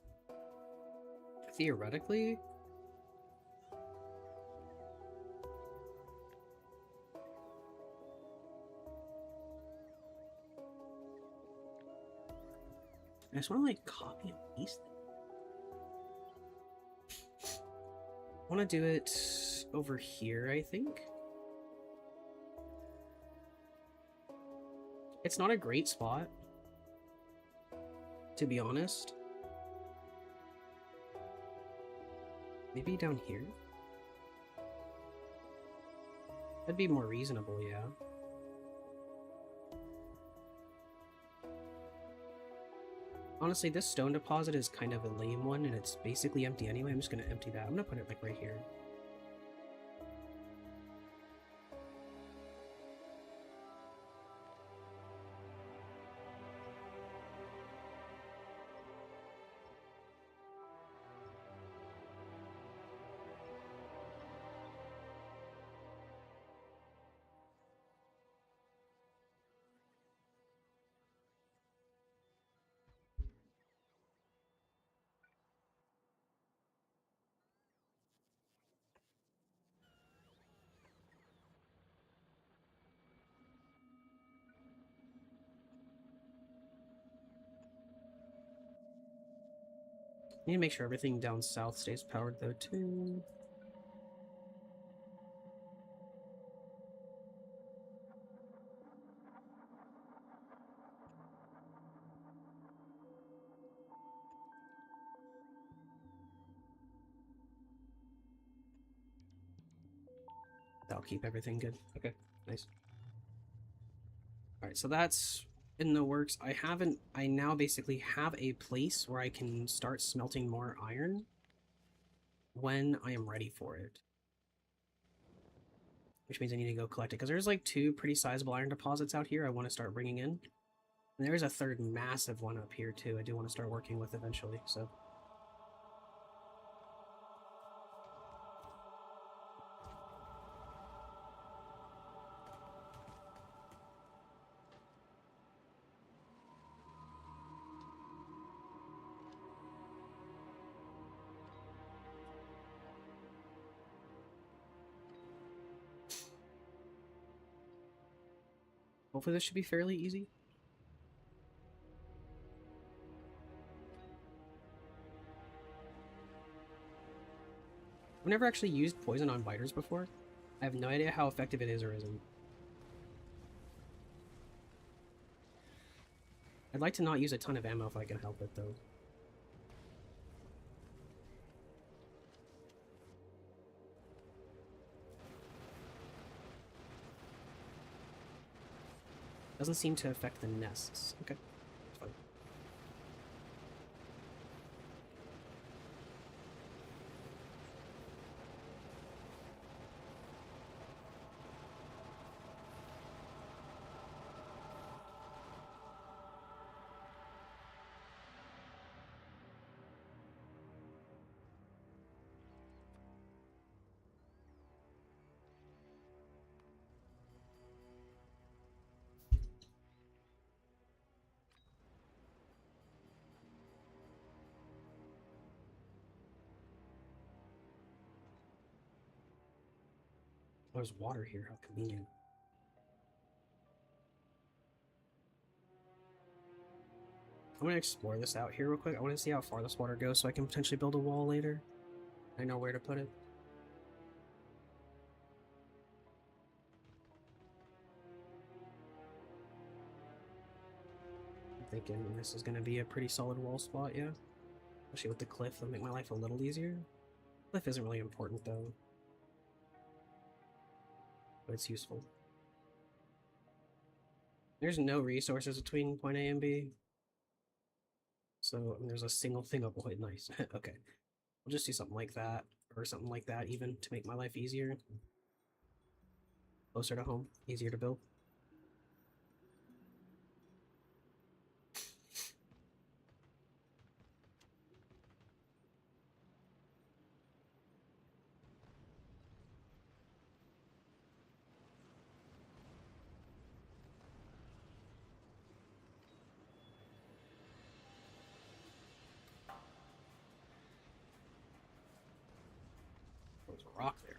Speaker 1: theoretically, I just want to like copy and paste it. I want to do it over here, I think. It's not a great spot, to be honest. Maybe down here? That'd be more reasonable, yeah. Honestly, this stone deposit is kind of a lame one, and it's basically empty anyway. I'm just gonna empty that. I'm gonna put it like right here. Need to make sure everything down south stays powered though too. That'll keep everything good. Okay, nice. Alright, so that's in the works. I now basically have a place where I can start smelting more iron when I am ready for it. Which means I need to go collect it, because there's like 2 pretty sizable iron deposits out here I want to start bringing in. And there's a 3rd massive one up here too I do want to start working with eventually, so... Hopefully this should be fairly easy. I've never actually used poison on biters before. I have no idea how effective it is or isn't. I'd like to not use a ton of ammo if I can help it, though. Doesn't seem to affect the nests. Okay, that's fine. there's water here. How convenient. I'm gonna explore this out here real quick. I want to see how far this water goes so I can potentially build a wall later. I know where to put it. I'm thinking this is gonna be a pretty solid wall spot, yeah. Especially with the cliff, that'll make my life a little easier. Cliff isn't really important though, but it's useful. There's no resources between point A and B. So there's a single thing up. Oh, nice. Okay. We'll just do something like that, or something like that even, to make my life easier. Closer to home, easier to build. There's a rock there.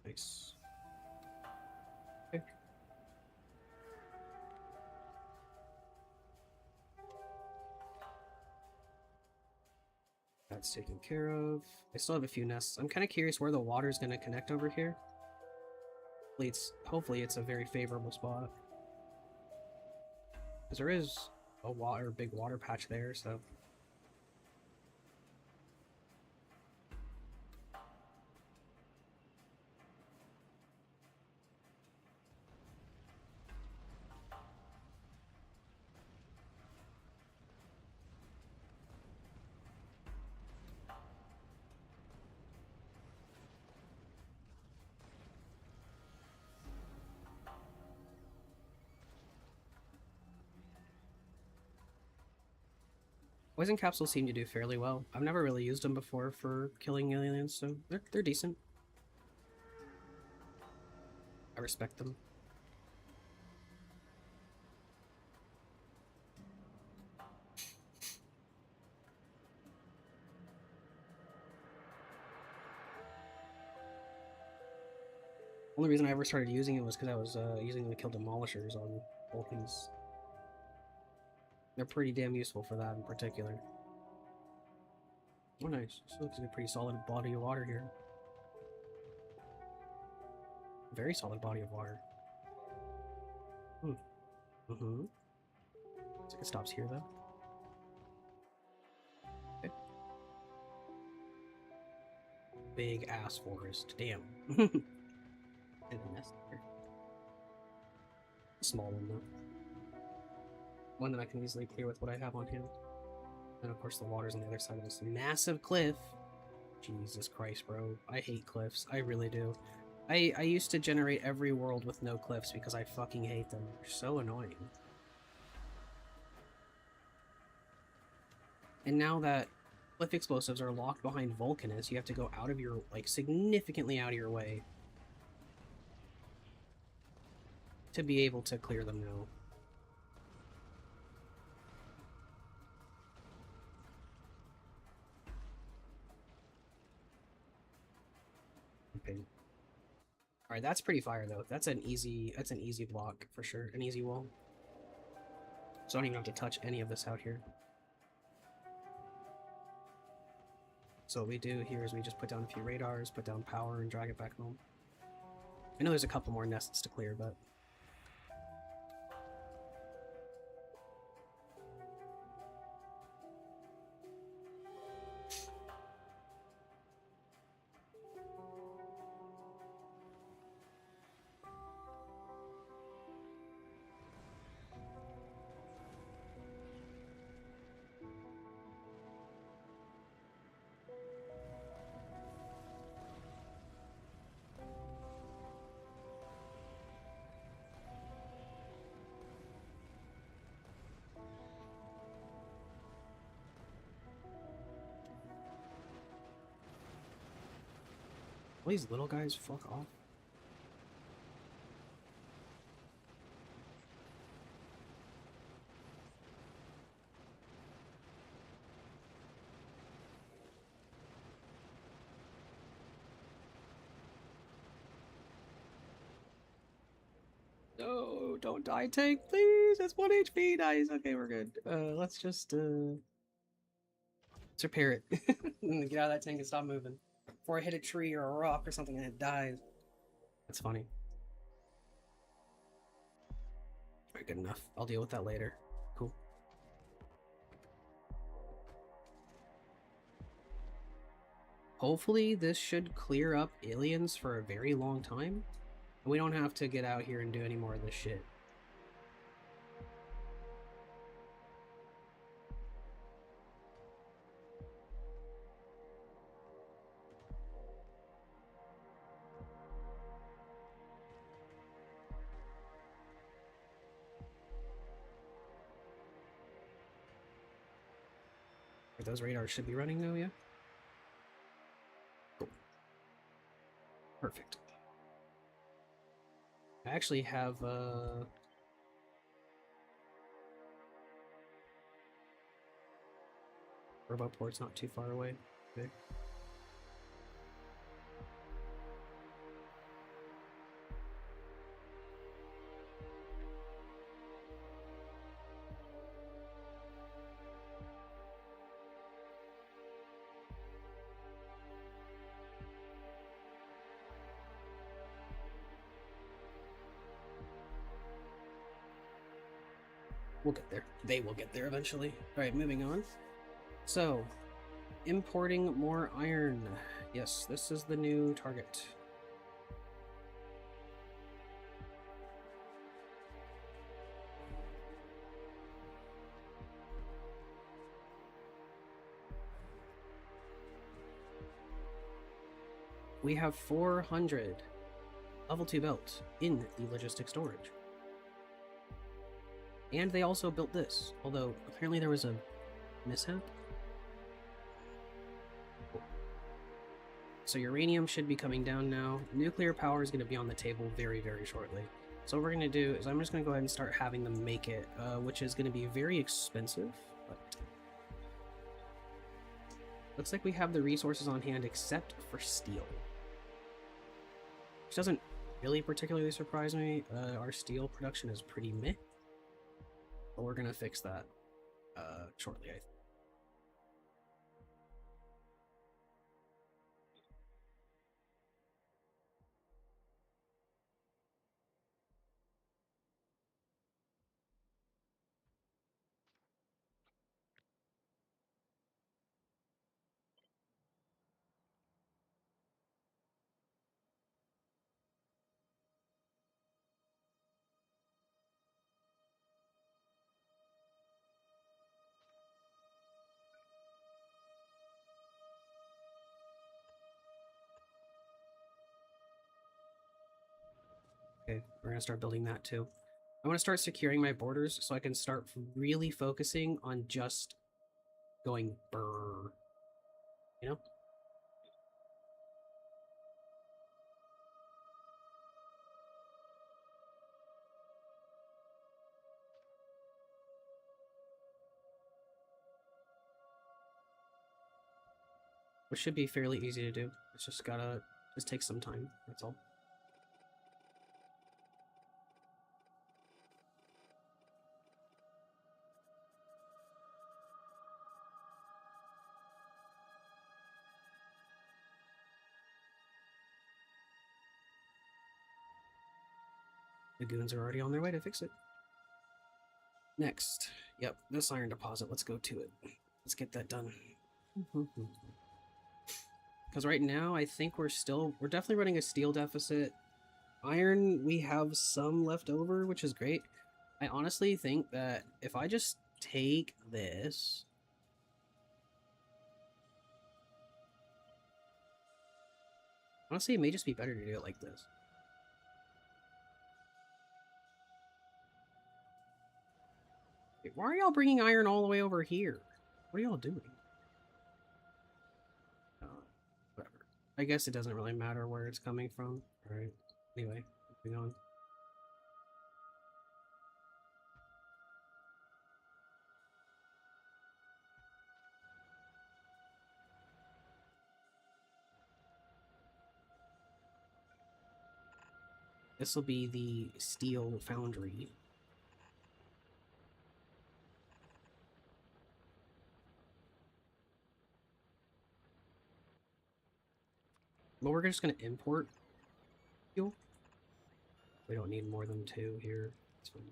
Speaker 1: Nice. Okay. That's taken care of. I still have a few nests. I'm kind of curious where the water is going to connect over here. Hopefully it's a very favorable spot. Because there is a big water patch there, so... Poison capsules seem to do fairly well. I've never really used them before for killing aliens, so they're decent. I respect them. Only reason I ever started using it was because I was using them to kill demolishers on Vulcans. They're pretty damn useful for that in particular. Oh, nice. This looks like a pretty solid body of water here. Very solid body of water. Hmm. Mm-hmm. Looks like it stops here, though. Okay. Big ass forest. Damn. And a nest here. Small one, though. One that I can easily clear with what I have on hand. And of course the water's on the other side of this massive cliff. Jesus Christ, bro. I hate cliffs. I really do. I used to generate every world with no cliffs because I fucking hate them. They're so annoying. And now that cliff explosives are locked behind volcanists, you have to go out of your, like, significantly out of your way to be able to clear them now. Okay. Alright, that's pretty fire though. That's an easy block for sure. An easy wall. So I don't even have to touch any of this out here. So what we do here is we just put down a few radars, put down power, and drag it back home. I know there's a couple more nests to clear, but... All these little guys, fuck off. No, don't die, tank, please. It's 1 HP. Nice. Okay, we're good. Let's just let's repair it. Get out of that tank and stop moving. Before I hit a tree or a rock or something and it dies. That's funny. Alright, good enough. I'll deal with that later. Cool. Hopefully this should clear up aliens for a very long time. We don't have to get out here and do any more of this shit. Those radars should be running now, yeah? Cool. Perfect. I actually have, robot port's not too far away. Okay. We'll get there. They will get there eventually. Alright, moving on. So, importing more iron. Yes, this is the new target. We have 400 level 2 built in the logistic storage. And they also built this, although apparently there was a mishap. So uranium should be coming down now. Nuclear power is going to be on the table very, very shortly. So what we're going to do is I'm just going to go ahead and start having them make it, which is going to be very expensive. But looks like we have the resources on hand except for steel. Which doesn't really particularly surprise me. Our steel production is pretty meh. But we're going to fix that shortly, I think. Okay, we're going to start building that too. I want to start securing my borders so I can start really focusing on just going brrr. You know? Which should be fairly easy to do. It's just take some time, that's all. The goons are already on their way to fix it. Next. Yep, this iron deposit. Let's go to it. Let's get that done. Because right now, I think we're definitely running a steel deficit. Iron, we have some left over, which is great. I honestly think that if I just take this... Honestly, it may just be better to do it like this. Wait, why are y'all bringing iron all the way over here? What are y'all doing? Whatever. I guess it doesn't really matter where it's coming from. Alright, anyway, moving on. This will be the steel foundry. But we're just going to import fuel. We don't need more than 2 here. That's fine.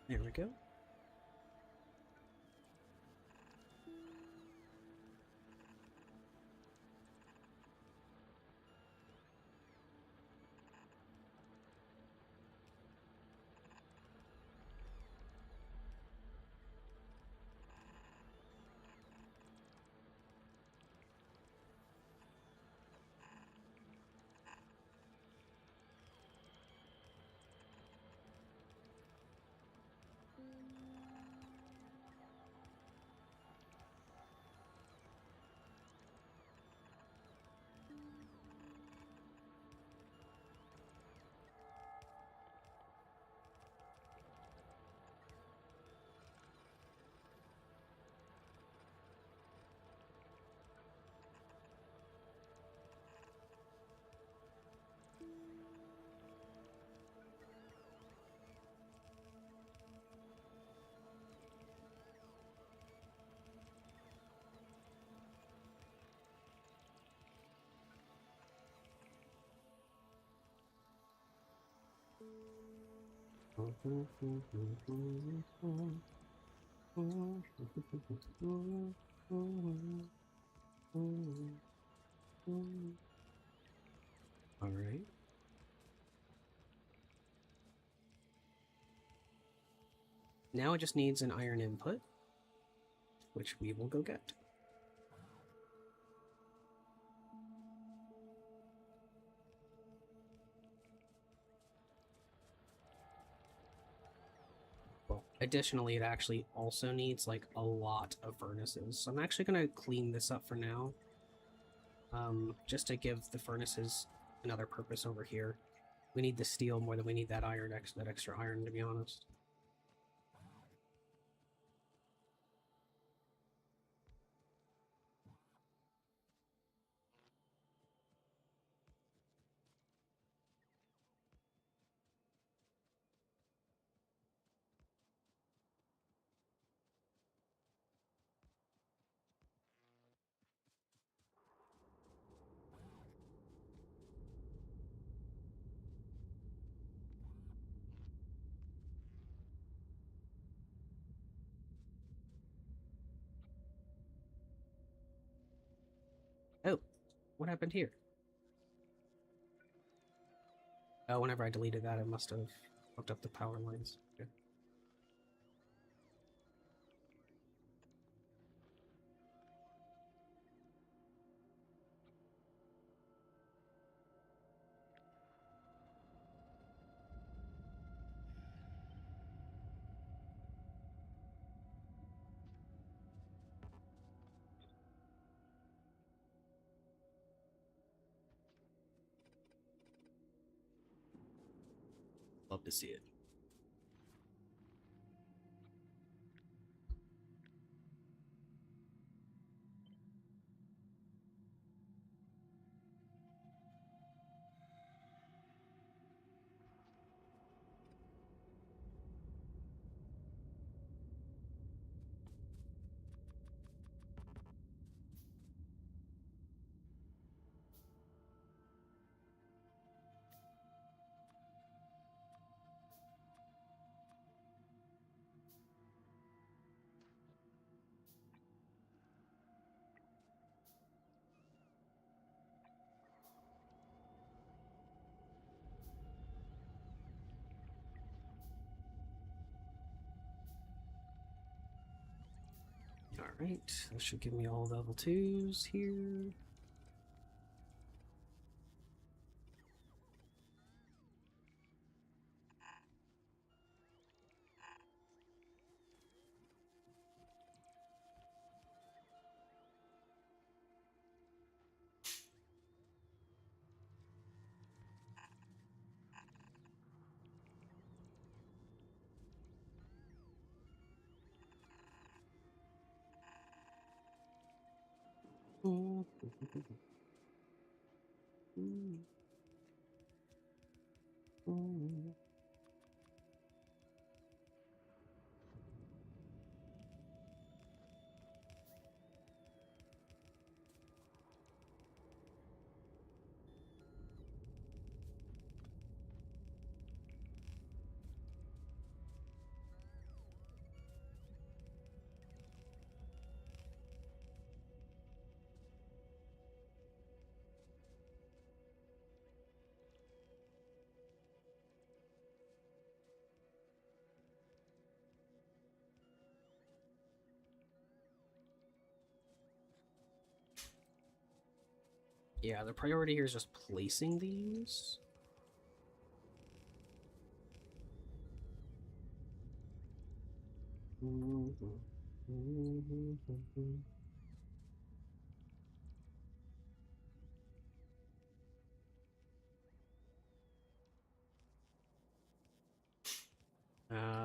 Speaker 1: There we go. All right. Now it just needs an iron input, which we will go get. Well, additionally, it actually also needs like a lot of furnaces. So I'm actually going to clean this up for now, just to give the furnaces another purpose over here. We need the steel more than we need that iron, that extra iron, to be honest. Oh, what happened here? Oh, whenever I deleted that, it must have hooked up the power lines. Okay. Love to see it. Alright, that should give me all level 2s here. Yeah, the priority here is just placing these.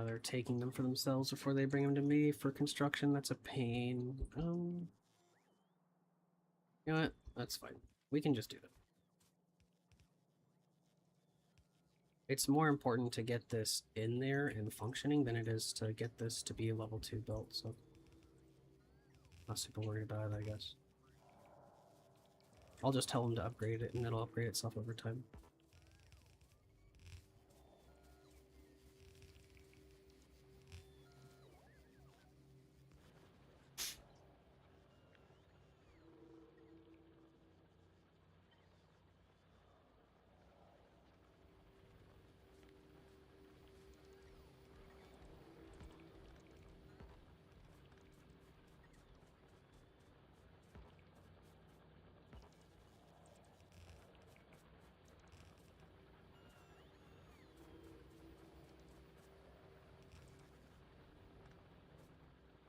Speaker 1: They're taking them for themselves before they bring them to me for construction. That's a pain. You know what? That's fine. We can just do that. It's more important to get this in there and functioning than it is to get this to be a level 2 built, so not super worried about it, I guess. I'll just tell them to upgrade it and it'll upgrade itself over time.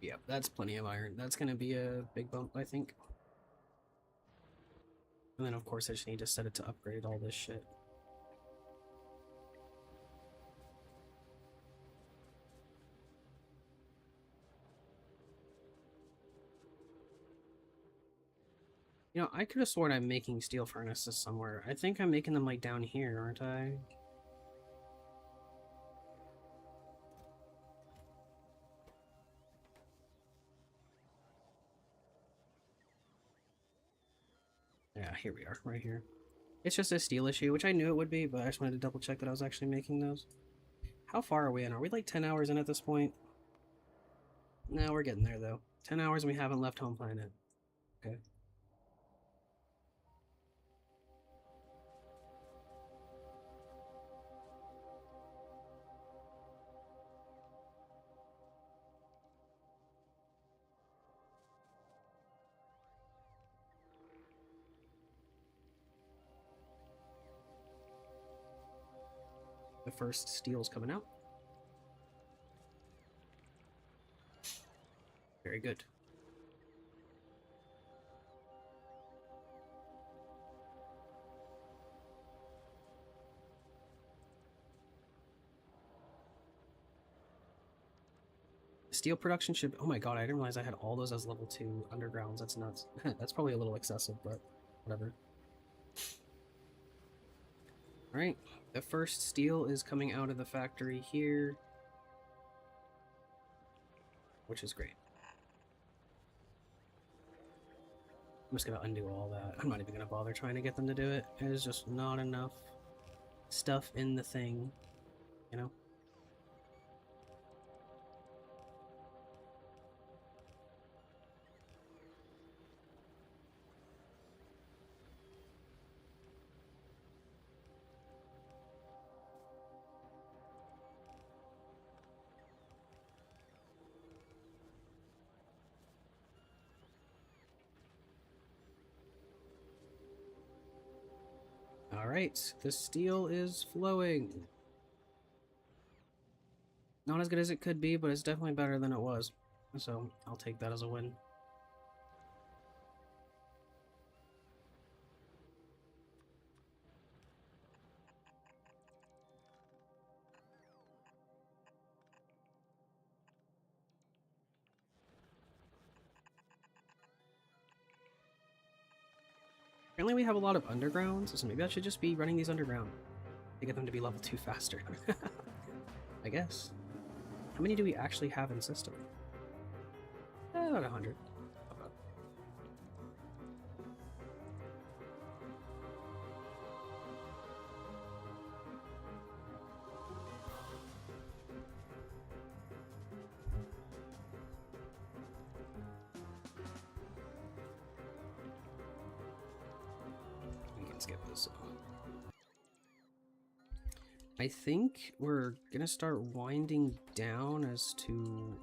Speaker 1: Yep, that's plenty of iron. That's going to be a big bump, I think. And then, of course, I just need to set it to upgrade all this shit. You know, I could have sworn I'm making steel furnaces somewhere. I think I'm making them, like, down here, aren't I? Yeah, here we are, right here. It's just a steel issue, which I knew it would be, but I just wanted to double check that I was actually making those. How far are we in? Are we like 10 hours in at this point? No, we're getting there, though. 10 hours and we haven't left home planet. Okay. The first steel's coming out. Very good. Steel production should... Oh my god, I didn't realize I had all those as level 2 undergrounds. That's nuts. That's probably a little excessive, but whatever. Alright, the first steel is coming out of the factory here, which is great. I'm just gonna undo all that. I'm not even gonna bother trying to get them to do it. There's just not enough stuff in the thing, you know? Alright, the steel is flowing. Not as good as it could be, but it's definitely better than it was. So I'll take that as a win. Apparently we have a lot of undergrounds, so maybe I should just be running these underground to get them to be level 2 faster. I guess. How many do we actually have in system? About 100. Skip this. I think we're gonna start winding down as to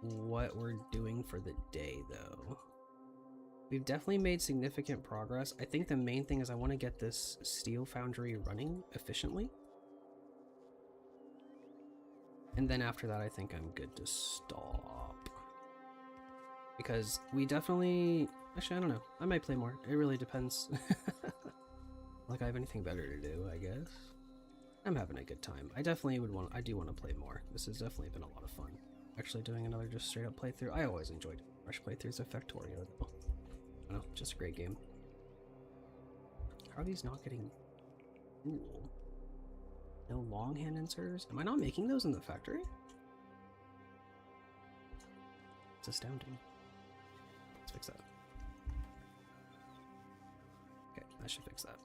Speaker 1: what we're doing for the day, though. We've definitely made significant progress. I think the main thing is I want to get this steel foundry running efficiently. And then after that, I think I'm good to stop. Because we definitely... Actually, I don't know. I might play more. It really depends. Like I have anything better to do, I guess. I'm having a good time. I do want to play more. This has definitely been a lot of fun. Actually doing another just straight up playthrough. I always enjoyed fresh playthroughs of Factorio. I don't know, just a great game. How are these not getting... Ooh. No longhand inserters? Am I not making those in the factory? It's astounding. Let's fix that. Okay, that should fix that.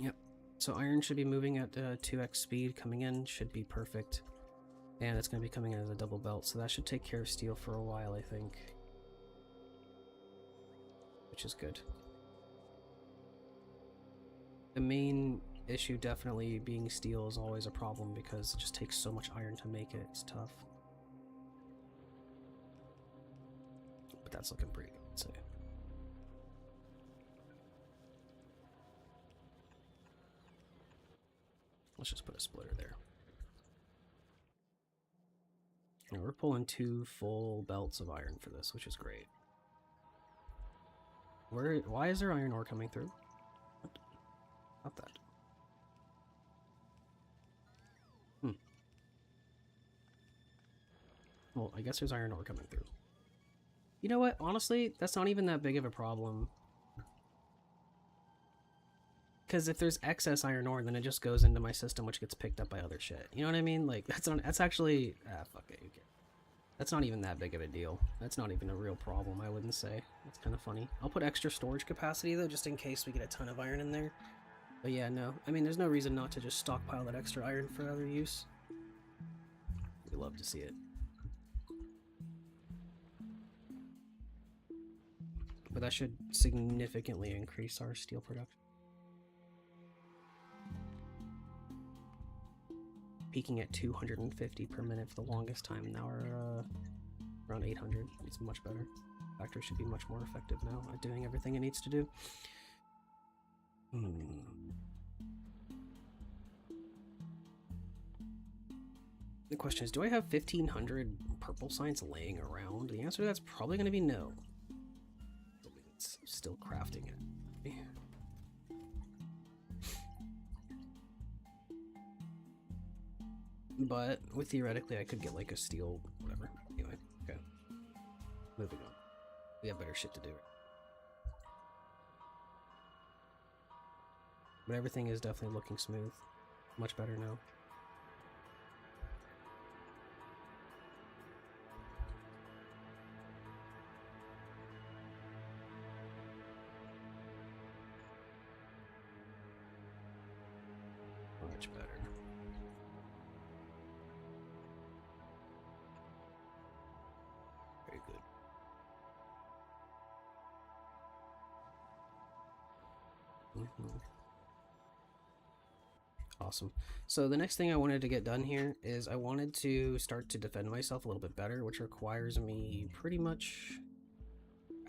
Speaker 1: Yep. So iron should be moving at 2x speed coming in, should be perfect. And it's going to be coming in as a double belt, so that should take care of steel for a while, I think. Which is good. The main issue definitely being steel is always a problem because it just takes so much iron to make it. It's tough. But that's looking pretty good, I'd say. Let's just put a splitter there. And we're pulling 2 full belts of iron for this, which is great. Why is there iron ore coming through? What? Not that. Well, I guess there's iron ore coming through. You know what? Honestly, that's not even that big of a problem. Because if there's excess iron ore, then it just goes into my system, which gets picked up by other shit. You know what I mean? Like, that's actually... Ah, fuck it. Okay. That's not even that big of a deal. That's not even a real problem, I wouldn't say. That's kind of funny. I'll put extra storage capacity, though, just in case we get a ton of iron in there. But yeah, no. I mean, there's no reason not to just stockpile that extra iron for other use. We love to see it. But that should significantly increase our steel production. Peaking at 250 per minute for the longest time. Now we're around 800. It's much better. Factory should be much more effective now at doing everything it needs to do. The question is, do I have 1,500 purple science laying around? The answer to that's probably going to be no. It's still crafting it. But theoretically, I could get like a steel, whatever. Anyway, okay. Moving on. We have better shit to do. But everything is definitely looking smooth. Much better now. Much better. Very good. Awesome. So the next thing I wanted to get done here is I wanted to start to defend myself a little bit better, which requires me pretty much...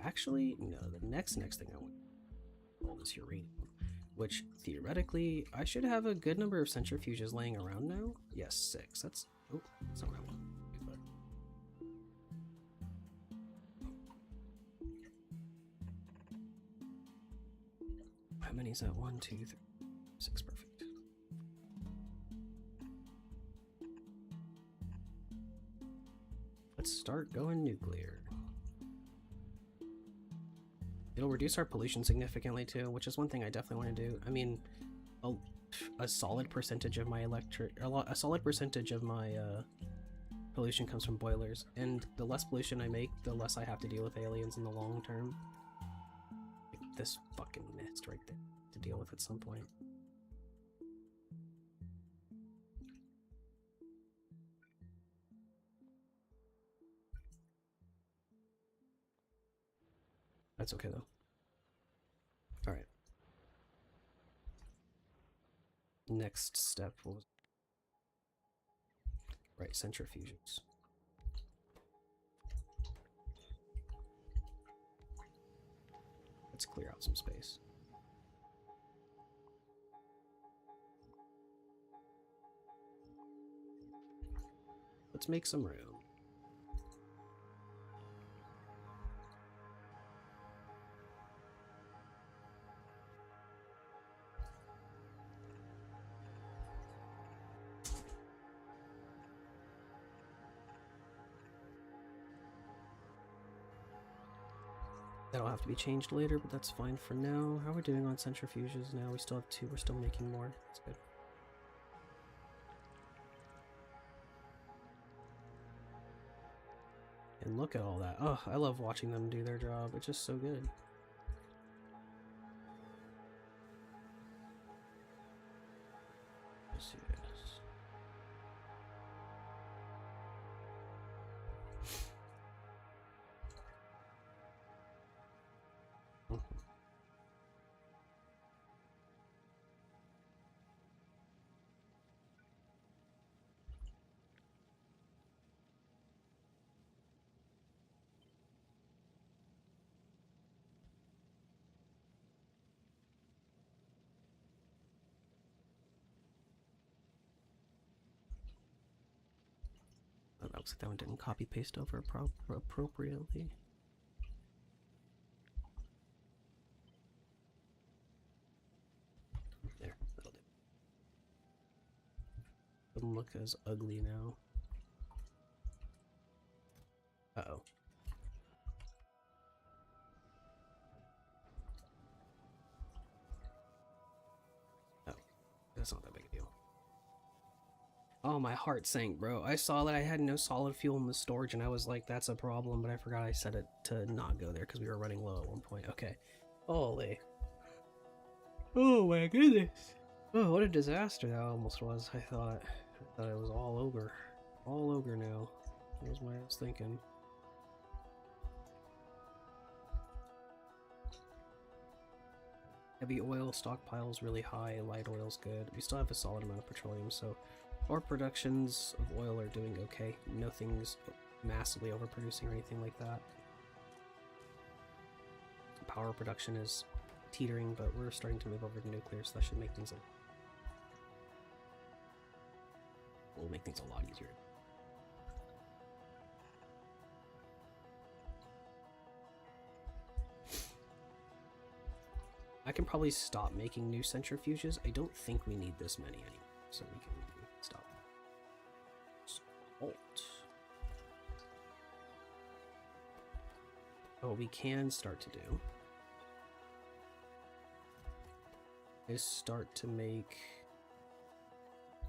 Speaker 1: Actually, no, the next thing I want... all this uranium, which theoretically I should have a good number of centrifuges laying around now. Yes, 6. That's not what I want. How many is that? 1, 2, 3, 6. Perfect. Let's start going nuclear. It'll reduce our pollution significantly too, which is one thing I definitely want to do. I mean, a solid percentage of my pollution comes from boilers, and the less pollution I make, the less I have to deal with aliens in the long term. Like this fucking nest right there to deal with at some point. That's okay though. Alright. Next step was... Right, centrifuges. Let's clear out some space. Let's make some room. That'll have to be changed later, but that's fine for now. How are we doing on centrifuges now? We still have 2. We're still making more. That's good. And look at all that. Oh, I love watching them do their job. It's just so good. Let's see this. That looks like that one didn't copy paste over appropriately. There, that'll do. Doesn't look as ugly now. Uh-oh. Oh, that's not that big a deal. Oh, my heart sank, bro. I saw that I had no solid fuel in the storage, and I was like, that's a problem, but I forgot I set it to not go there because we were running low at one point. Okay. Holy. Oh my goodness. Oh, what a disaster that almost was. I thought it was all over. All over now. That was what I was thinking. Heavy oil stockpile's really high, light oil's good. We still have a solid amount of petroleum, so our productions of oil are doing okay. Nothing's massively overproducing or anything like that. Power production is teetering, but we're starting to move over to nuclear, so that should make things will make things a lot easier. I can probably stop making new centrifuges. I don't think we need this many anymore, so we can stop. Salt. What we can start to do is start to make...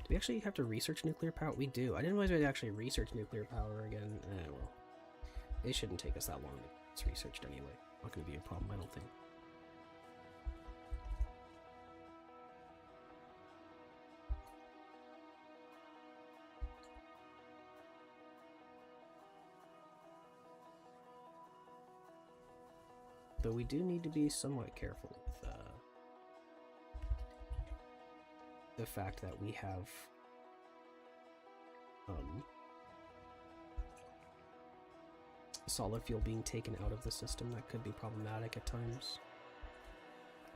Speaker 1: Do we actually have to research nuclear power? We do. I didn't realize we had to actually research nuclear power again. Well, it shouldn't take us that long to get this researched anyway. Not going to be a problem, I don't think. Though we do need to be somewhat careful with the fact that we have solid fuel being taken out of the system. That could be problematic at times.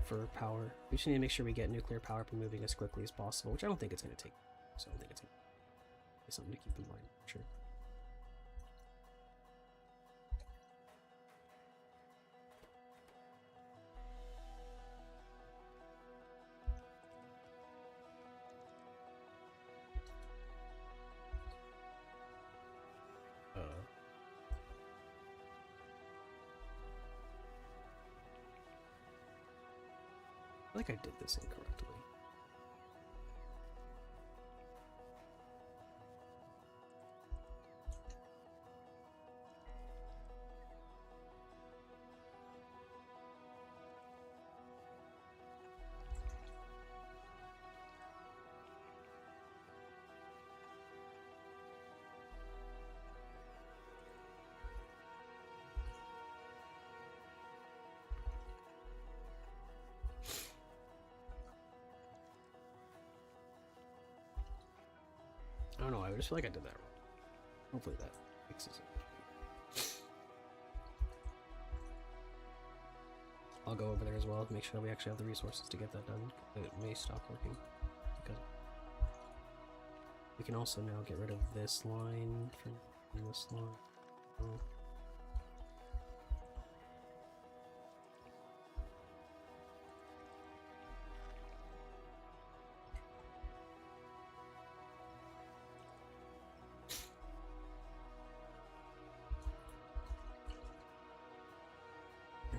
Speaker 1: for power. We just need to make sure we get nuclear power up and moving as quickly as possible, which I don't think it's going to take. So I don't think it's something to keep in mind, for sure. I feel like I did this incorrectly. I don't know, I just feel like I did that wrong. Hopefully that fixes it. I'll go over there as well to make sure we actually have the resources to get that done. It may stop working. Because we can also now get rid of this line from this line. Oh.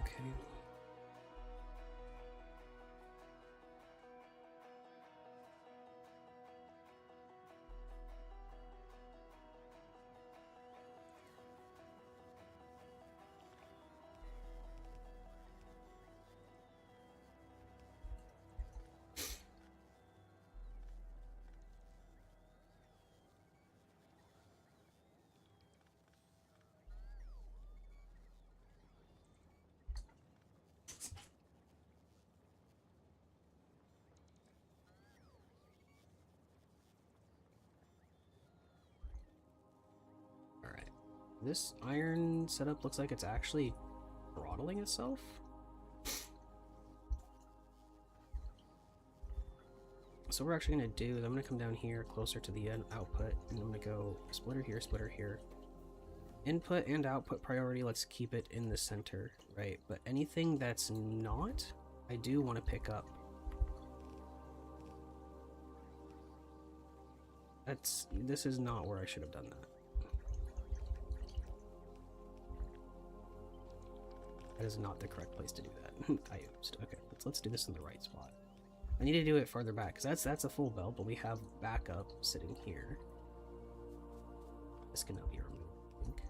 Speaker 1: Okay. This iron setup looks like it's actually throttling itself. So what we're actually going to do is I'm going to come down here closer to the output, and I'm going to go splitter here, splitter here. Input and output priority, let's keep it in the center, right? But anything that's not, I do want to pick up. This is not where I should have done that. That is not the correct place to do that. I oopsed. Okay, let's do this in the right spot. I need to do it farther back, because that's a full belt, but we have backup sitting here. This can now be removed, I think.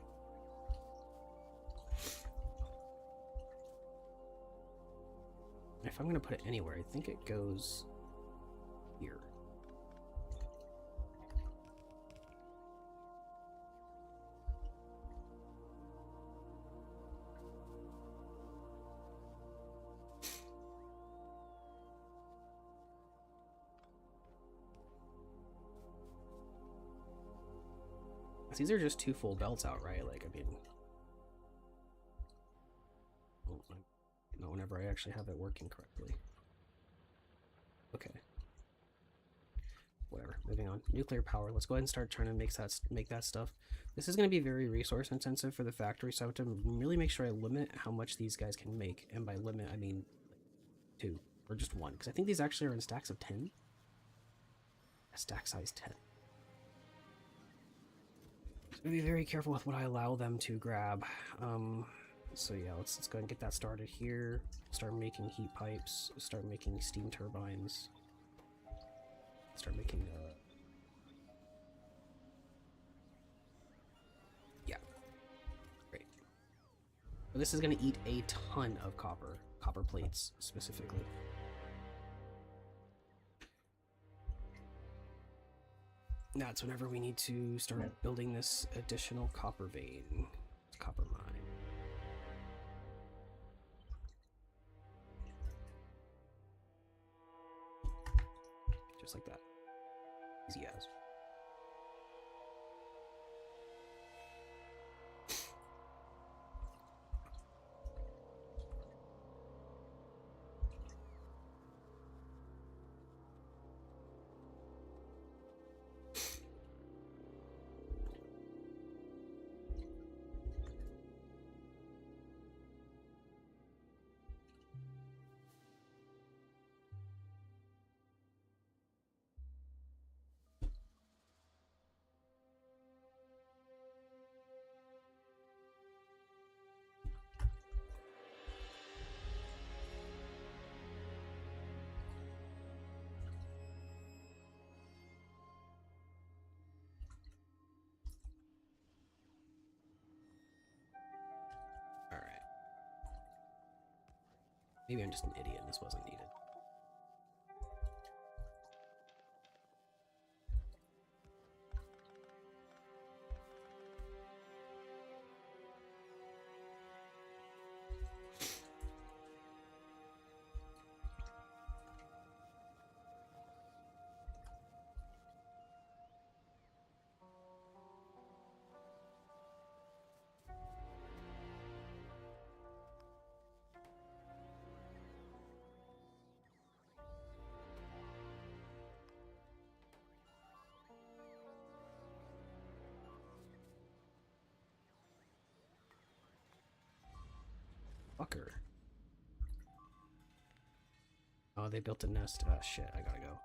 Speaker 1: If I'm going to put it anywhere, I think it goes here. These are just two full belts out, right? Like, I mean, not whenever I actually have it working correctly. Okay. Whatever. Moving on. Nuclear power. Let's go ahead and start trying to make that stuff. This is going to be very resource intensive for the factory, so I have to really make sure I limit how much these guys can make. And by limit, I mean 2 or just 1, because I think these actually are in stacks of 10. A stack size 10. Be very careful with what I allow them to grab. So yeah, let's go ahead and get that started here. Start making heat pipes. Start making steam turbines. Start making. Yeah, great. But this is going to eat a ton of copper plates specifically. That's whenever we need to start building this additional copper vein, copper mine. Just like that. Easy as. Maybe I'm just an idiot and this wasn't needed. Fucker. Oh, they built a nest. Ah, shit, I gotta go.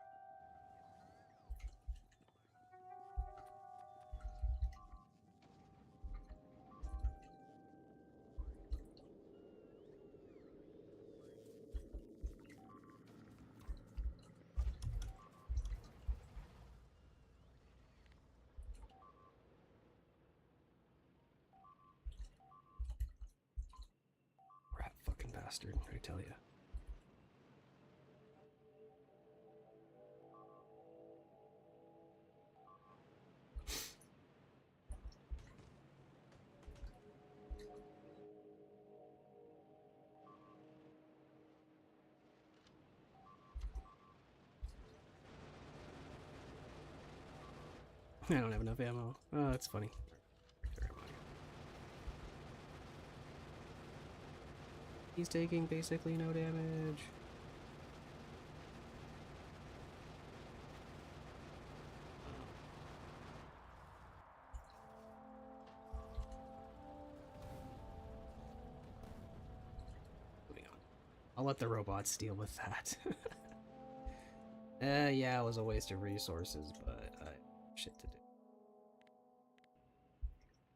Speaker 1: Rat fucking bastard, I tell you. I don't have enough ammo. Oh, that's funny. He's taking basically no damage. Moving on. I'll let the robots deal with that. Yeah, it was a waste of resources, but I have shit to do.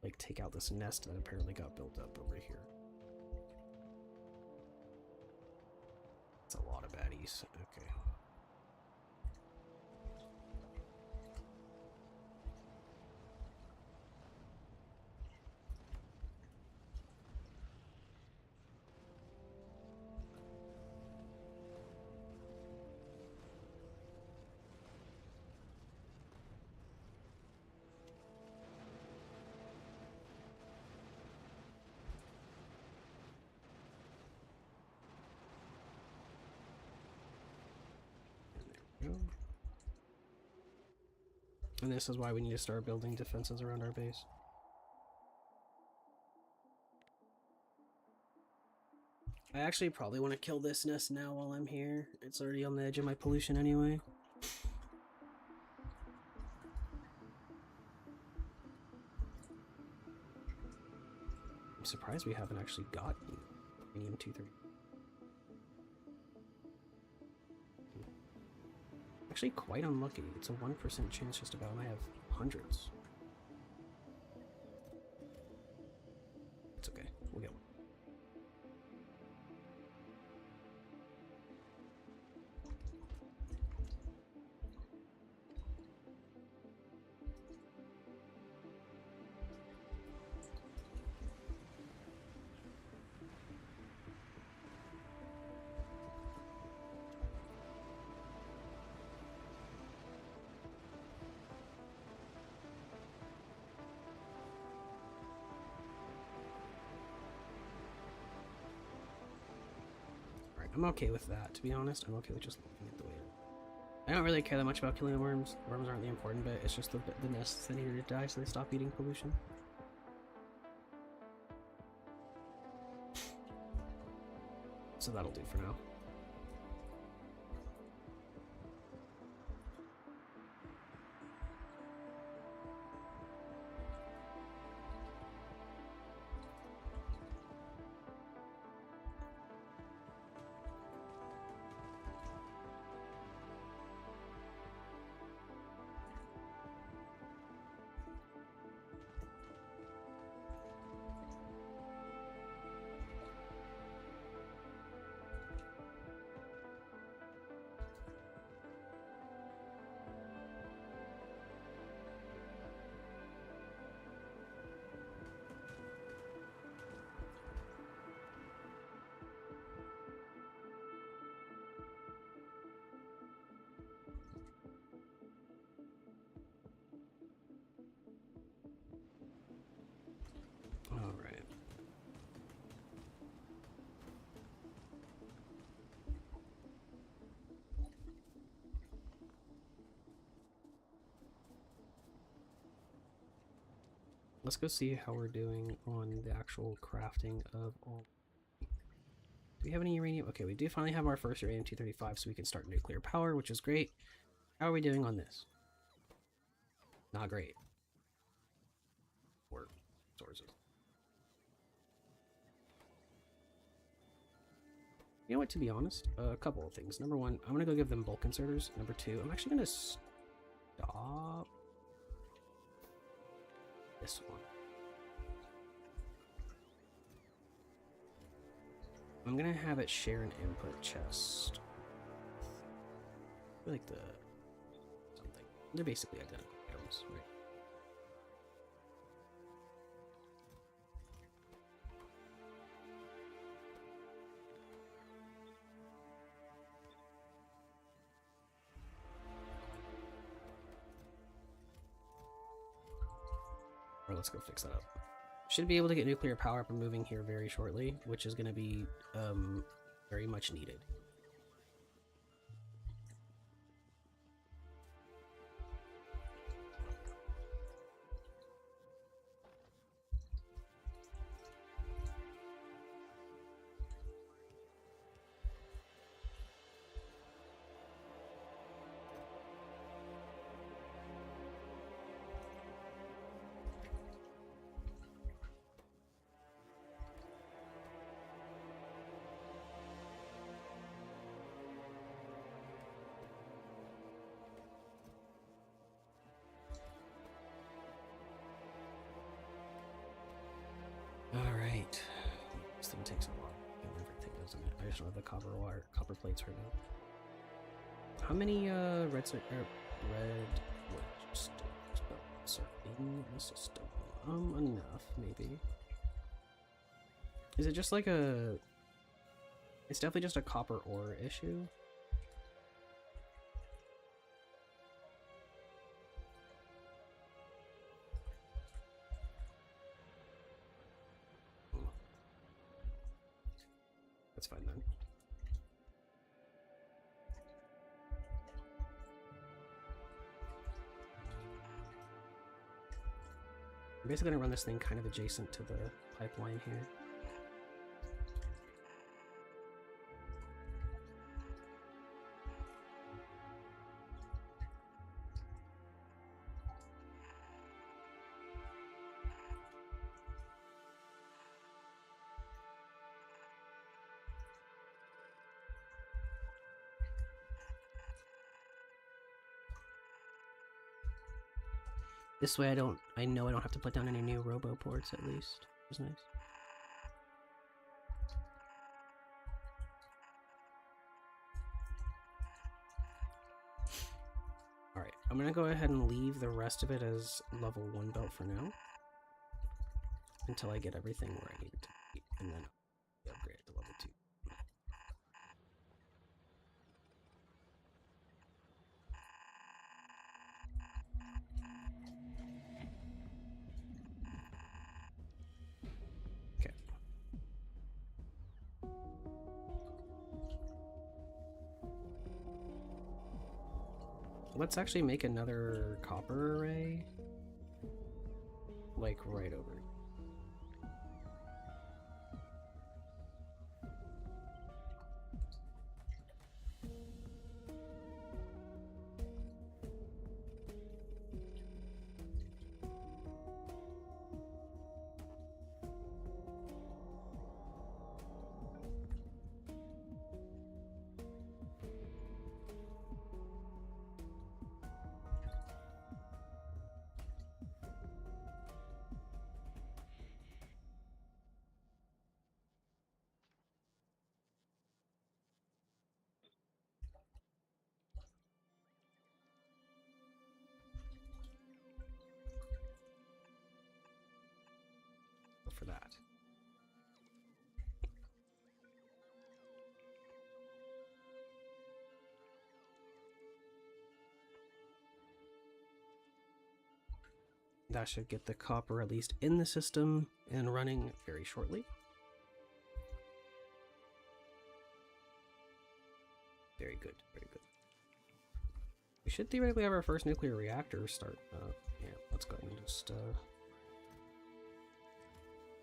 Speaker 1: Like, take out this nest that apparently got built up over here. It's a lot of baddies. Okay. And this is why we need to start building defenses around our base. I actually probably want to kill this nest now while I'm here. It's already on the edge of my pollution anyway. I'm surprised we haven't actually got uranium 230. Actually quite unlucky. It's a 1% chance just about, and I have hundreds. It's okay. We'll get one. I'm okay with that, to be honest. I'm okay with just looking at the way it is. I don't really care that much about killing the worms. Worms aren't the important bit. It's just the nests that need to die so they stop eating pollution. So that'll do for now. let's go see how we're doing on the actual crafting of all. Do we have any uranium? Okay, we do finally have our first uranium-235, so we can start nuclear power, which is great. How are we doing on this? Not great. Or sources. You know what, to be honest, a couple of things. Number one, I'm gonna go give them bulk inserters. Number two, I'm actually gonna stop this one. I'm gonna have it share an input chest. I like the something. They're basically identical items, right? Or let's go fix that up. Should be able to get nuclear power up and moving here very shortly, which is going to be very much needed. Alright. This thing takes a lot of everything, doesn't it? I just don't have the copper plates right now. How many red wood stones are in the system? Enough, maybe. Is it just like a... It's definitely just a copper ore issue. That's fine then. I'm basically gonna run this thing kind of adjacent to the pipeline here. This way I know I don't have to put down any new robo ports at least. Which is nice. Alright, I'm gonna go ahead and leave the rest of it as level 1 belt for now. Until I get everything where I need it to be, and then I'll upgrade it to level 2. Let's actually make another copper array, like right over. For that. That should get the copper at least in the system and running very shortly. Very good, very good. We should theoretically have our first nuclear reactor start. Yeah, let's go ahead and just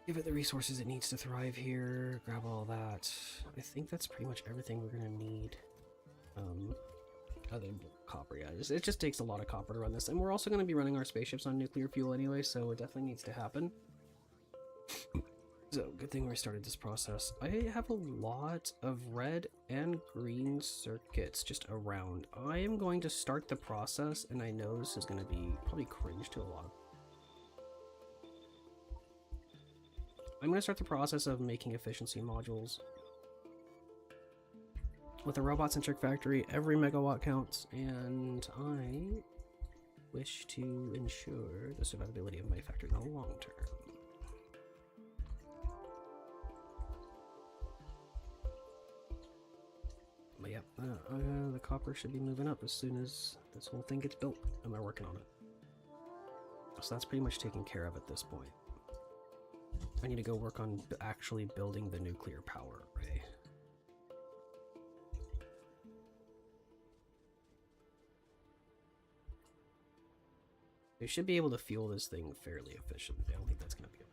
Speaker 1: Give it the resources it needs to thrive here. Grab all that. I think that's pretty much everything we're gonna need. Other than copper, yeah. It just takes a lot of copper to run this, and we're also going to be running our spaceships on nuclear fuel anyway, so it definitely needs to happen. So, good thing we started this process. I have a lot of red and green circuits just around. I am going to start the process, and I know this is going to be probably cringe to a lot of. I'm going to start the process of making efficiency modules. With a robot-centric factory, every megawatt counts, and I wish to ensure the survivability of my factory in the long term. But yeah, the copper should be moving up as soon as this whole thing gets built, and they're working on it. So that's pretty much taken care of at this point. I need to go work on actually building the nuclear power array. They should be able to fuel this thing fairly efficiently. I don't think that's going to be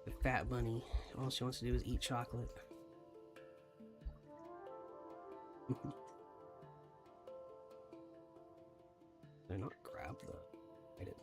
Speaker 1: the fat bunny. All she wants to do is eat chocolate. Did I not grab the... I didn't.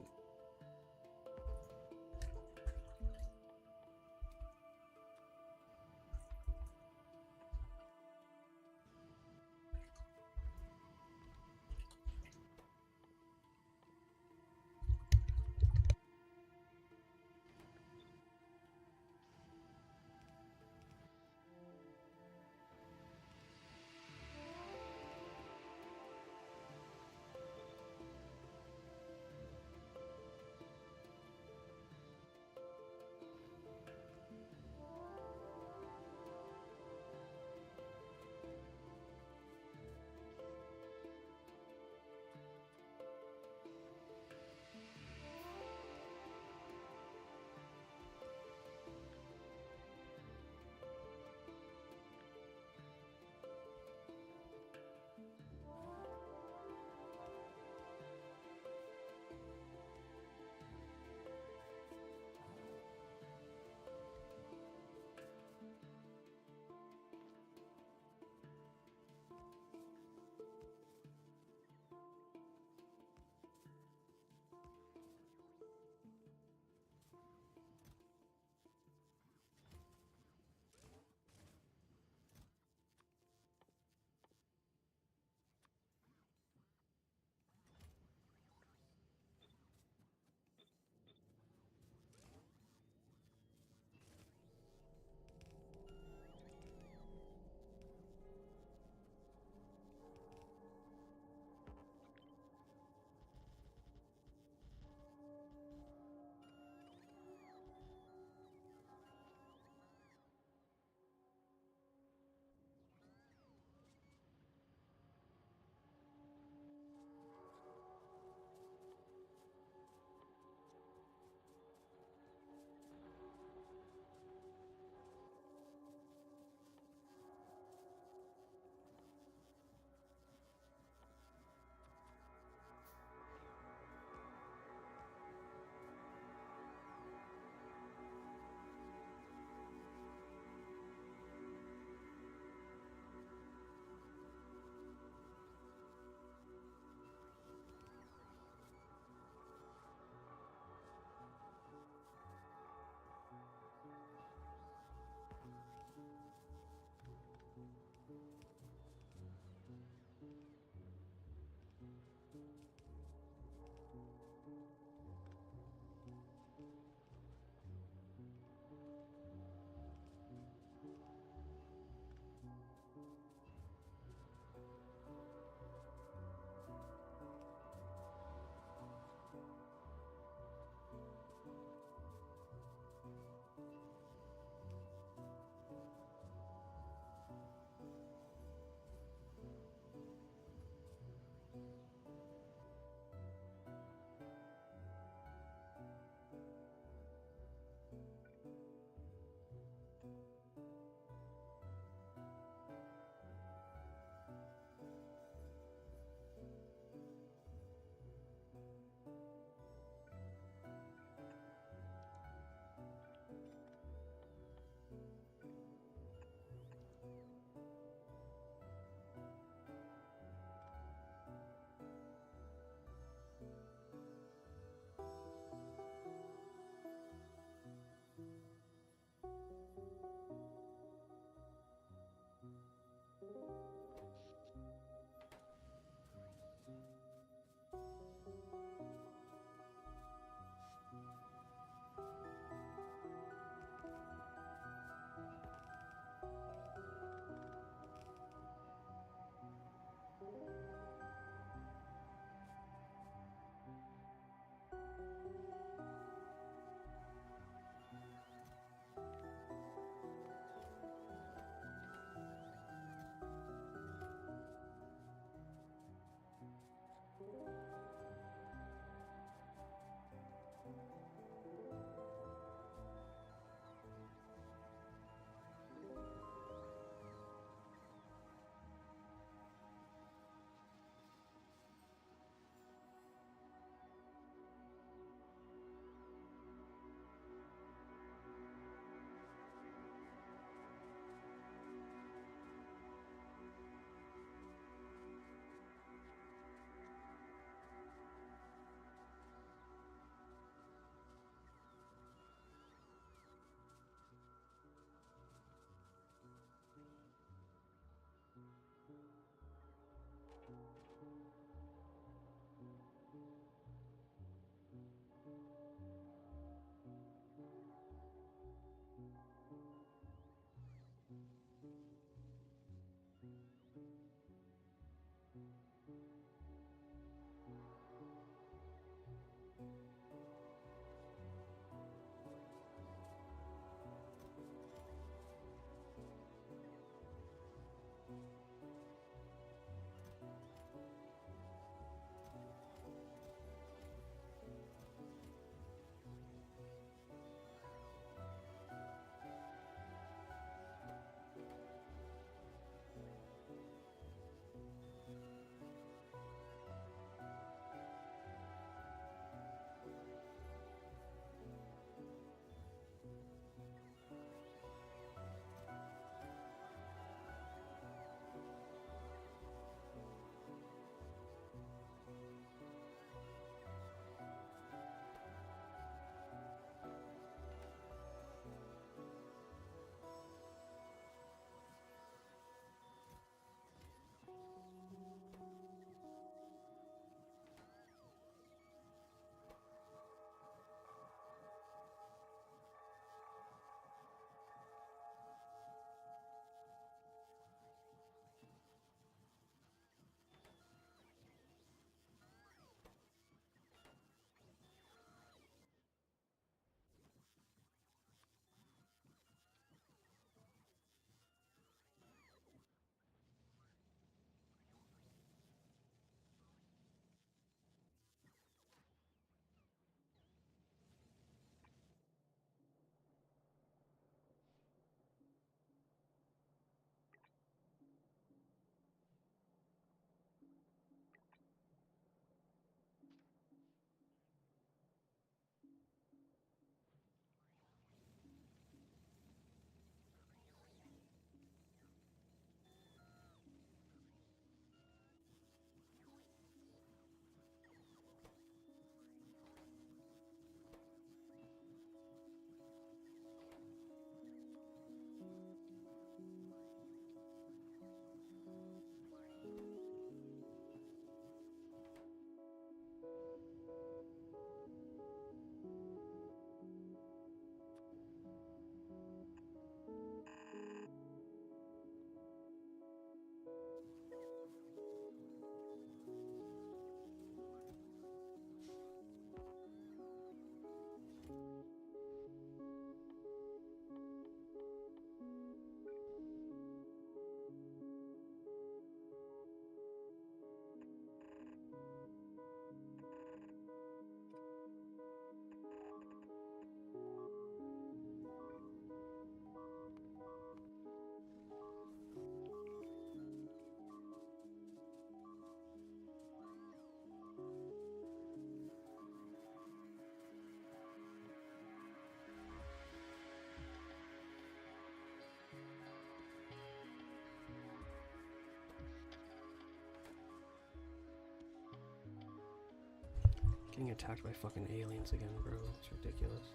Speaker 1: Getting attacked by fucking aliens again, bro. It's ridiculous.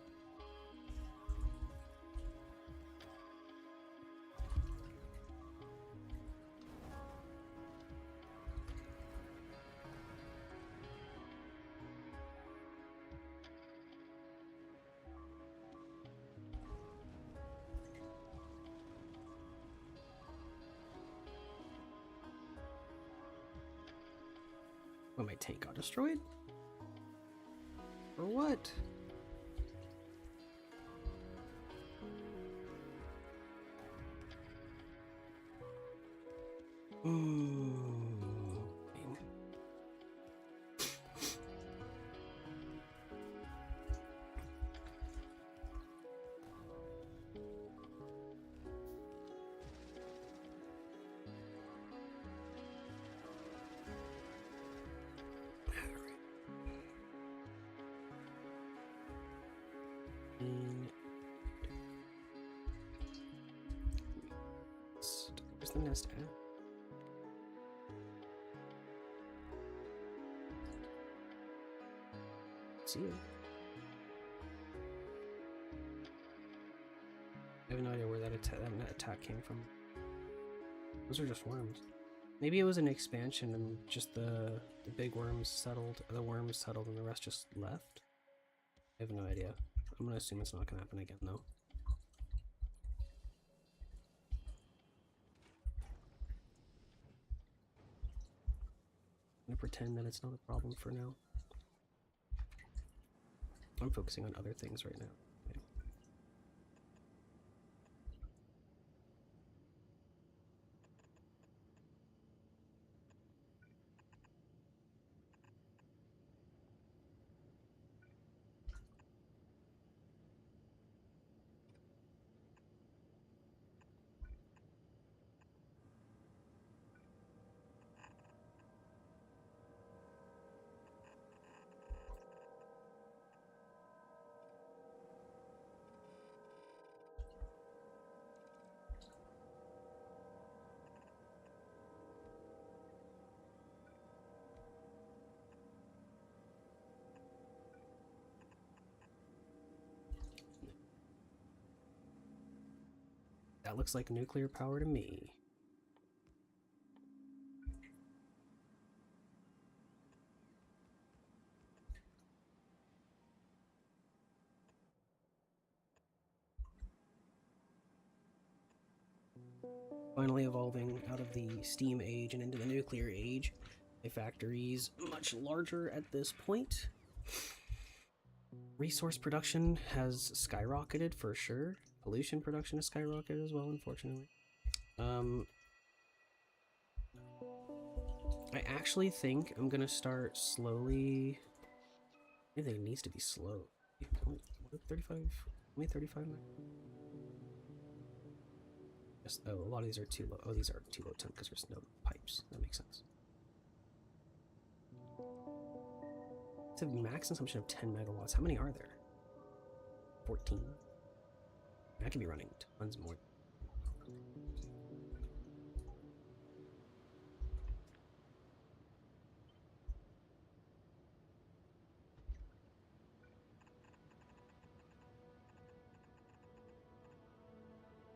Speaker 1: Oh, my tank got destroyed? For what? Ooh. Where's the nest at? See it. I have no idea where that attack came from. Those are just worms. Maybe it was an expansion and just the big worms settled, the worms settled and the rest just left? I have no idea. I'm gonna assume it's not gonna happen again though. gonna pretend that it's not a problem for now. I'm focusing on other things right now. Okay. That looks like nuclear power to me. Finally evolving out of the steam age and into the nuclear age. My factory's much larger at this point. Resource production has skyrocketed for sure. Pollution production has skyrocketed as well, unfortunately. I actually think I'm gonna start slowly. Everything needs to be slow. 35? Only 35? Yes, oh, a lot of these are too low. Oh, these are too low temp because there's no pipes. That makes sense. It's a max consumption of 10 megawatts. How many are there? 14. I could be running tons more.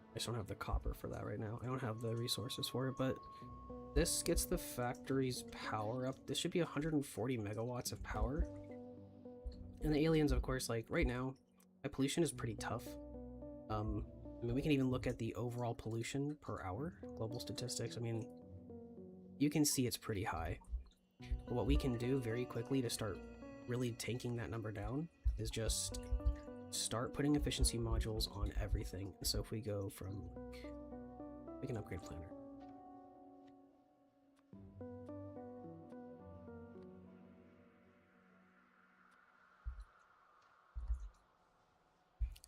Speaker 1: I just don't have the copper for that right now. I don't have the resources for it, but this gets the factory's power up. This should be 140 megawatts of power. And the aliens, of course, like right now, my pollution is pretty tough. I mean, we can even look at the overall pollution per hour, global statistics. I mean, you can see it's pretty high. But what we can do very quickly to start really tanking that number down is just start putting efficiency modules on everything. So if we go from, we can upgrade planner.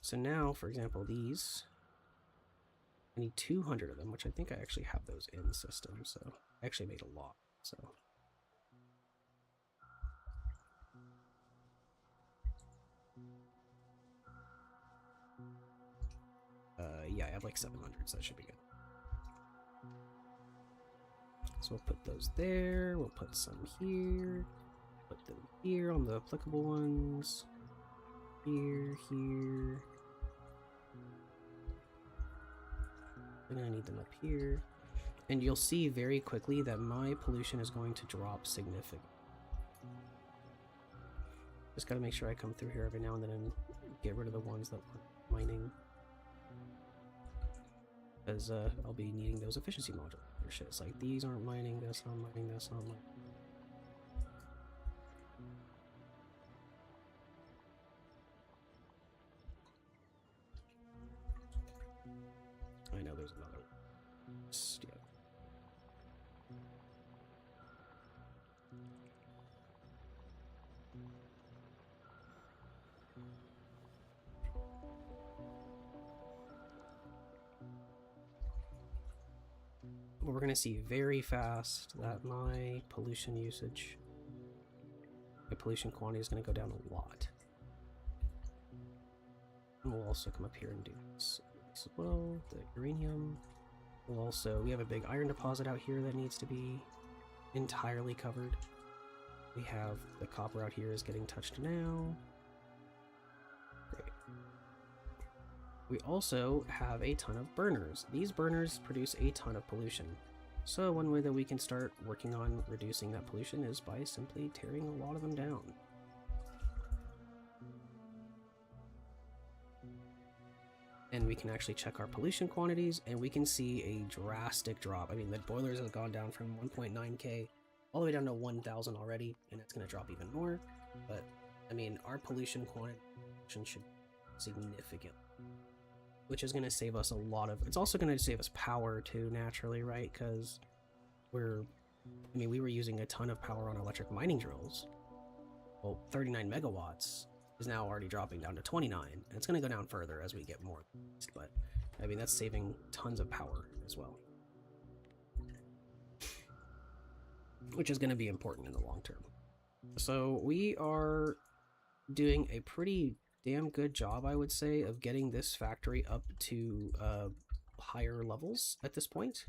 Speaker 1: So now, for example, these, I need 200 of them, which I think I actually have those in the system. So I actually made a lot. So yeah, I have like 700, so that should be good. So we'll put those there, we'll put some here, put them here on the applicable ones, here, here, and I need them up here. And you'll see very quickly that my pollution is going to drop significantly. Just gotta make sure I come through here every now and then and get rid of the ones that we're mining. Because I'll be needing those efficiency modules. Or shit, it's like, these aren't mining, that's not mining, that's not mining. I know there's another one. Yeah. But we're going to see very fast that my pollution usage, my pollution quantity is going to go down a lot. And we'll also come up here and do this as well, the uranium. We'll also, we have a big iron deposit out here that needs to be entirely covered. We have the copper out here is getting touched now. Great. We also have a ton of burners. These burners produce a ton of pollution. So one way that we can start working on reducing that pollution is by simply tearing a lot of them down. And we can actually check our pollution quantities, and we can see a drastic drop. I mean, the boilers have gone down from 1.9K all the way down to 1,000 already, and it's going to drop even more. But I mean, our pollution quantity should be significant, which is going to save us a lot of. It's also going to save us power too, naturally, right? Because we were using a ton of power on electric mining drills. Well, 39 megawatts is now already dropping down to 29, and it's going to go down further as we get more. But I mean, that's saving tons of power as well, which is going to be important in the long term. So we are doing a pretty damn good job, I would say, of getting this factory up to higher levels at this point.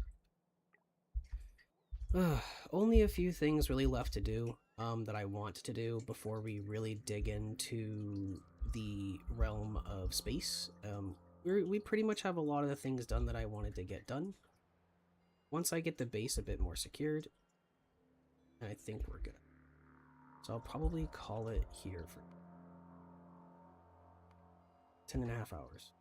Speaker 1: Only a few things really left to do that I want to do before we really dig into the realm of space. We pretty much have a lot of the things done that I wanted to get done. Once I get the base a bit more secured, I think we're good. So I'll probably call it here for 10.5 hours.